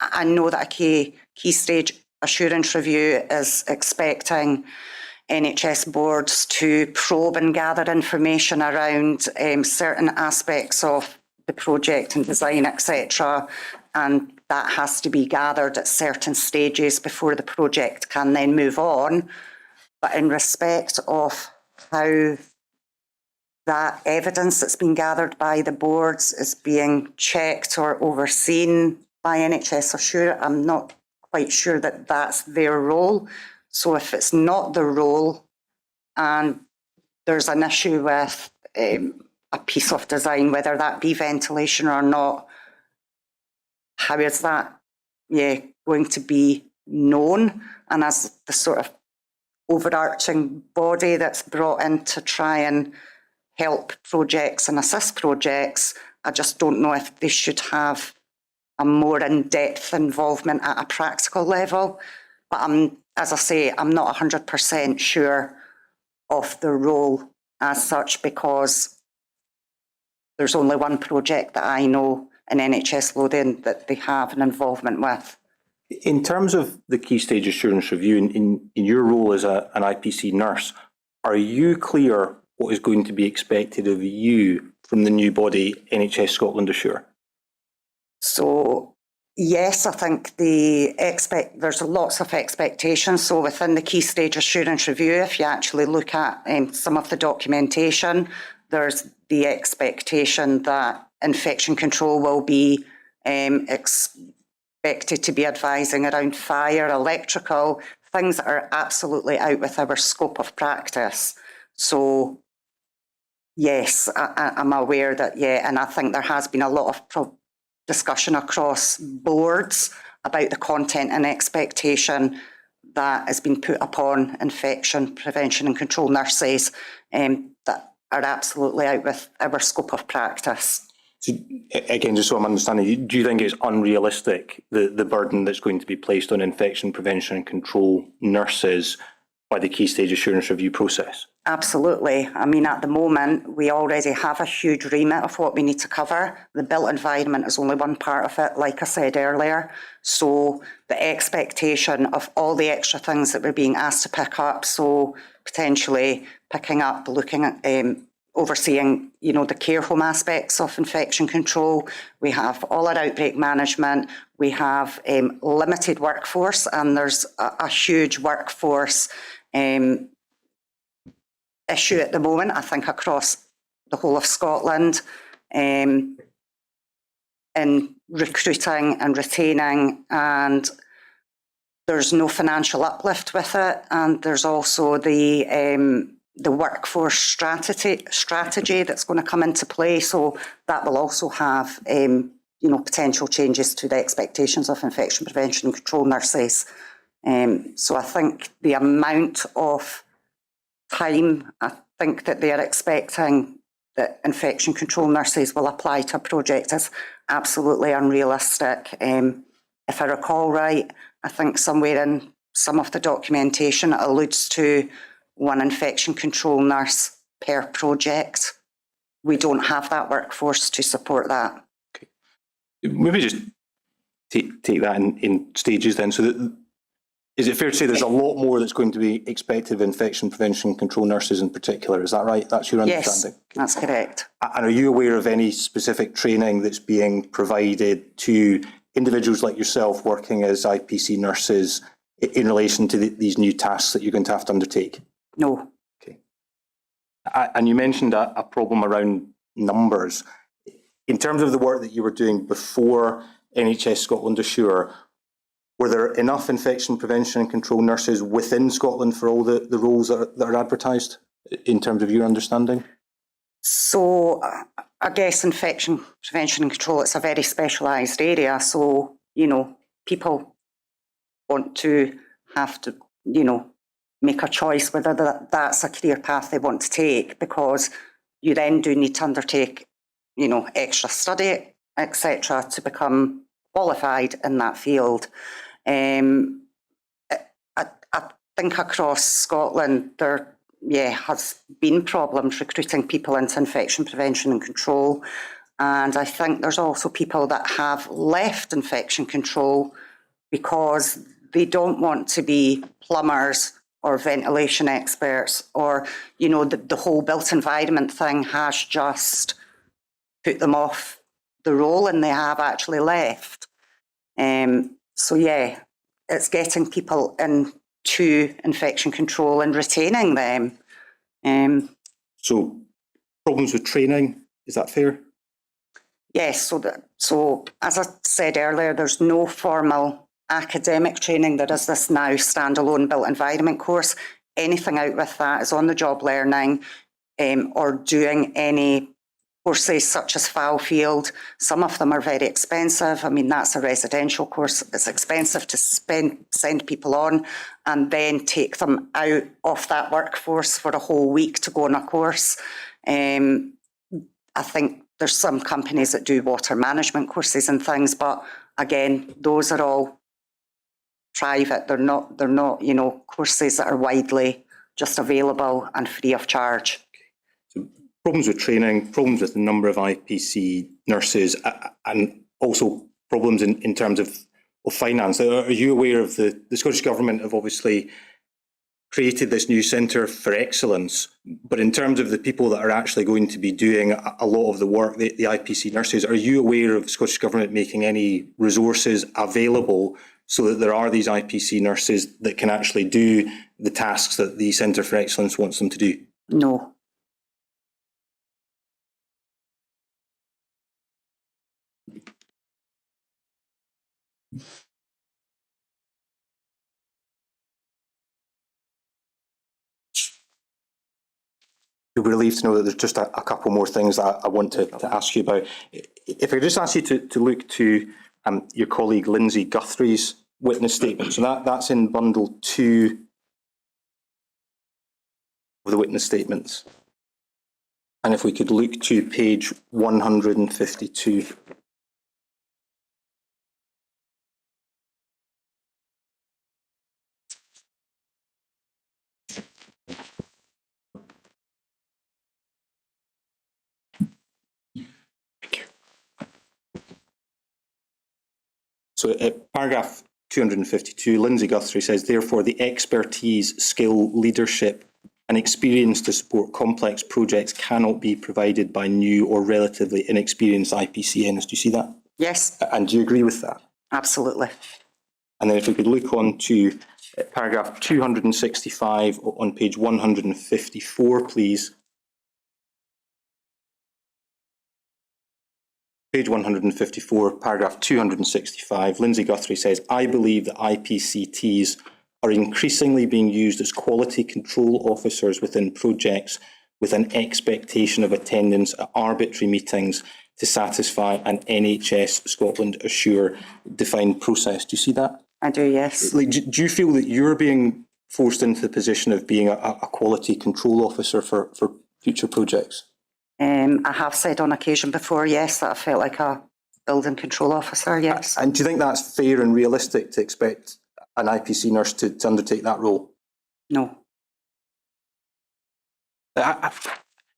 I know that a key stage assurance review is expecting NHS boards to probe and gather information around certain aspects of the project and design, etc. And that has to be gathered at certain stages before the project can then move on. But in respect of how that evidence that's been gathered by the boards is being checked or overseen by NHS Assure, I'm not quite sure that that's their role. So if it's not the role and there's an issue with a piece of design, whether that be ventilation or not, how is that going to be known? And as the sort of overarching body that's brought in to try and help projects and assist projects, I just don't know if they should have a more in-depth involvement at a practical level. But as I say, I'm not 100% sure of the role as such, because there's only one project that I know in NHS Lothian that they have an involvement with. In terms of the key stage assurance review, in your role as an IPC nurse, are you clear what is going to be expected of you from the new body NHS Scotland Assure? So yes, I think there's lots of expectations. So within the key stage assurance review, if you actually look at some of the documentation, there's the expectation that infection control will be expected to be advising around fire, electrical, things that are absolutely out with our scope of practice. So yes, I'm aware that, and I think there has been a lot of discussion across boards about the content and expectation that has been put upon infection prevention and control nurses that are absolutely out with our scope of practice. So, again, just so I'm understanding, do you think it's unrealistic, the burden that's going to be placed on infection prevention and control nurses by the key stage assurance review process? Absolutely. I mean, at the moment, we already have a huge remit of what we need to cover. The built environment is only one part of it, like I said earlier. So the expectation of all the extra things that we're being asked to pick up, so potentially picking up, looking at, overseeing, the care home aspects of infection control. We have all our outbreak management. We have limited workforce, and there's a huge workforce issue at the moment, I think, across the whole of Scotland, in recruiting and retaining, and there's no financial uplift with it. And there's also the workforce strategy that's going to come into play. So that will also have, potential changes to the expectations of infection prevention and control nurses. So I think the amount of time, I think that they are expecting that infection control nurses will apply to a project is absolutely unrealistic. If I recall right, I think somewhere in some of the documentation it alludes to one infection control nurse per project. We don't have that workforce to support that. Okay. Maybe just take that in stages then. So that, is it fair to say there's a lot more that's going to be expected of infection prevention control nurses in particular? Is that right? That's your understanding? Yes, that's correct. And are you aware of any specific training that's being provided to individuals like yourself working as IPC nurses in relation to these new tasks that you're going to have to undertake? No. Okay. And you mentioned a problem around numbers. In terms of the work that you were doing before NHS Scotland Assure, were there enough infection prevention and control nurses within Scotland for all the roles that are advertised, in terms of your understanding? So I guess infection prevention and control, it's a very specialised area. So, people want to have to, make a choice whether that's a career path they want to take, because you then do need to undertake, extra study, etc., to become qualified in that field. I think across Scotland there has been problems recruiting people into infection prevention and control, and I think there's also people that have left infection control because they don't want to be plumbers or ventilation experts, or the whole built environment thing has just put them off the role and they have actually left. So it's getting people into infection control and retaining them. So problems with training, is that fair? Yes, so as I said earlier, there's no formal academic training. There is this now standalone built environment course. Anything out with that is on the job learning, or doing any courses such as Fallfield. Some of them are very expensive. I mean, that's a residential course. It's expensive to send people on and then take them out of that workforce for a whole week to go on a course. I think there's some companies that do water management courses and things, but again, those are all private. They're not, courses that are widely just available and free of charge. So problems with training, problems with the number of IPC nurses, and also problems in terms of finance. Are you aware of the Scottish Government have obviously created this new centre for excellence, but in terms of the people that are actually going to be doing a lot of the work, the IPC nurses, are you aware of Scottish Government making any resources available so that there are these IPC nurses that can actually do the tasks that the Centre for Excellence wants them to do? No. You'll be relieved to know that there's just a couple more things that I want to ask you about. If I could just ask you to look to your colleague Lindsay Guthrie's witness statement. So that's in bundle 2 of the witness statements. And if we could look to page 152. So paragraph 252, Lindsay Guthrie says, therefore, the expertise, skill, leadership and experience to support complex projects cannot be provided by new or relatively inexperienced IPCNs. Do you see that? Yes, And do you agree with that? absolutely. And then if we could look on to paragraph 265 on page 154, please. Page 154, paragraph 265, Lindsay Guthrie says, I believe that IPCTs are increasingly being used as quality control officers within projects with an expectation of attendance at arbitrary meetings to satisfy an NHS Scotland Assure defined process. Do you see that? I do, yes. Like, do you feel that you're being forced into the position of being a quality control officer for future projects? I have said on occasion before, yes, that I felt like a building control officer, yes. And do you think that's fair and realistic to expect an IPC nurse to undertake that role? No.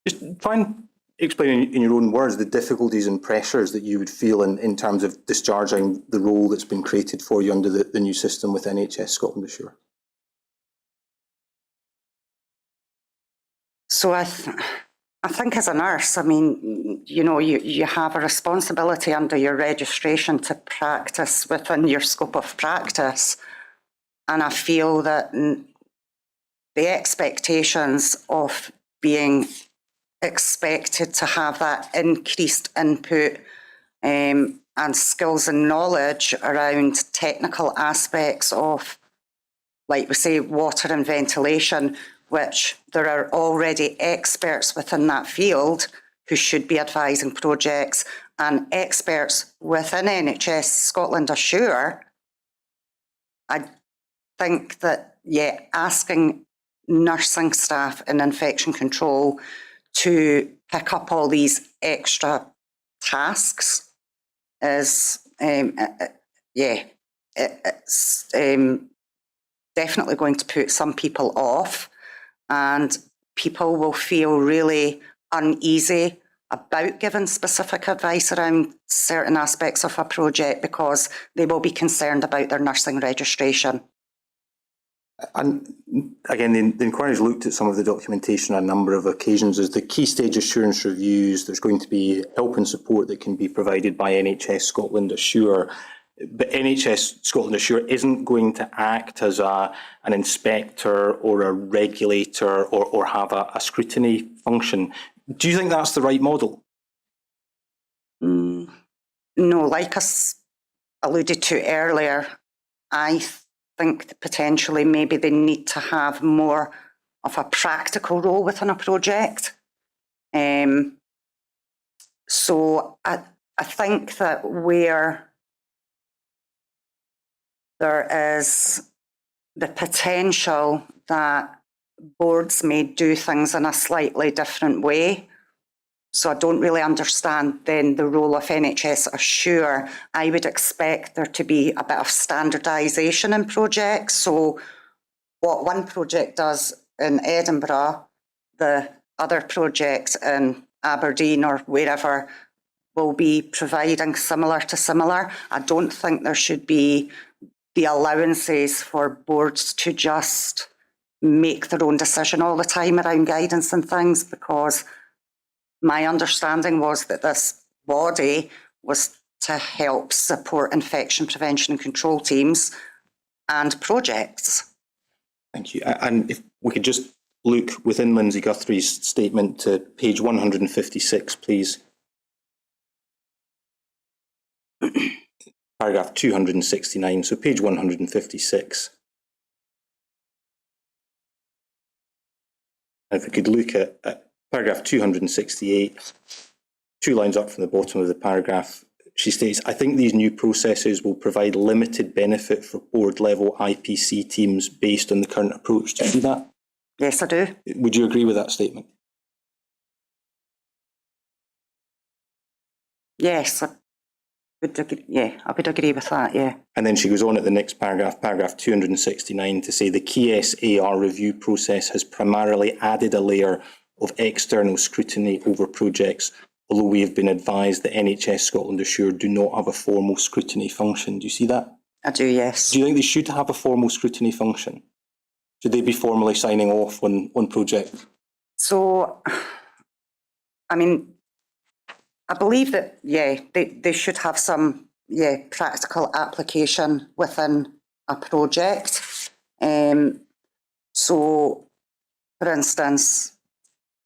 Just try and explain in your own words the difficulties and pressures that you would feel in terms of discharging the role that's been created for you under the new system with NHS Scotland Assure. So I think as a nurse, I mean, you know, you have a responsibility under your registration to practice within your scope of practice. And I feel that the expectations of being expected to have that increased input and skills and knowledge around technical aspects of, like we say, water and ventilation, which there are already experts within that field who should be advising projects, and experts within NHS Scotland Assure. I think that, yeah, asking nursing staff in infection control to pick up all these extra tasks is, it's definitely going to put some people off, and people will feel really uneasy about giving specific advice around certain aspects of a project because they will be concerned about their nursing registration. And again, the inquiry's looked at some of the documentation on a number of occasions. As the key stage assurance reviews, there's going to be help and support that can be provided by NHS Scotland Assure. But NHS Scotland Assure isn't going to act as an inspector or a regulator or have a scrutiny function. Do you think that's the right model? No, like I alluded to earlier, I think that potentially maybe they need to have more of a practical role within a project. So I think that where there is the potential that boards may do things in a slightly different way. So I don't really understand then the role of NHS Assure. I would expect there to be a bit of standardisation in projects. So what one project does in Edinburgh, the other project in Aberdeen or wherever will be providing similar to similar. I don't think there should be the allowances for boards to just make their own decision all the time around guidance and things, because my understanding was that this body was to help support infection prevention and control teams and projects. Thank you. And if we could just look within Lindsay Guthrie's statement to page 156, please. Paragraph 269, so page 156. And if we could look at paragraph 268, 2 lines up from the bottom of the paragraph, she states, I think these new processes will provide limited benefit for board-level IPC teams based on the current approach. Do you see that? Yes, I do. Would you agree with that statement? Yes, I would agree. Yeah, I would agree with that, yeah. And then she goes on at the next paragraph, paragraph 269, to say the key SAR review process has primarily added a layer of external scrutiny over projects, although we have been advised that NHS Scotland Assure do not have a formal scrutiny function. Do you see that? I do, yes. Do you think they should have a formal scrutiny function? Should they be formally signing off on projects? So, I mean, I believe that, yeah, they should have some, practical application within a project. So, for instance,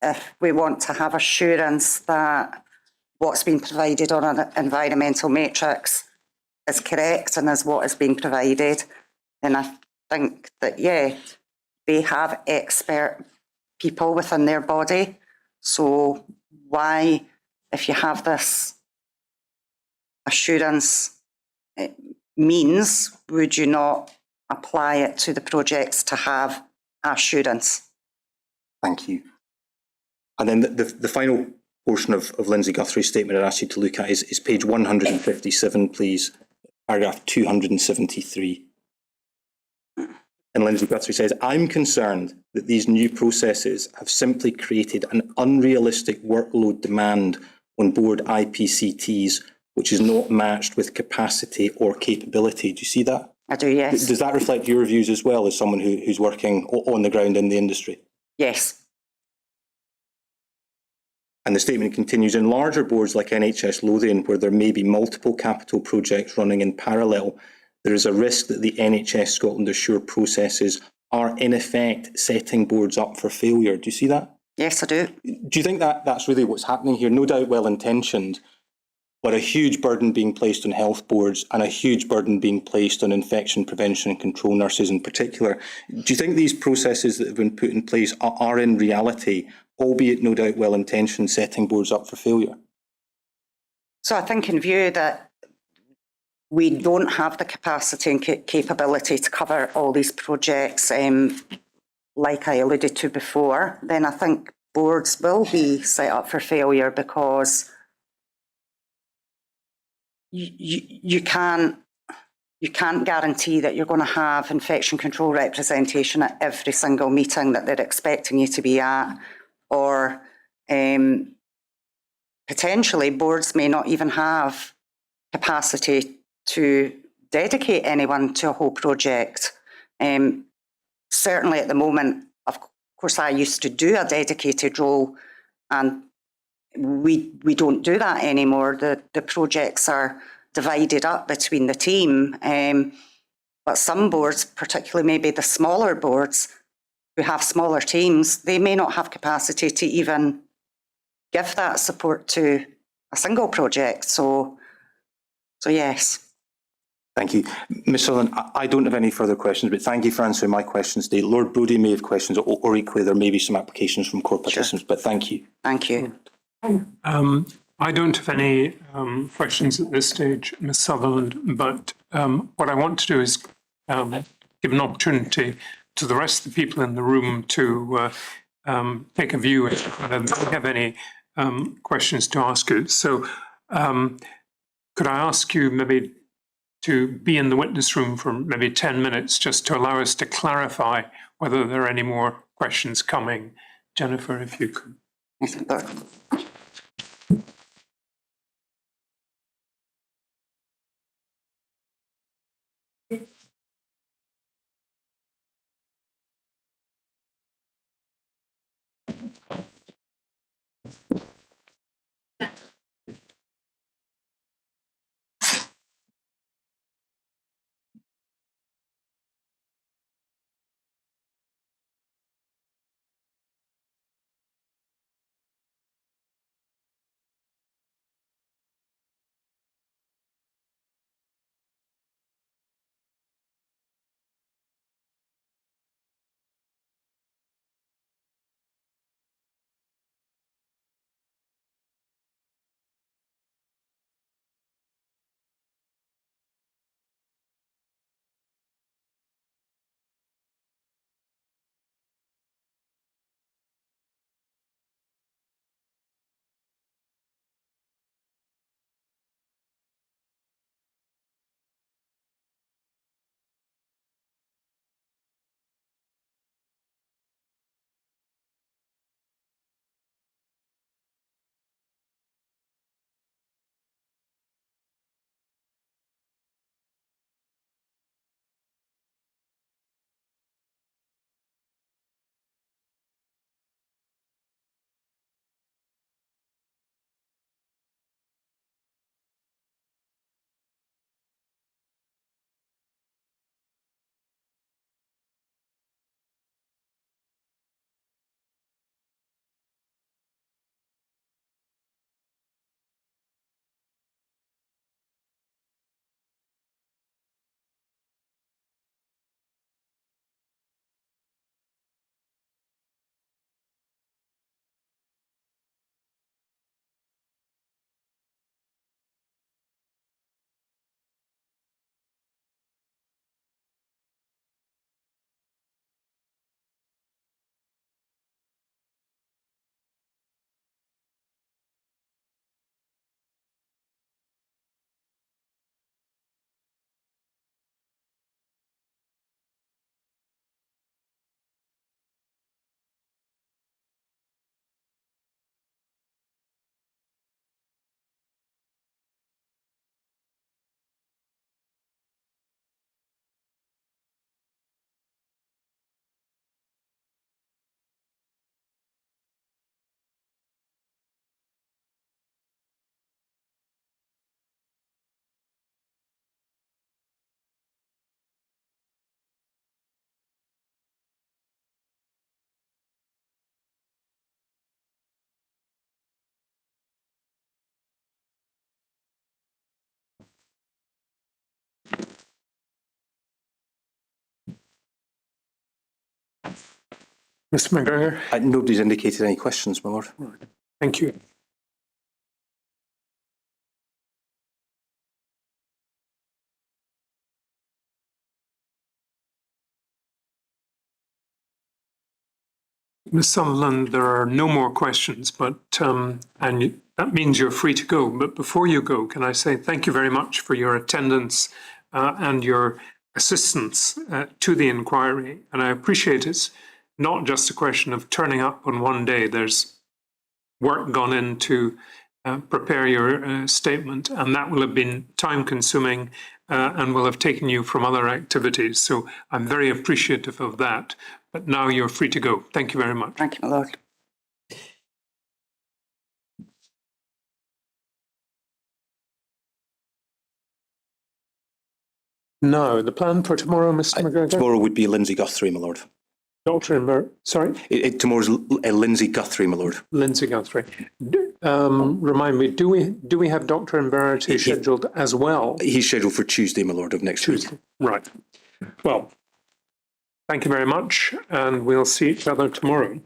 if we want to have assurance that what's been provided on an environmental matrix is correct and is what is being provided, then I think that, they have expert people within their body. So why, if you have this assurance means, would you not apply it to the projects to have assurance? Thank you. And then the final portion of Lindsay Guthrie's statement I'd ask you to look at is page 157, please, paragraph 273. And Lindsay Guthrie says, I'm concerned that these new processes have simply created an unrealistic workload demand on board IPCTs, which is not matched with capacity or capability. Do you see that? I do, yes. Does that reflect your views as well as someone who's working on the ground in the industry? Yes. And the statement continues, in larger boards like NHS Lothian, where there may be multiple capital projects running in parallel, there is a risk that the NHS Scotland Assure processes are in effect setting boards up for failure. Do you see that? Yes, I do. Do you think that that's really what's happening here? No doubt well-intentioned, but a huge burden being placed on health boards and a huge burden being placed on infection prevention and control nurses in particular. Do you think these processes that have been put in place are in reality, albeit no doubt well-intentioned, setting boards up for failure? So I think in view that we don't have the capacity and capability to cover all these projects, like I alluded to before, then I think boards will be set up for failure because you can't guarantee that you're going to have infection control representation at every single meeting that they're expecting you to be at, or potentially boards may not even have capacity to dedicate anyone to a whole project. Certainly at the moment, of course, I used to do a dedicated role, and we don't do that anymore. The projects are divided up between the team. But some boards, particularly maybe the smaller boards who have smaller teams, they may not have capacity to even give that support to a single project. So yes. Thank you. Ms Sutherland, I don't have any further questions, but thank you for answering my questions today. Lord Brodie may have questions, or equally there may be some applications from core participants, but thank you. Thank you. I don't have any questions at this stage, Ms Sutherland, but what I want to do is give an opportunity to the rest of the people in the room to take a view if they have any questions to ask you. So could I ask you maybe to be in the witness room for maybe 10 minutes just to allow us to clarify whether there are any more questions coming? Jennifer, if you could. Mr. McGregor? Nobody's indicated any questions, my lord. Thank you. Ms. Sutherland, there are no more questions, but that means you're free to go. But before you go, can I say thank you very much for your attendance and your assistance to the inquiry. And I appreciate it's not just a question of turning up on one day. There's work gone into prepare your statement, and that will have been time-consuming and will have taken you from other activities. So I'm very appreciative of that. But now you're free to go. Thank you very much. Thank you, my lord. Now, the plan for tomorrow, Mr. McGregor? Tomorrow would be Lindsay Guthrie, my lord. Dr. Inver, sorry? Tomorrow's Lindsay Guthrie, my lord. Lindsay Guthrie. Remind me, do we have Dr. Inverity scheduled as well? He's scheduled for Tuesday, my lord, of next week. Right. Well, thank you very much, and we'll see each other tomorrow.